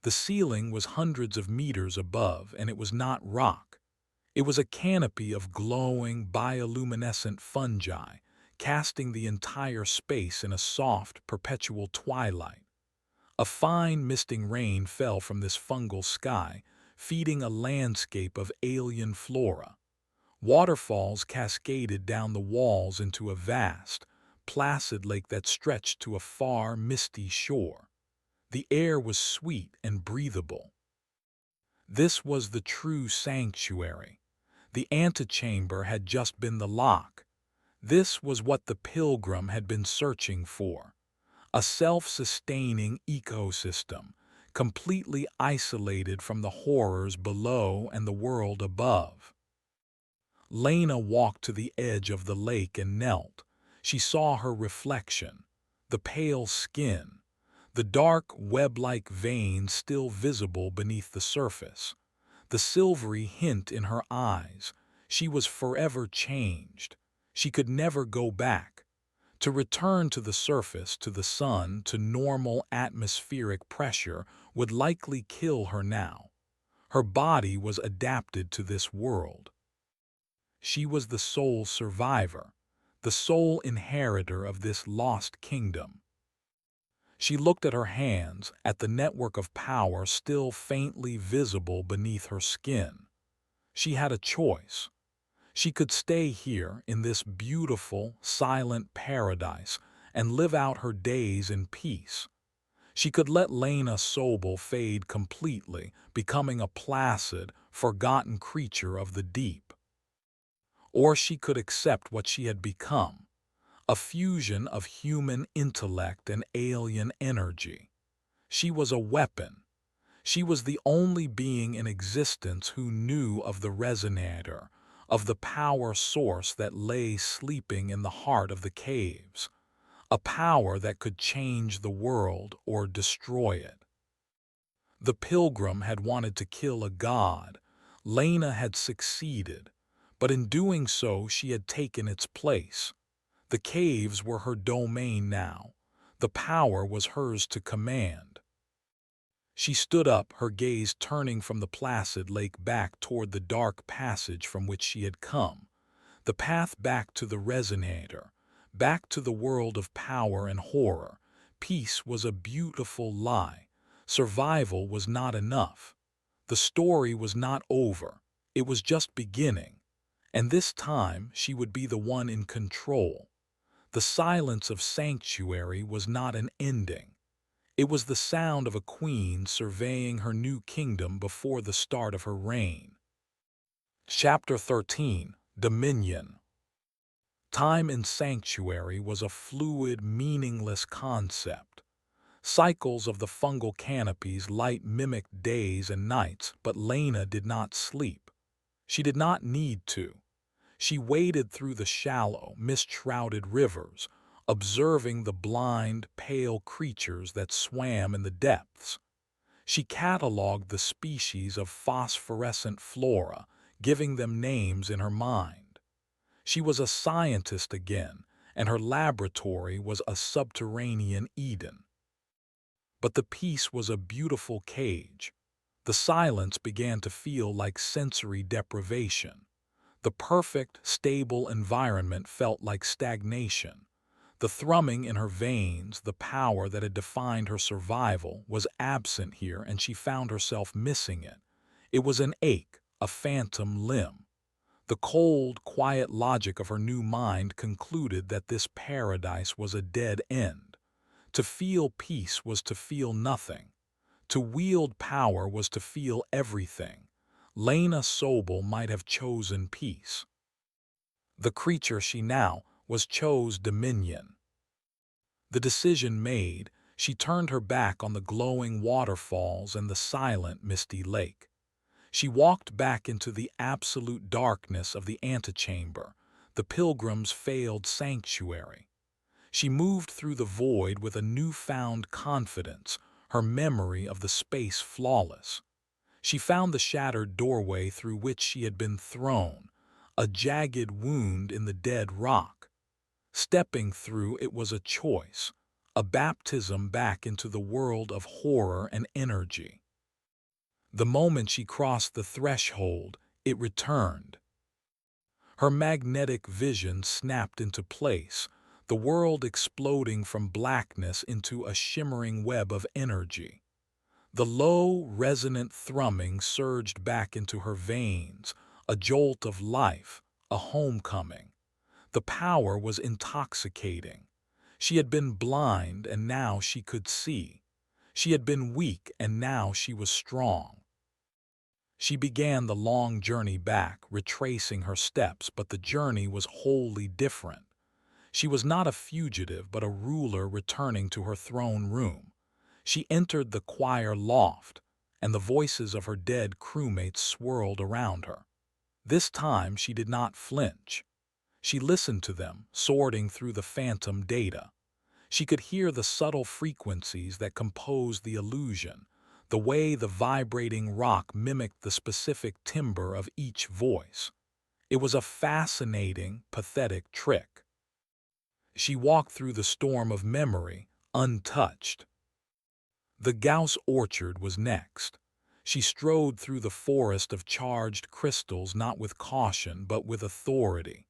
The ceiling was hundreds of meters above, and it was not rock. It was a canopy of glowing, bioluminescent fungi, casting the entire space in a soft, perpetual twilight. A fine misting rain fell from this fungal sky, feeding a landscape of alien flora. Waterfalls cascaded down the walls into a vast, placid lake that stretched to a far, misty shore. The air was sweet and breathable. This was the true sanctuary. The antechamber had just been the lock. This was what the pilgrim had been searching for. A self-sustaining ecosystem, completely isolated from the horrors below and the world above. Lena walked to the edge of the lake and knelt. She saw her reflection, the pale skin, the dark web-like veins still visible beneath the surface, the silvery hint in her eyes. She was forever changed. She could never go back. To return to the surface, to the sun, to normal atmospheric pressure would likely kill her now. Her body was adapted to this world. She was the sole survivor, the sole inheritor of this lost kingdom. She looked at her hands, at the network of power still faintly visible beneath her skin. She had a choice. She could stay here in this beautiful, silent paradise and live out her days in peace. She could let Lena Sobel fade completely, becoming a placid, forgotten creature of the deep. Or she could accept what she had become, a fusion of human intellect and alien energy. She was a weapon. She was the only being in existence who knew of the resonator, of the power source that lay sleeping in the heart of the caves, a power that could change the world or destroy it. The pilgrim had wanted to kill a god. Lena had succeeded, but in doing so she had taken its place. The caves were her domain now. The power was hers to command. She stood up, her gaze turning from the placid lake back toward the dark passage from which she had come. The path back to the resonator, back to the world of power and horror. Peace was a beautiful lie. Survival was not enough. The story was not over. It was just beginning. And this time she would be the one in control. The silence of sanctuary was not an ending. It was the sound of a queen surveying her new kingdom before the start of her reign. Chapter 13. Dominion. Time in sanctuary was a fluid, meaningless concept. Cycles of the fungal canopy's light mimicked days and nights, but Lena did not sleep. She did not need to. She waded through the shallow, mist-shrouded rivers, observing the blind, pale creatures that swam in the depths. She cataloged the species of phosphorescent flora, giving them names in her mind. She was a scientist again, and her laboratory was a subterranean Eden. But the peace was a beautiful cage. The silence began to feel like sensory deprivation. The perfect, stable environment felt like stagnation. The thrumming in her veins, the power that had defined her survival, was absent here, and she found herself missing it. It was an ache, a phantom limb. The cold, quiet logic of her new mind concluded that this paradise was a dead end. To feel peace was to feel nothing. To wield power was to feel everything. Lena Sobel might have chosen peace. The creature she now was chose dominion. The decision made, she turned her back on the glowing waterfalls and the silent, misty lake. She walked back into the absolute darkness of the antechamber, the pilgrim's failed sanctuary. She moved through the void with a newfound confidence, her memory of the space flawless. She found the shattered doorway through which she had been thrown, a jagged wound in the dead rock. Stepping through it was a choice, a baptism back into the world of horror and energy. The moment she crossed the threshold, it returned. Her magnetic vision snapped into place, the world exploding from blackness into a shimmering web of energy. The low, resonant thrumming surged back into her veins, a jolt of life, a homecoming. The power was intoxicating. She had been blind and now she could see. She had been weak and now she was strong. She began the long journey back, retracing her steps, but the journey was wholly different. She was not a fugitive, but a ruler returning to her throne room. She entered the choir loft, and the voices of her dead crewmates swirled around her. This time she did not flinch. She listened to them, sorting through the phantom data. She could hear the subtle frequencies that composed the illusion, the way the vibrating rock mimicked the specific timbre of each voice. It was a fascinating, pathetic trick. She walked through the storm of memory, untouched. The Gauss orchard was next. She strode through the forest of charged crystals not with caution but with authority.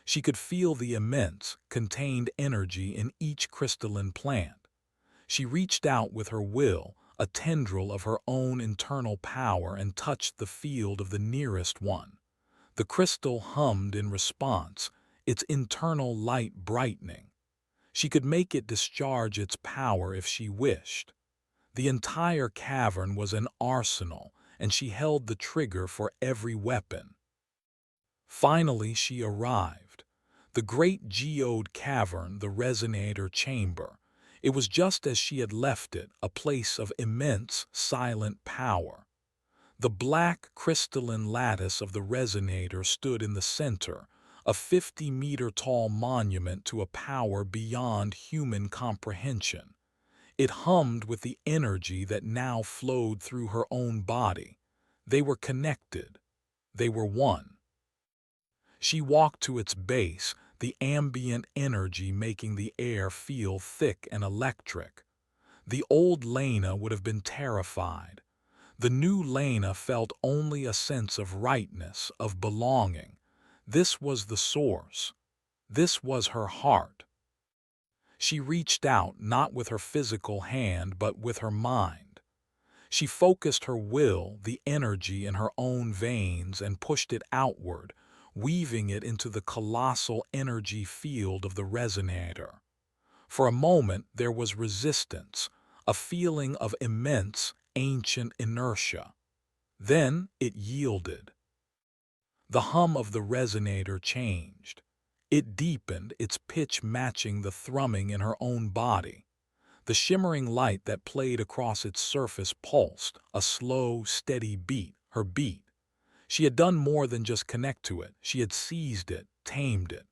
She could feel the immense, contained energy in each crystalline plant. She reached out with her will, a tendril of her own internal power, and touched the field of the nearest one. The crystal hummed in response, its internal light brightening. She could make it discharge its power if she wished. The entire cavern was an arsenal, and she held the trigger for every weapon. Finally she arrived. The great geode cavern, the resonator chamber. It was just as she had left it, a place of immense, silent power. The black, crystalline lattice of the resonator stood in the center, a 50-meter-tall monument to a power beyond human comprehension. It hummed with the energy that now flowed through her own body. They were connected. They were one. She walked to its base, the ambient energy making the air feel thick and electric. The old Lena would have been terrified. The new Lena felt only a sense of rightness, of belonging. This was the source. This was her heart. She reached out not with her physical hand but with her mind. She focused her will, the energy in her own veins, and pushed it outward, weaving it into the colossal energy field of the resonator. For a moment there was resistance, a feeling of immense, ancient inertia. Then it yielded. The hum of the resonator changed. It deepened, its pitch matching the thrumming in her own body. The shimmering light that played across its surface pulsed, a slow, steady beat, her beat. She had done more than just connect to it. She had seized it, tamed it.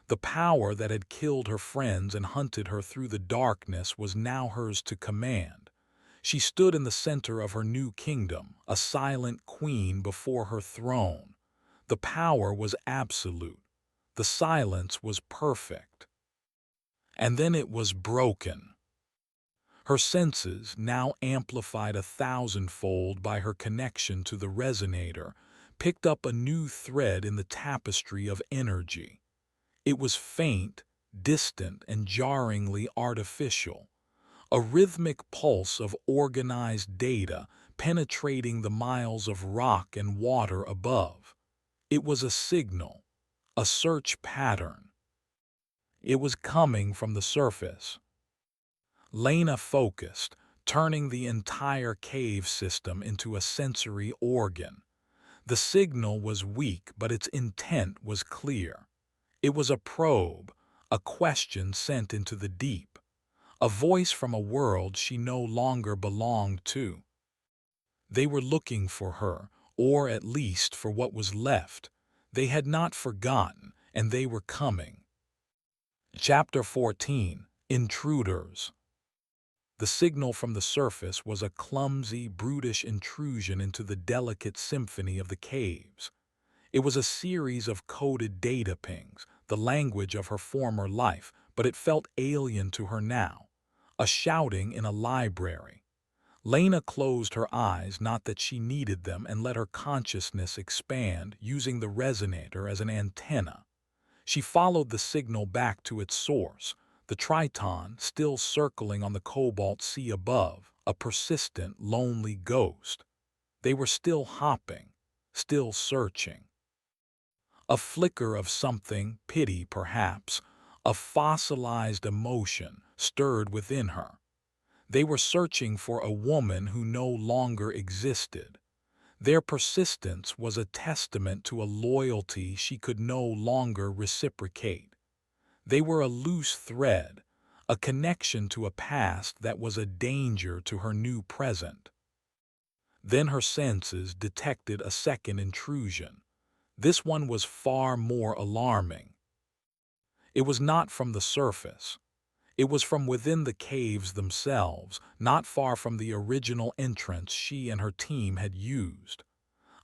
The power that had killed her friends and hunted her through the darkness was now hers to command. She stood in the center of her new kingdom, a silent queen before her throne. The power was absolute. The silence was perfect. And then it was broken. Her senses, now amplified 1,000-fold by her connection to the resonator, picked up a new thread in the tapestry of energy. It was faint, distant, and jarringly artificial, a rhythmic pulse of organized data penetrating the miles of rock and water above. It was a signal, a search pattern. It was coming from the surface. Lena focused, turning the entire cave system into a sensory organ. The signal was weak, but its intent was clear. It was a probe, a question sent into the deep, a voice from a world she no longer belonged to. They were looking for her, or at least for what was left. They had not forgotten, and they were coming. Chapter 14. Intruders. The signal from the surface was a clumsy, brutish intrusion into the delicate symphony of the caves. It was a series of coded data pings, the language of her former life, but it felt alien to her now. A shouting in a library. Lena closed her eyes, not that she needed them, and let her consciousness expand, using the resonator as an antenna. She followed the signal back to its source, the Triton still circling on the cobalt sea above, a persistent, lonely ghost. They were still hopping, still searching. A flicker of something, pity perhaps, a fossilized emotion stirred within her. They were searching for a woman who no longer existed. Their persistence was a testament to a loyalty she could no longer reciprocate. They were a loose thread, a connection to a past that was a danger to her new present. Then her senses detected a second intrusion. This one was far more alarming. It was not from the surface. It was from within the caves themselves, not far from the original entrance she and her team had used.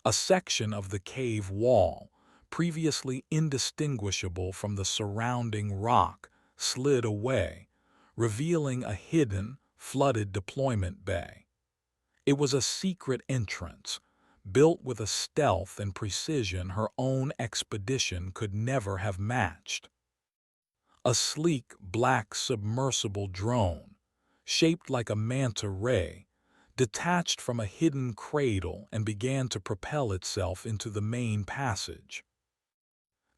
A section of the cave wall, previously indistinguishable from the surrounding rock, slid away, revealing a hidden, flooded deployment bay. It was a secret entrance, built with a stealth and precision her own expedition could never have matched. A sleek, black submersible drone, shaped like a manta ray, detached from a hidden cradle and began to propel itself into the main passage.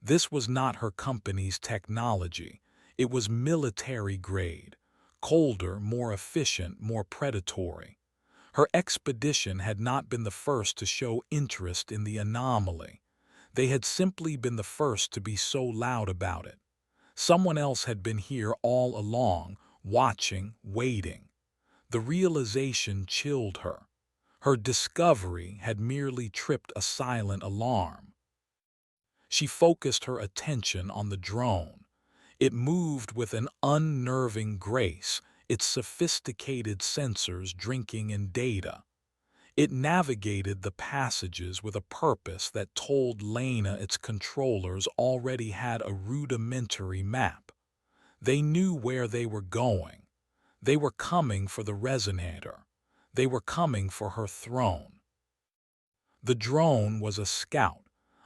This was not her company's technology. It was military grade, colder, more efficient, more predatory. Her expedition had not been the first to show interest in the anomaly. They had simply been the first to be so loud about it. Someone else had been here all along, watching, waiting. The realization chilled her. Her discovery had merely tripped a silent alarm. She focused her attention on the drone. It moved with an unnerving grace, its sophisticated sensors drinking in data. It navigated the passages with a purpose that told Lena its controllers already had a rudimentary map. They knew where they were going. They were coming for the resonator. They were coming for her throne. The drone was a scout,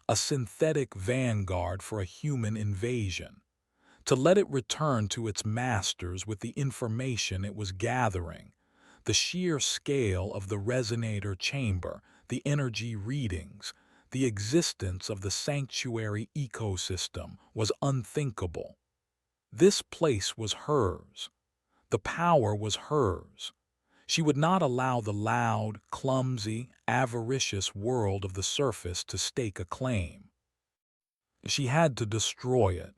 a synthetic vanguard for a human invasion. To let it return to its masters with the information it was gathering, the sheer scale of the resonator chamber, the energy readings, the existence of the sanctuary ecosystem was unthinkable. This place was hers. The power was hers. She would not allow the loud, clumsy, avaricious world of the surface to stake a claim. She had to destroy it.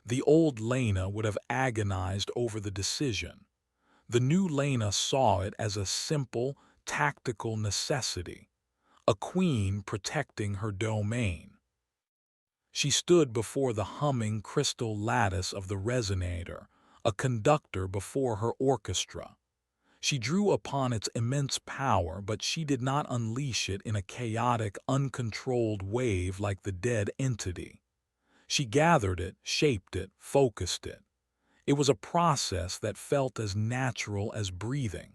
The old Lena would have agonized over the decision. The new Lena saw it as a simple, tactical necessity, a queen protecting her domain. She stood before the humming crystal lattice of the resonator, a conductor before her orchestra. She drew upon its immense power, but she did not unleash it in a chaotic, uncontrolled wave like the dead entity. She gathered it, shaped it, focused it. It was a process that felt as natural as breathing.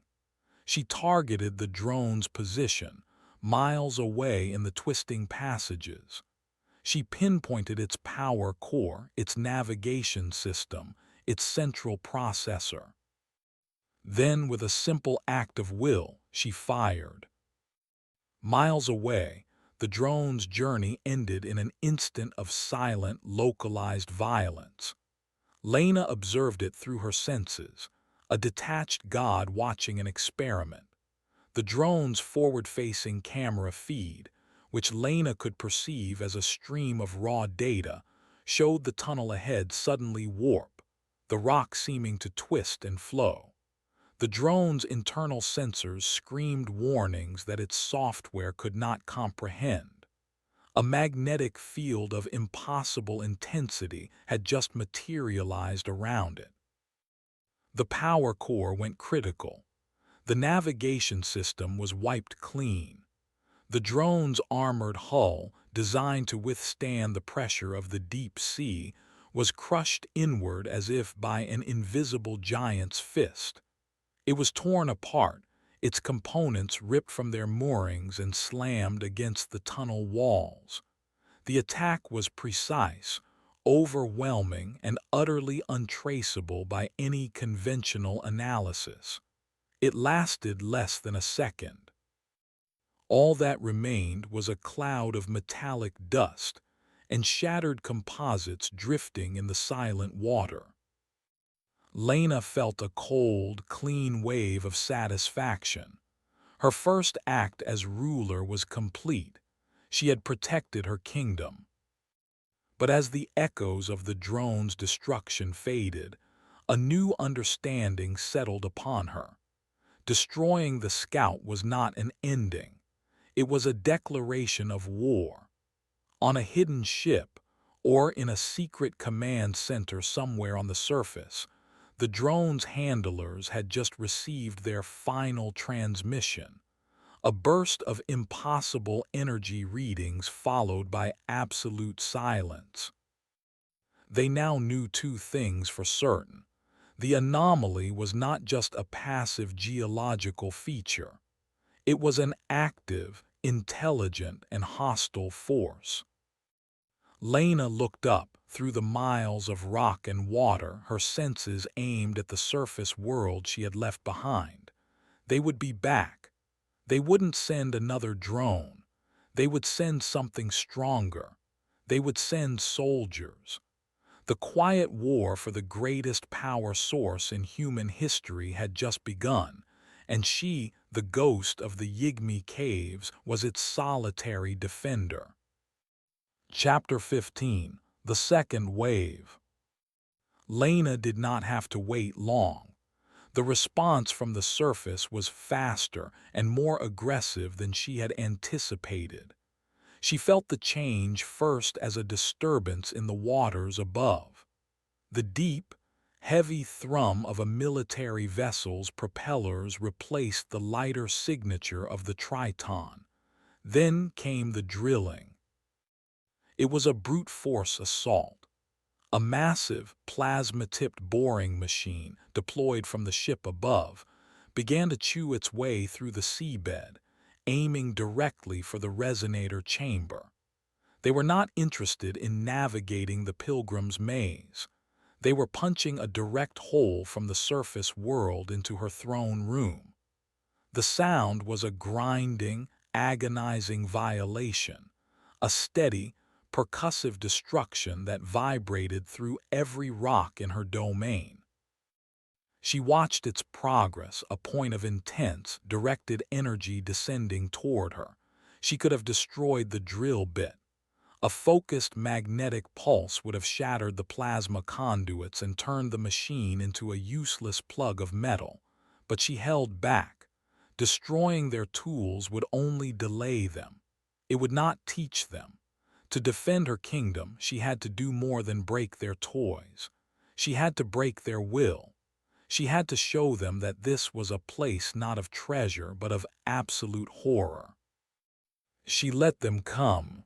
She targeted the drone's position, miles away in the twisting passages. She pinpointed its power core, its navigation system, its central processor. Then, with a simple act of will, she fired. Miles away, the drone's journey ended in an instant of silent, localized violence. Lena observed it through her senses, a detached god watching an experiment. The drone's forward-facing camera feed, which Lena could perceive as a stream of raw data, showed the tunnel ahead suddenly warp, the rock seeming to twist and flow. The drone's internal sensors screamed warnings that its software could not comprehend. A magnetic field of impossible intensity had just materialized around it. The power core went critical. The navigation system was wiped clean. The drone's armored hull, designed to withstand the pressure of the deep sea, was crushed inward as if by an invisible giant's fist. It was torn apart, its components ripped from their moorings and slammed against the tunnel walls. The attack was precise, overwhelming, and utterly untraceable by any conventional analysis. It lasted less than a second. All that remained was a cloud of metallic dust and shattered composites drifting in the silent water. Lena felt a cold, clean wave of satisfaction. Her first act as ruler was complete. She had protected her kingdom. But as the echoes of the drone's destruction faded, a new understanding settled upon her. Destroying the scout was not an ending. It was a declaration of war. On a hidden ship, or in a secret command center somewhere on the surface, the drone's handlers had just received their final transmission. A burst of impossible energy readings followed by absolute silence. They now knew two things for certain. The anomaly was not just a passive geological feature. It was an active, intelligent, and hostile force. Lena looked up through the miles of rock and water, her senses aimed at the surface world she had left behind. They would be back. They wouldn't send another drone. They would send something stronger. They would send soldiers. The quiet war for the greatest power source in human history had just begun, and she, the ghost of the Yigmi caves, was its solitary defender. Chapter 15: The Second Wave. Lena did not have to wait long. The response from the surface was faster and more aggressive than she had anticipated. She felt the change first as a disturbance in the waters above. The deep, heavy thrum of a military vessel's propellers replaced the lighter signature of the Triton. Then came the drilling. It was a brute force assault. A massive, plasma-tipped boring machine, deployed from the ship above, began to chew its way through the seabed, aiming directly for the resonator chamber. They were not interested in navigating the pilgrim's maze. They were punching a direct hole from the surface world into her throne room. The sound was a grinding, agonizing violation, a steady, percussive destruction that vibrated through every rock in her domain. She watched its progress, a point of intense, directed energy descending toward her. She could have destroyed the drill bit. A focused magnetic pulse would have shattered the plasma conduits and turned the machine into a useless plug of metal. But she held back. Destroying their tools would only delay them. It would not teach them. To defend her kingdom, she had to do more than break their toys. She had to break their will. She had to show them that this was a place not of treasure but of absolute horror. She let them come.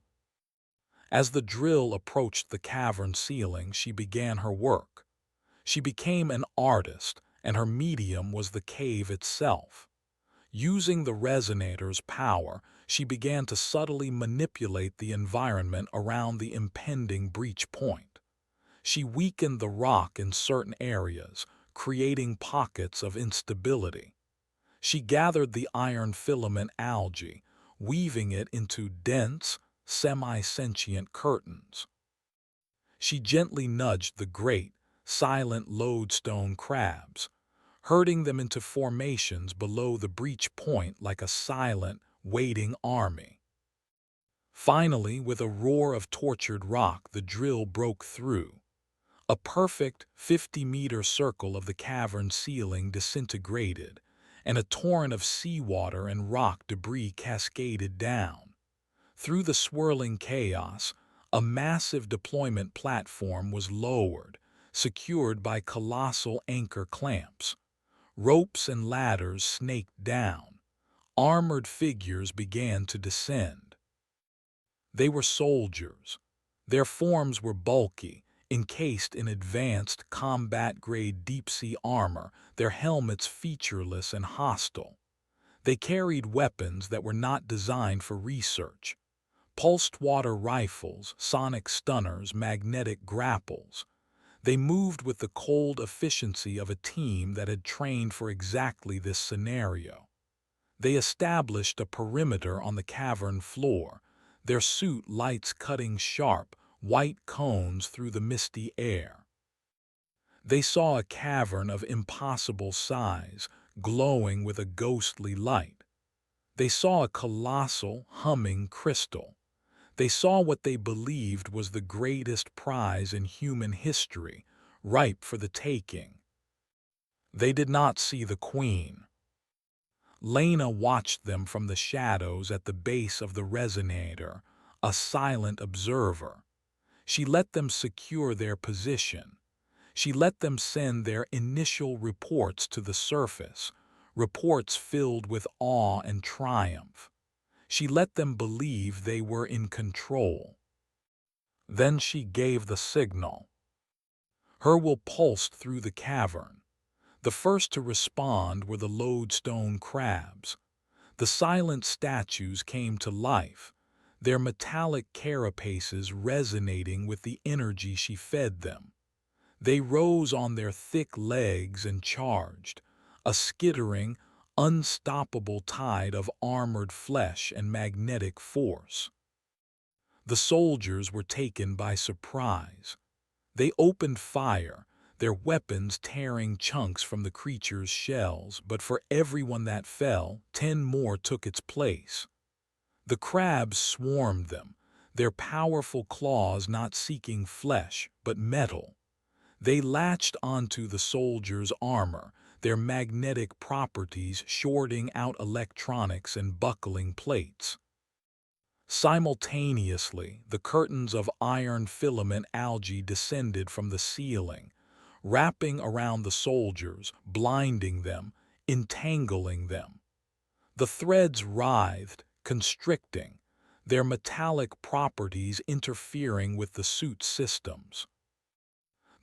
As the drill approached the cavern ceiling, she began her work. She became an artist, and her medium was the cave itself. Using the resonator's power, she began to subtly manipulate the environment around the impending breach point. She weakened the rock in certain areas, creating pockets of instability. She gathered the iron filament algae, weaving it into dense, semi-sentient curtains. She gently nudged the great, silent lodestone crabs, herding them into formations below the breach point like a silent, waiting army. Finally, with a roar of tortured rock, the drill broke through. A perfect 50-meter circle of the cavern ceiling disintegrated, and a torrent of seawater and rock debris cascaded down. Through the swirling chaos, a massive deployment platform was lowered, secured by colossal anchor clamps. Ropes and ladders snaked down. Armored figures began to descend. They were soldiers. Their forms were bulky, encased in advanced combat-grade deep-sea armor, their helmets featureless and hostile. They carried weapons that were not designed for research. Pulsed water rifles, sonic stunners, magnetic grapples. They moved with the cold efficiency of a team that had trained for exactly this scenario. They established a perimeter on the cavern floor, their suit lights cutting sharp, white cones through the misty air. They saw a cavern of impossible size, glowing with a ghostly light. They saw a colossal, humming crystal. They saw what they believed was the greatest prize in human history, ripe for the taking. They did not see the queen. Lena watched them from the shadows at the base of the resonator, a silent observer. She let them secure their position. She let them send their initial reports to the surface, reports filled with awe and triumph. She let them believe they were in control. Then she gave the signal. Her will pulsed through the cavern. The first to respond were the lodestone crabs. The silent statues came to life, their metallic carapaces resonating with the energy she fed them. They rose on their thick legs and charged, a skittering, unstoppable tide of armored flesh and magnetic force. The soldiers were taken by surprise. They opened fire, their weapons tearing chunks from the creature's shells, but for everyone that fell, 10 more took its place. The crabs swarmed them, their powerful claws not seeking flesh, but metal. They latched onto the soldiers' armor, their magnetic properties shorting out electronics and buckling plates. Simultaneously, the curtains of iron filament algae descended from the ceiling, wrapping around the soldiers, blinding them, entangling them. The threads writhed, constricting, their metallic properties interfering with the suit systems.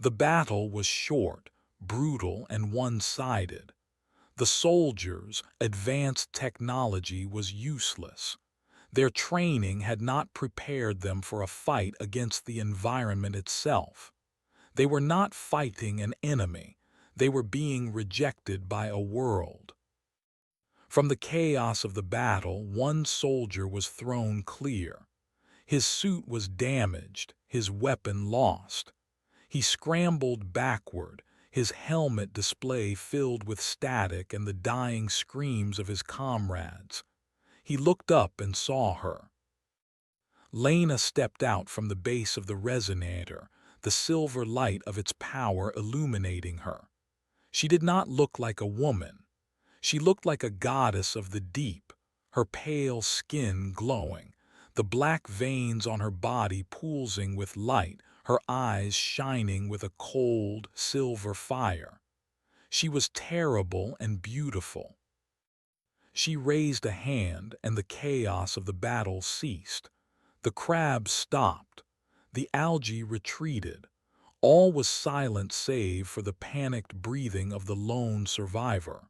The battle was short, brutal, and one-sided. The soldiers' advanced technology was useless. Their training had not prepared them for a fight against the environment itself. They were not fighting an enemy. They were being rejected by a world. From the chaos of the battle, one soldier was thrown clear. His suit was damaged, his weapon lost. He scrambled backward, his helmet display filled with static and the dying screams of his comrades. He looked up and saw her. Lena stepped out from the base of the resonator, the silver light of its power illuminating her. She did not look like a woman. She looked like a goddess of the deep, her pale skin glowing, the black veins on her body pulsing with light, her eyes shining with a cold, silver fire. She was terrible and beautiful. She raised a hand, and the chaos of the battle ceased. The crabs stopped. The algae retreated. All was silent save for the panicked breathing of the lone survivor.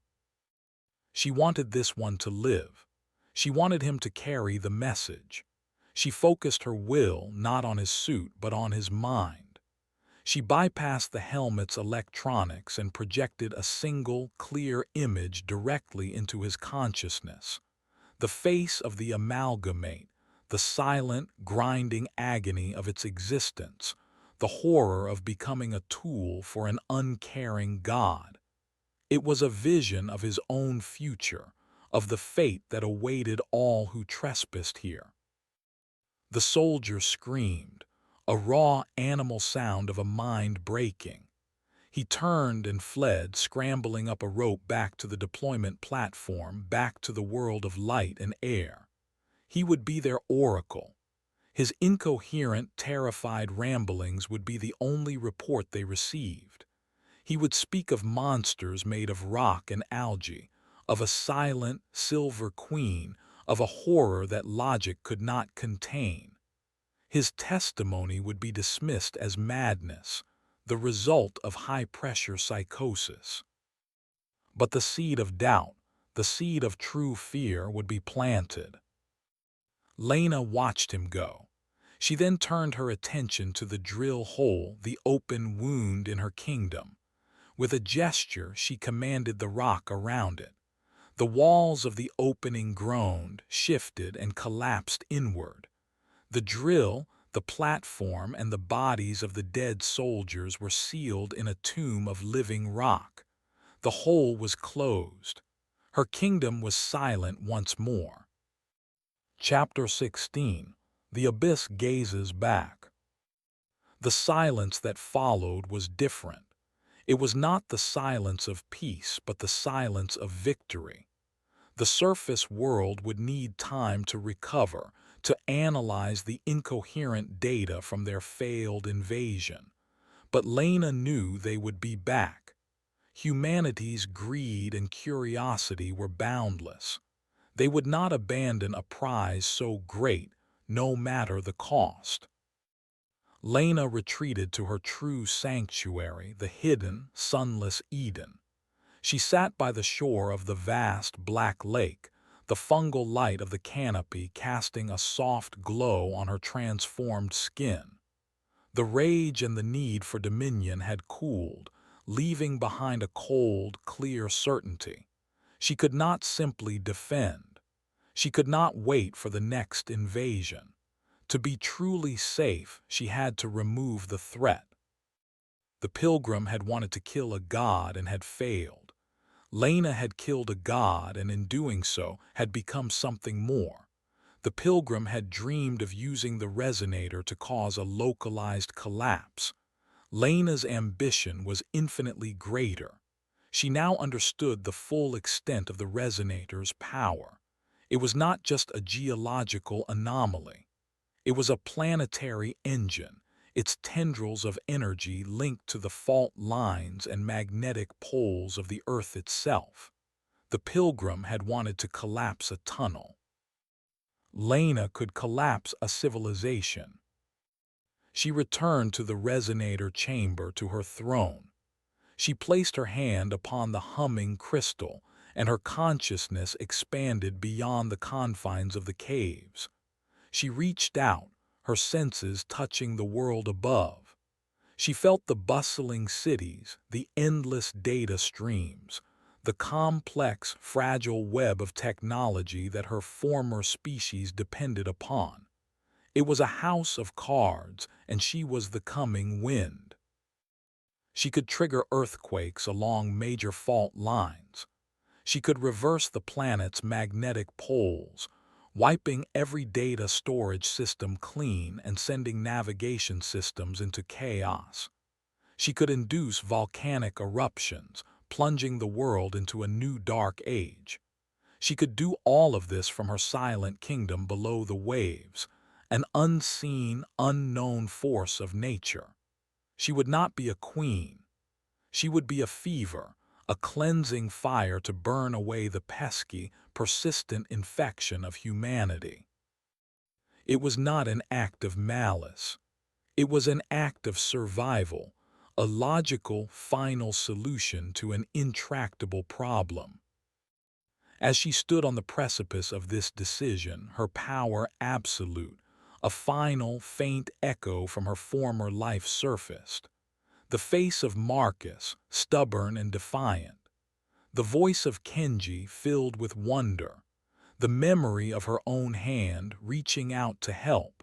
She wanted this one to live. She wanted him to carry the message. She focused her will not on his suit but on his mind. She bypassed the helmet's electronics and projected a single, clear image directly into his consciousness. The face of the amalgamate, the silent, grinding agony of its existence, the horror of becoming a tool for an uncaring God. It was a vision of his own future, of the fate that awaited all who trespassed here. The soldier screamed, a raw animal sound of a mind breaking. He turned and fled, scrambling up a rope back to the deployment platform, back to the world of light and air. He would be their oracle. His incoherent, terrified ramblings would be the only report they received. He would speak of monsters made of rock and algae, of a silent, silver queen, of a horror that logic could not contain. His testimony would be dismissed as madness, the result of high-pressure psychosis. But the seed of doubt, the seed of true fear, would be planted. Lena watched him go. She then turned her attention to the drill hole, the open wound in her kingdom. With a gesture, she commanded the rock around it. The walls of the opening groaned, shifted, and collapsed inward. The drill, the platform, and the bodies of the dead soldiers were sealed in a tomb of living rock. The hole was closed. Her kingdom was silent once more. Chapter 16. The Abyss Gazes Back. The silence that followed was different. It was not the silence of peace, but the silence of victory. The surface world would need time to recover, to analyze the incoherent data from their failed invasion. But Lena knew they would be back. Humanity's greed and curiosity were boundless. They would not abandon a prize so great, no matter the cost. Lena retreated to her true sanctuary, the hidden, sunless Eden. She sat by the shore of the vast black lake, the fungal light of the canopy casting a soft glow on her transformed skin. The rage and the need for dominion had cooled, leaving behind a cold, clear certainty. She could not simply defend. She could not wait for the next invasion. To be truly safe, she had to remove the threat. The pilgrim had wanted to kill a god and had failed. Lena had killed a god and in doing so had become something more. The pilgrim had dreamed of using the resonator to cause a localized collapse. Lena's ambition was infinitely greater. She now understood the full extent of the resonator's power. It was not just a geological anomaly. It was a planetary engine, its tendrils of energy linked to the fault lines and magnetic poles of the Earth itself. The pilgrim had wanted to collapse a tunnel. Lena could collapse a civilization. She returned to the resonator chamber, to her throne. She placed her hand upon the humming crystal, and her consciousness expanded beyond the confines of the caves. She reached out, her senses touching the world above. She felt the bustling cities, the endless data streams, the complex, fragile web of technology that her former species depended upon. It was a house of cards, and she was the coming wind. She could trigger earthquakes along major fault lines. She could reverse the planet's magnetic poles, wiping every data storage system clean and sending navigation systems into chaos. She could induce volcanic eruptions, plunging the world into a new dark age. She could do all of this from her silent kingdom below the waves, an unseen, unknown force of nature. She would not be a queen. She would be a fever, a cleansing fire to burn away the pesky, persistent infection of humanity. It was not an act of malice. It was an act of survival, a logical, final solution to an intractable problem. As she stood on the precipice of this decision, her power absolute, a final, faint echo from her former life surfaced. The face of Marcus, stubborn and defiant. The voice of Kenji filled with wonder. The memory of her own hand reaching out to help.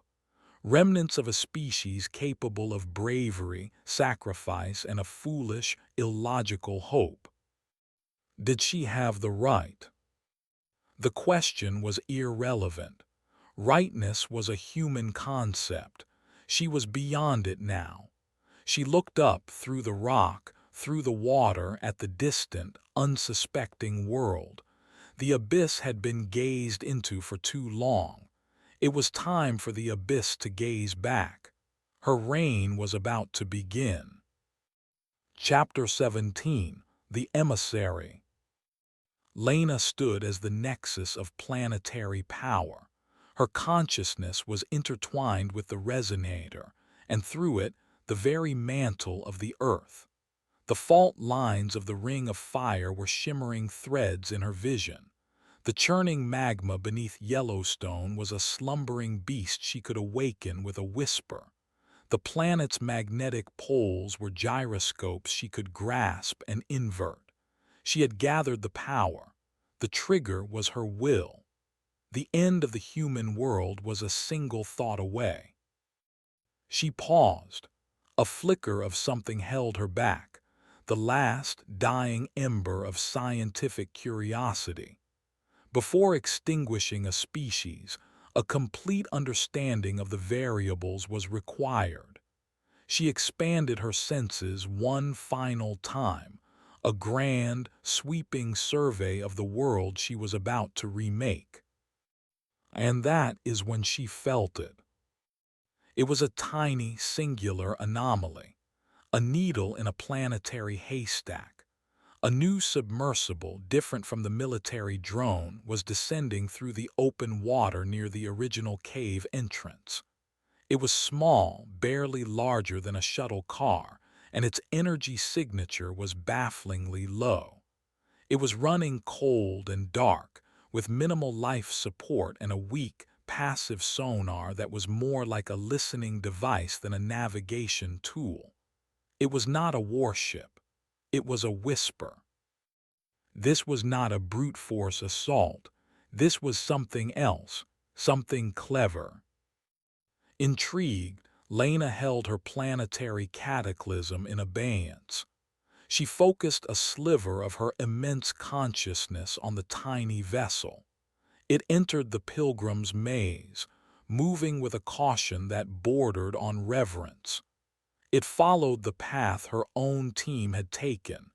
Remnants of a species capable of bravery, sacrifice, and a foolish, illogical hope. Did she have the right? The question was irrelevant. Rightness was a human concept. She was beyond it now. She looked up through the rock, through the water, at the distant, unsuspecting world. The abyss had been gazed into for too long. It was time for the abyss to gaze back. Her reign was about to begin. Chapter 17. The Emissary. Lena stood as the nexus of planetary power. Her consciousness was intertwined with the resonator, and through it, the very mantle of the earth. The fault lines of the ring of fire were shimmering threads in her vision. The churning magma beneath Yellowstone was a slumbering beast she could awaken with a whisper. The planet's magnetic poles were gyroscopes she could grasp and invert. She had gathered the power. The trigger was her will. The end of the human world was a single thought away. She paused. A flicker of something held her back, the last dying ember of scientific curiosity. Before extinguishing a species, a complete understanding of the variables was required. She expanded her senses one final time, a grand, sweeping survey of the world she was about to remake. And that is when she felt it. It was a tiny, singular anomaly, a needle in a planetary haystack. A new submersible, different from the military drone, was descending through the open water near the original cave entrance. It was small, barely larger than a shuttle car, and its energy signature was bafflingly low. It was running cold and dark, with minimal life support and a weak, passive sonar that was more like a listening device than a navigation tool. It was not a warship. It was a whisper. This was not a brute force assault. This was something else, something clever. Intrigued, Lena held her planetary cataclysm in abeyance. She focused a sliver of her immense consciousness on the tiny vessel. It entered the pilgrim's maze, moving with a caution that bordered on reverence. It followed the path her own team had taken,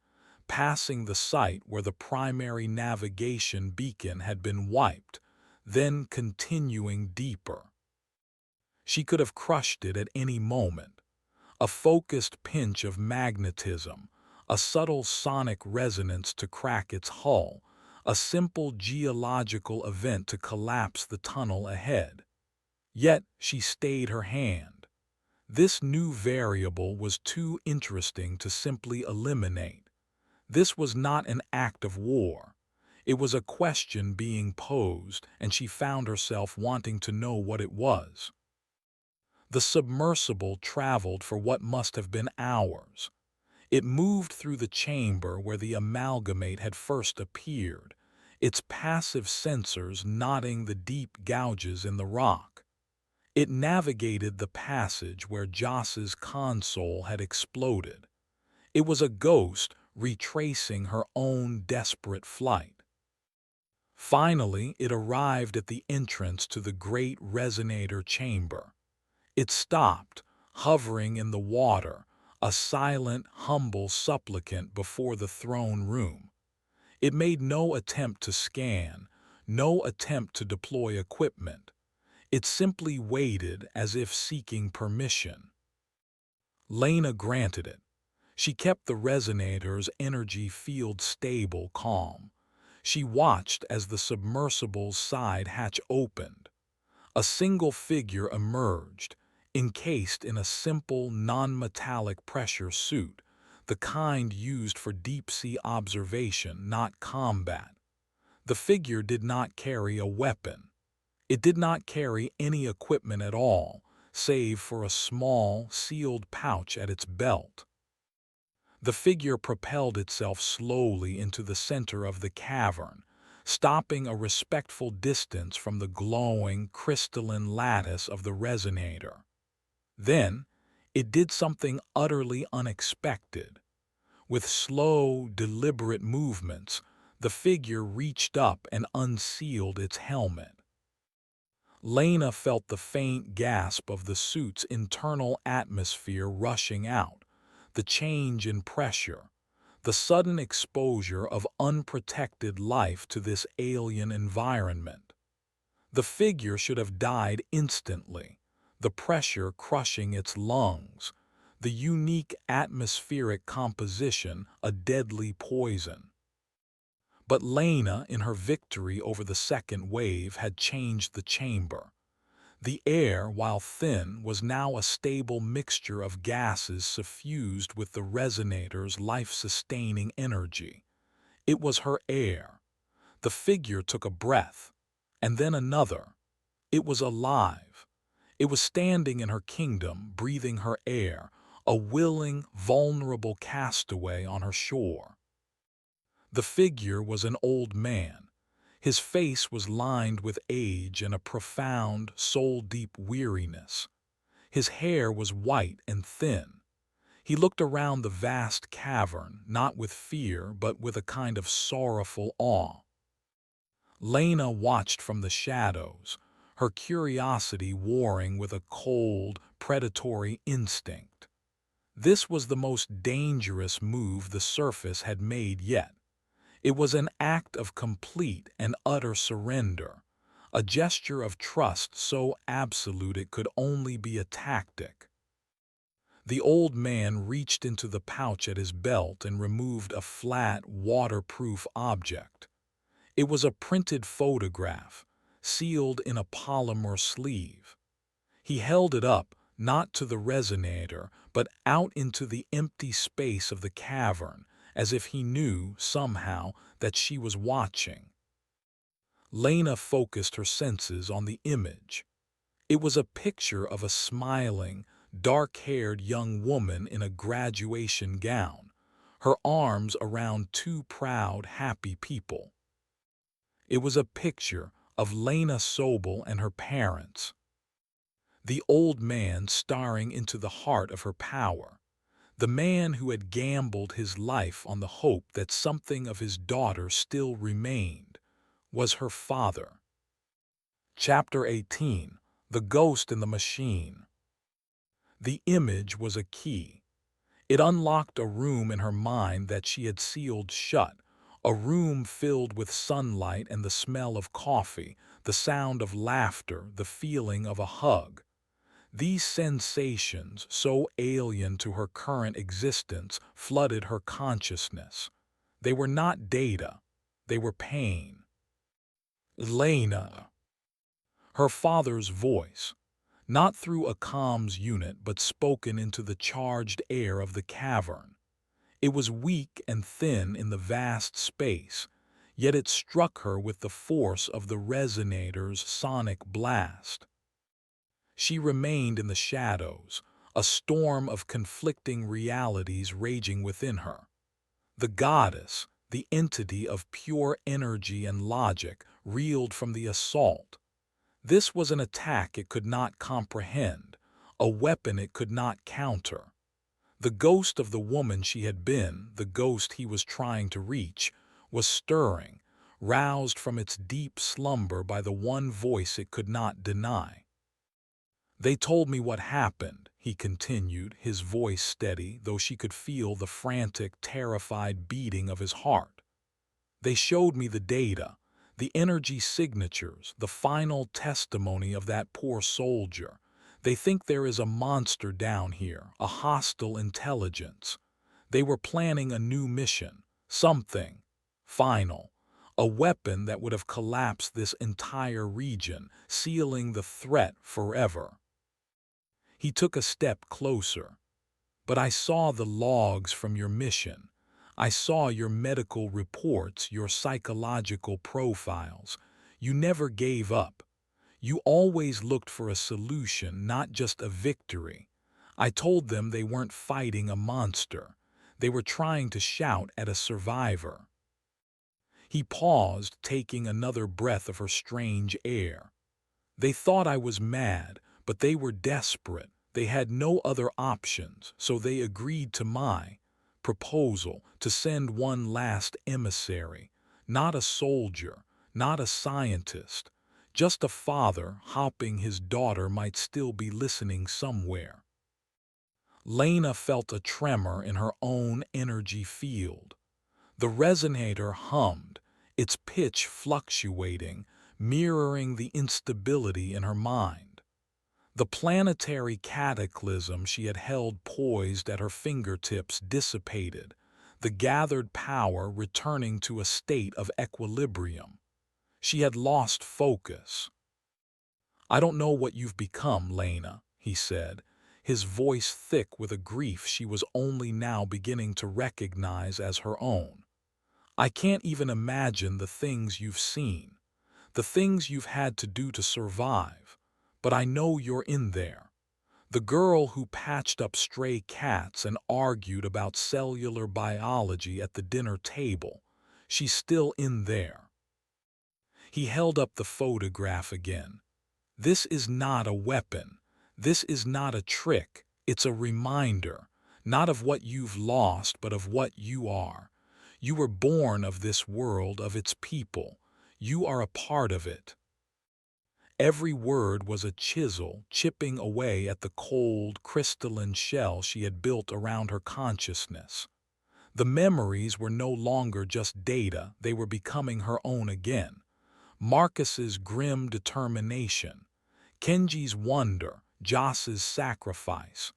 passing the site where the primary navigation beacon had been wiped, then continuing deeper. She could have crushed it at any moment. A focused pinch of magnetism, a subtle sonic resonance to crack its hull, a simple geological event to collapse the tunnel ahead. Yet she stayed her hand. This new variable was too interesting to simply eliminate. This was not an act of war. It was a question being posed, and she found herself wanting to know what it was. The submersible traveled for what must have been hours. It moved through the chamber where the amalgamate had first appeared, its passive sensors knotting the deep gouges in the rock. It navigated the passage where Joss's console had exploded. It was a ghost retracing her own desperate flight. Finally, it arrived at the entrance to the great resonator chamber. It stopped, hovering in the water, a silent, humble supplicant before the throne room. It made no attempt to scan, no attempt to deploy equipment. It simply waited as if seeking permission. Lena granted it. She kept the resonator's energy field stable calm. She watched as the submersible's side hatch opened. A single figure emerged, encased in a simple, non-metallic pressure suit, the kind used for deep-sea observation, not combat. The figure did not carry a weapon. It did not carry any equipment at all, save for a small, sealed pouch at its belt. The figure propelled itself slowly into the center of the cavern, stopping a respectful distance from the glowing, crystalline lattice of the resonator. Then, it did something utterly unexpected. With slow, deliberate movements, the figure reached up and unsealed its helmet. Lena felt the faint gasp of the suit's internal atmosphere rushing out, the change in pressure, the sudden exposure of unprotected life to this alien environment. The figure should have died instantly, the pressure crushing its lungs, the unique atmospheric composition a deadly poison. But Lena, in her victory over the second wave, had changed the chamber. The air, while thin, was now a stable mixture of gases suffused with the resonator's life-sustaining energy. It was her air. The figure took a breath, and then another. It was alive. It was standing in her kingdom, breathing her air, a willing, vulnerable castaway on her shore. The figure was an old man. His face was lined with age and a profound, soul-deep weariness. His hair was white and thin. He looked around the vast cavern, not with fear, but with a kind of sorrowful awe. Lena watched from the shadows, her curiosity warring with a cold, predatory instinct. This was the most dangerous move the surface had made yet. It was an act of complete and utter surrender, a gesture of trust so absolute it could only be a tactic. The old man reached into the pouch at his belt and removed a flat, waterproof object. It was a printed photograph, sealed in a polymer sleeve. He held it up, not to the resonator, but out into the empty space of the cavern, as if he knew, somehow, that she was watching. Lena focused her senses on the image. It was a picture of a smiling, dark-haired young woman in a graduation gown, her arms around two proud, happy people. It was a picture of Lena Sobel and her parents. The old man staring into the heart of her power, the man who had gambled his life on the hope that something of his daughter still remained, was her father. Chapter 18. The Ghost in the Machine. The image was a key. It unlocked a room in her mind that she had sealed shut, a room filled with sunlight and the smell of coffee, the sound of laughter, the feeling of a hug. These sensations, so alien to her current existence, flooded her consciousness. They were not data. They were pain. Lena. Her father's voice, not through a comms unit but spoken into the charged air of the cavern. It was weak and thin in the vast space, yet it struck her with the force of the resonator's sonic blast. She remained in the shadows, a storm of conflicting realities raging within her. The goddess, the entity of pure energy and logic, reeled from the assault. This was an attack it could not comprehend, a weapon it could not counter. The ghost of the woman she had been, the ghost he was trying to reach, was stirring, roused from its deep slumber by the one voice it could not deny. "They told me what happened," he continued, his voice steady, though she could feel the frantic, terrified beating of his heart. "They showed me the data, the energy signatures, the final testimony of that poor soldier. They think there is a monster down here, a hostile intelligence. They were planning a new mission, something final, a weapon that would have collapsed this entire region, sealing the threat forever." He took a step closer. "But I saw the logs from your mission. I saw your medical reports, your psychological profiles. You never gave up. You always looked for a solution, not just a victory. I told them they weren't fighting a monster. They were trying to shout at a survivor." He paused, taking another breath of her strange air. "They thought I was mad, but they were desperate. They had no other options, so they agreed to my proposal to send one last emissary, not a soldier, not a scientist, just a father hoping his daughter might still be listening somewhere." Lena felt a tremor in her own energy field. The resonator hummed, its pitch fluctuating, mirroring the instability in her mind. The planetary cataclysm she had held poised at her fingertips dissipated, the gathered power returning to a state of equilibrium. She had lost focus. "I don't know what you've become, Lena," he said, his voice thick with a grief she was only now beginning to recognize as her own. "I can't even imagine the things you've seen, the things you've had to do to survive, but I know you're in there. The girl who patched up stray cats and argued about cellular biology at the dinner table, she's still in there." He held up the photograph again. "This is not a weapon. This is not a trick. It's a reminder, not of what you've lost, but of what you are. You were born of this world, of its people. You are a part of it." Every word was a chisel chipping away at the cold, crystalline shell she had built around her consciousness. The memories were no longer just data, they were becoming her own again. Marcus's grim determination, Kenji's wonder, Joss's sacrifice.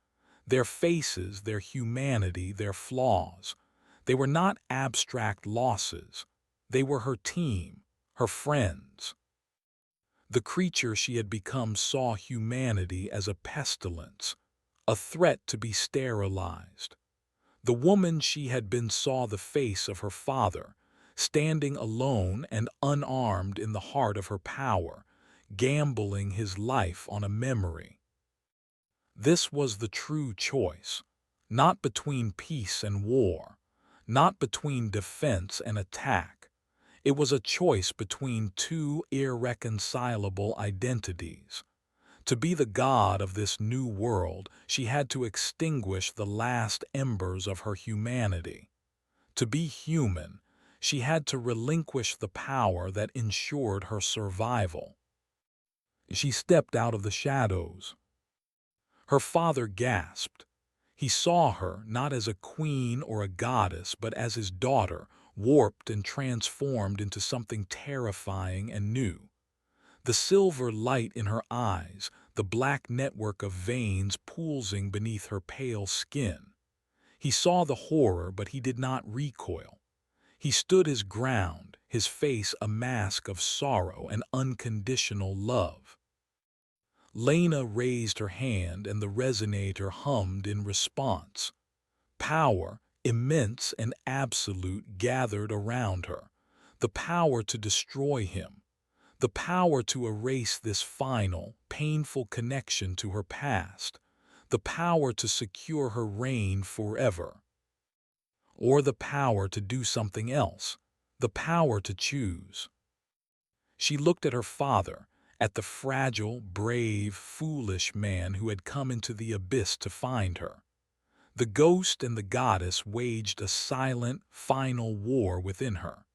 Their faces, their humanity, their flaws. They were not abstract losses. They were her team, her friends. The creature she had become saw humanity as a pestilence, a threat to be sterilized. The woman she had been saw the face of her father, standing alone and unarmed in the heart of her power, gambling his life on a memory. This was the true choice, not between peace and war, not between defense and attack. It was a choice between two irreconcilable identities. To be the god of this new world, she had to extinguish the last embers of her humanity. To be human, she had to relinquish the power that ensured her survival. She stepped out of the shadows. Her father gasped. He saw her not as a queen or a goddess, but as his daughter, warped and transformed into something terrifying and new. The silver light in her eyes, the black network of veins pulsing beneath her pale skin. He saw the horror, but he did not recoil. He stood his ground, his face a mask of sorrow and unconditional love. Lena raised her hand and the resonator hummed in response. Power, immense and absolute, gathered around her. The power to destroy him. The power to erase this final, painful connection to her past. The power to secure her reign forever. Or the power to do something else. The power to choose. She looked at her father, at the fragile, brave, foolish man who had come into the abyss to find her. The ghost and the goddess waged a silent, final war within her.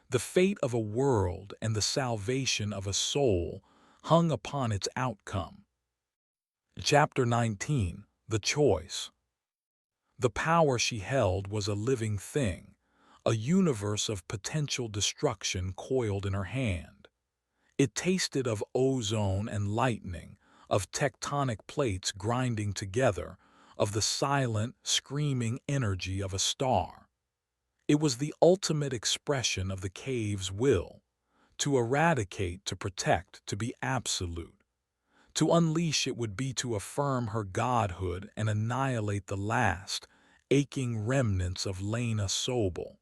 The fate of a world and the salvation of a soul hung upon its outcome. Chapter 19. The Choice. The power she held was a living thing, a universe of potential destruction coiled in her hand. It tasted of ozone and lightning, of tectonic plates grinding together, of the silent, screaming energy of a star. It was the ultimate expression of the cave's will, to eradicate, to protect, to be absolute. To unleash it would be to affirm her godhood and annihilate the last, aching remnants of Lena Sobel.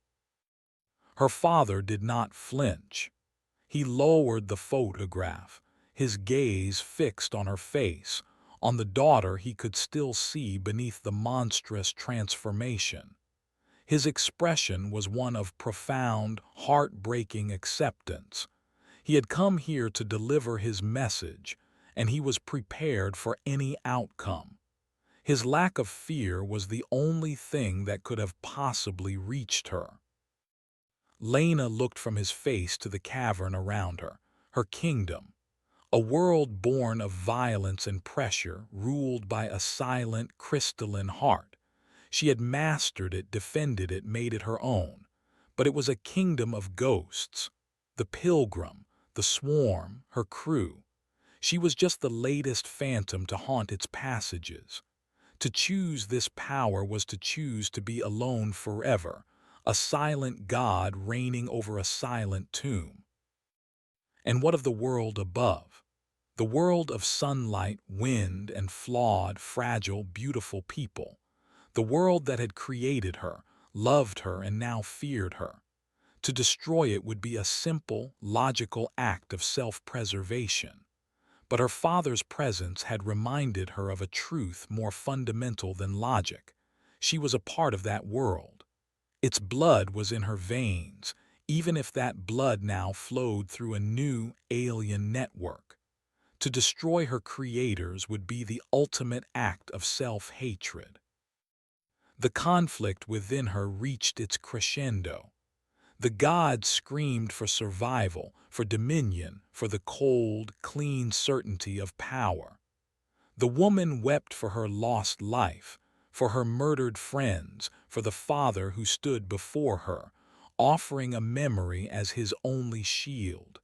Her father did not flinch. He lowered the photograph, his gaze fixed on her face, on the daughter he could still see beneath the monstrous transformation. His expression was one of profound, heartbreaking acceptance. He had come here to deliver his message, and he was prepared for any outcome. His lack of fear was the only thing that could have possibly reached her. Lena looked from his face to the cavern around her, her kingdom, a world born of violence and pressure, ruled by a silent, crystalline heart. She had mastered it, defended it, made it her own. But it was a kingdom of ghosts, the pilgrim, the swarm, her crew. She was just the latest phantom to haunt its passages. To choose this power was to choose to be alone forever, a silent god reigning over a silent tomb. And what of the world above? The world of sunlight, wind, and flawed, fragile, beautiful people. The world that had created her, loved her, and now feared her. To destroy it would be a simple, logical act of self-preservation. But her father's presence had reminded her of a truth more fundamental than logic. She was a part of that world. Its blood was in her veins, even if that blood now flowed through a new, alien network. To destroy her creators would be the ultimate act of self-hatred. The conflict within her reached its crescendo. The gods screamed for survival, for dominion, for the cold, clean certainty of power. The woman wept for her lost life, for her murdered friends, for the father who stood before her, offering a memory as his only shield.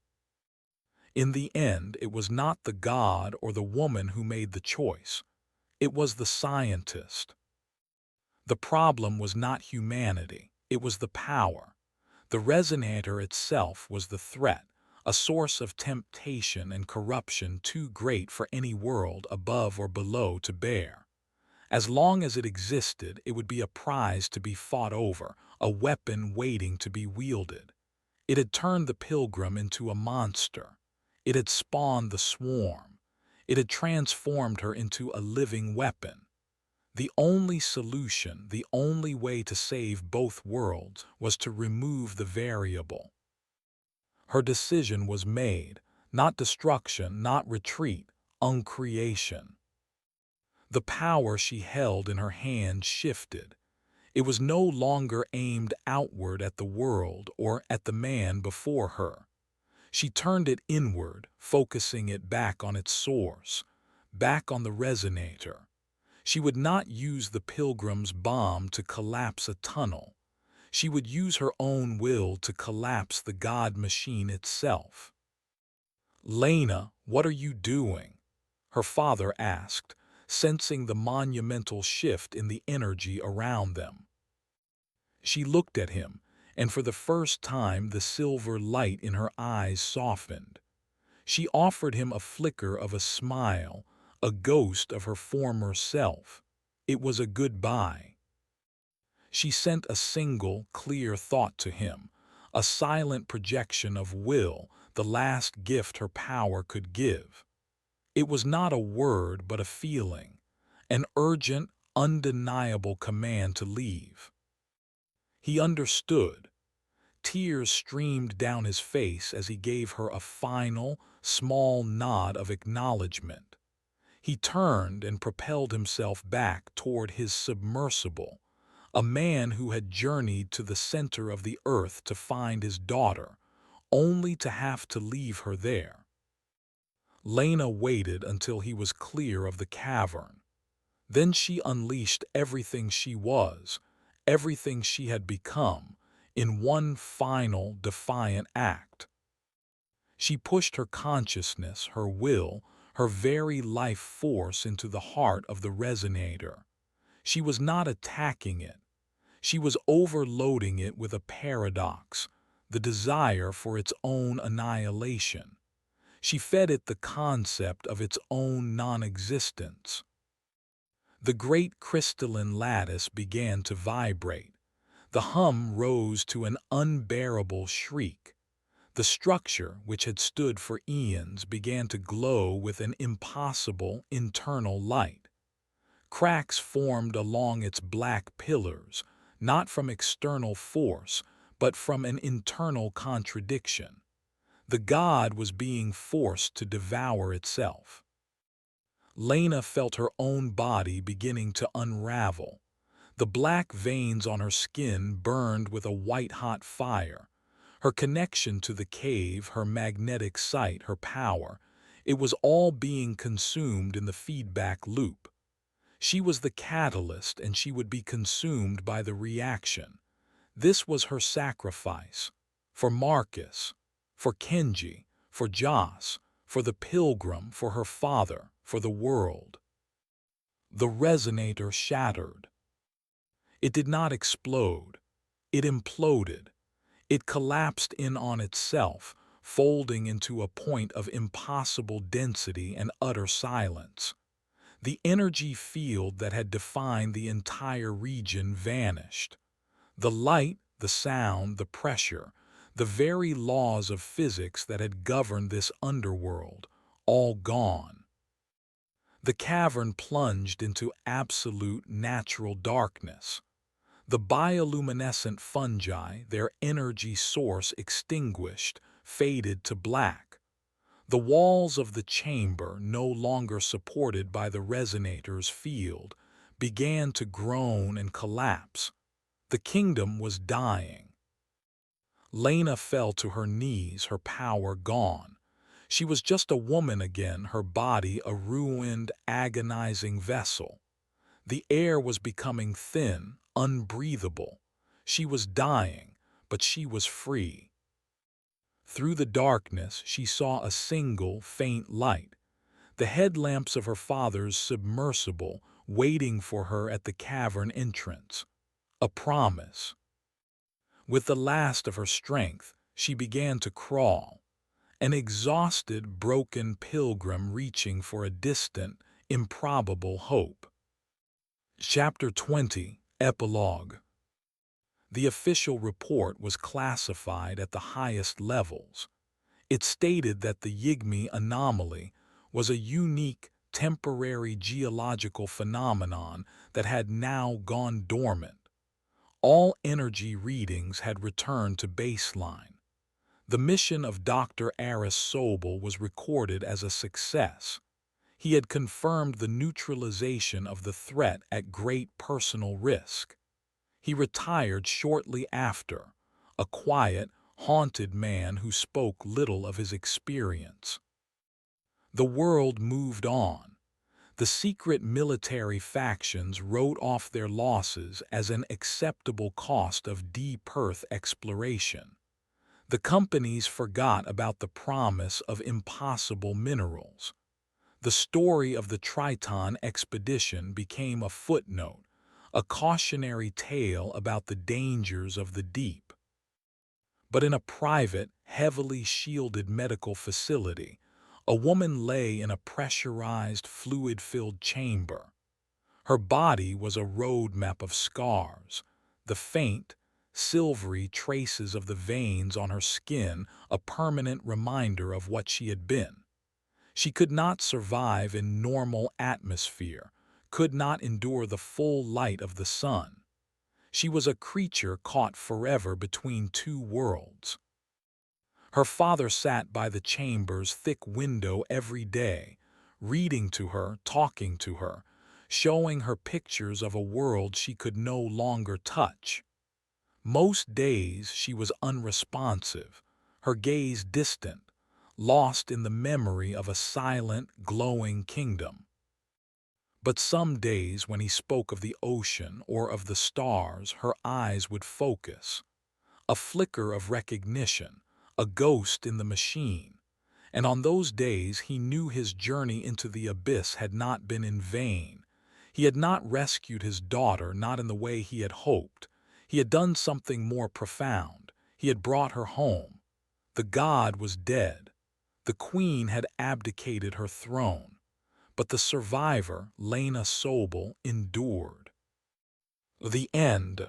In the end, it was not the god or the woman who made the choice. It was the scientist. The problem was not humanity, it was the power. The resonator itself was the threat, a source of temptation and corruption too great for any world above or below to bear. As long as it existed, it would be a prize to be fought over, a weapon waiting to be wielded. It had turned the pilgrim into a monster. It had spawned the swarm. It had transformed her into a living weapon. The only solution, the only way to save both worlds, was to remove the variable. Her decision was made, not destruction, not retreat, uncreation. The power she held in her hand shifted. It was no longer aimed outward at the world or at the man before her. She turned it inward, focusing it back on its source, back on the resonator. She would not use the pilgrim's bomb to collapse a tunnel. She would use her own will to collapse the God machine itself. "Lena, what are you doing?" her father asked, sensing the monumental shift in the energy around them. She looked at him, and for the first time the silver light in her eyes softened. She offered him a flicker of a smile, a ghost of her former self. It was a goodbye. She sent a single, clear thought to him, a silent projection of will, the last gift her power could give. It was not a word but a feeling, an urgent, undeniable command to leave. He understood. Tears streamed down his face as he gave her a final, small nod of acknowledgement. He turned and propelled himself back toward his submersible, a man who had journeyed to the center of the earth to find his daughter, only to have to leave her there. Lena waited until he was clear of the cavern. Then she unleashed everything she was, everything she had become, in one final, defiant act. She pushed her consciousness, her will, her very life force into the heart of the resonator. She was not attacking it. She was overloading it with a paradox, the desire for its own annihilation. She fed it the concept of its own non-existence. The great crystalline lattice began to vibrate. The hum rose to an unbearable shriek. The structure, which had stood for eons, began to glow with an impossible internal light. Cracks formed along its black pillars, not from external force, but from an internal contradiction. The god was being forced to devour itself. Lena felt her own body beginning to unravel. The black veins on her skin burned with a white-hot fire. Her connection to the cave, her magnetic site, her power, it was all being consumed in the feedback loop. She was the catalyst, and she would be consumed by the reaction. This was her sacrifice. For Marcus, for Kenji, for Joss, for the pilgrim, for her father, for the world. The resonator shattered. It did not explode. It imploded. It collapsed in on itself, folding into a point of impossible density and utter silence. The energy field that had defined the entire region vanished. The light, the sound, the pressure, the very laws of physics that had governed this underworld, all gone. The cavern plunged into absolute natural darkness. The bioluminescent fungi, their energy source extinguished, faded to black. The walls of the chamber, no longer supported by the resonator's field, began to groan and collapse. The kingdom was dying. Lena fell to her knees, her power gone. She was just a woman again, her body a ruined, agonizing vessel. The air was becoming thin, unbreathable. She was dying, but she was free. Through the darkness, she saw a single, faint light. The headlamps of her father's submersible, waiting for her at the cavern entrance. A promise. With the last of her strength, she began to crawl, an exhausted, broken pilgrim reaching for a distant, improbable hope. Chapter 20, Epilogue. The official report was classified at the highest levels. It stated that the Yigme anomaly was a unique, temporary geological phenomenon that had now gone dormant. All energy readings had returned to baseline. The mission of Dr. Aris Sobel was recorded as a success. He had confirmed the neutralization of the threat at great personal risk. He retired shortly after, a quiet, haunted man who spoke little of his experience. The world moved on. The secret military factions wrote off their losses as an acceptable cost of deep Earth exploration. The companies forgot about the promise of impossible minerals. The story of the Triton expedition became a footnote, a cautionary tale about the dangers of the deep. But in a private, heavily shielded medical facility, a woman lay in a pressurized, fluid-filled chamber. Her body was a road map of scars, the faint, silvery traces of the veins on her skin a permanent reminder of what she had been. She could not survive in normal atmosphere, could not endure the full light of the sun. She was a creature caught forever between two worlds. Her father sat by the chamber's thick window every day, reading to her, talking to her, showing her pictures of a world she could no longer touch. Most days she was unresponsive, her gaze distant, lost in the memory of a silent, glowing kingdom. But some days when he spoke of the ocean or of the stars, her eyes would focus. A flicker of recognition, a ghost in the machine. And on those days he knew his journey into the abyss had not been in vain. He had not rescued his daughter, not in the way he had hoped. He had done something more profound. He had brought her home. The god was dead. The queen had abdicated her throne. But the survivor, Lena Sobel, endured. The end.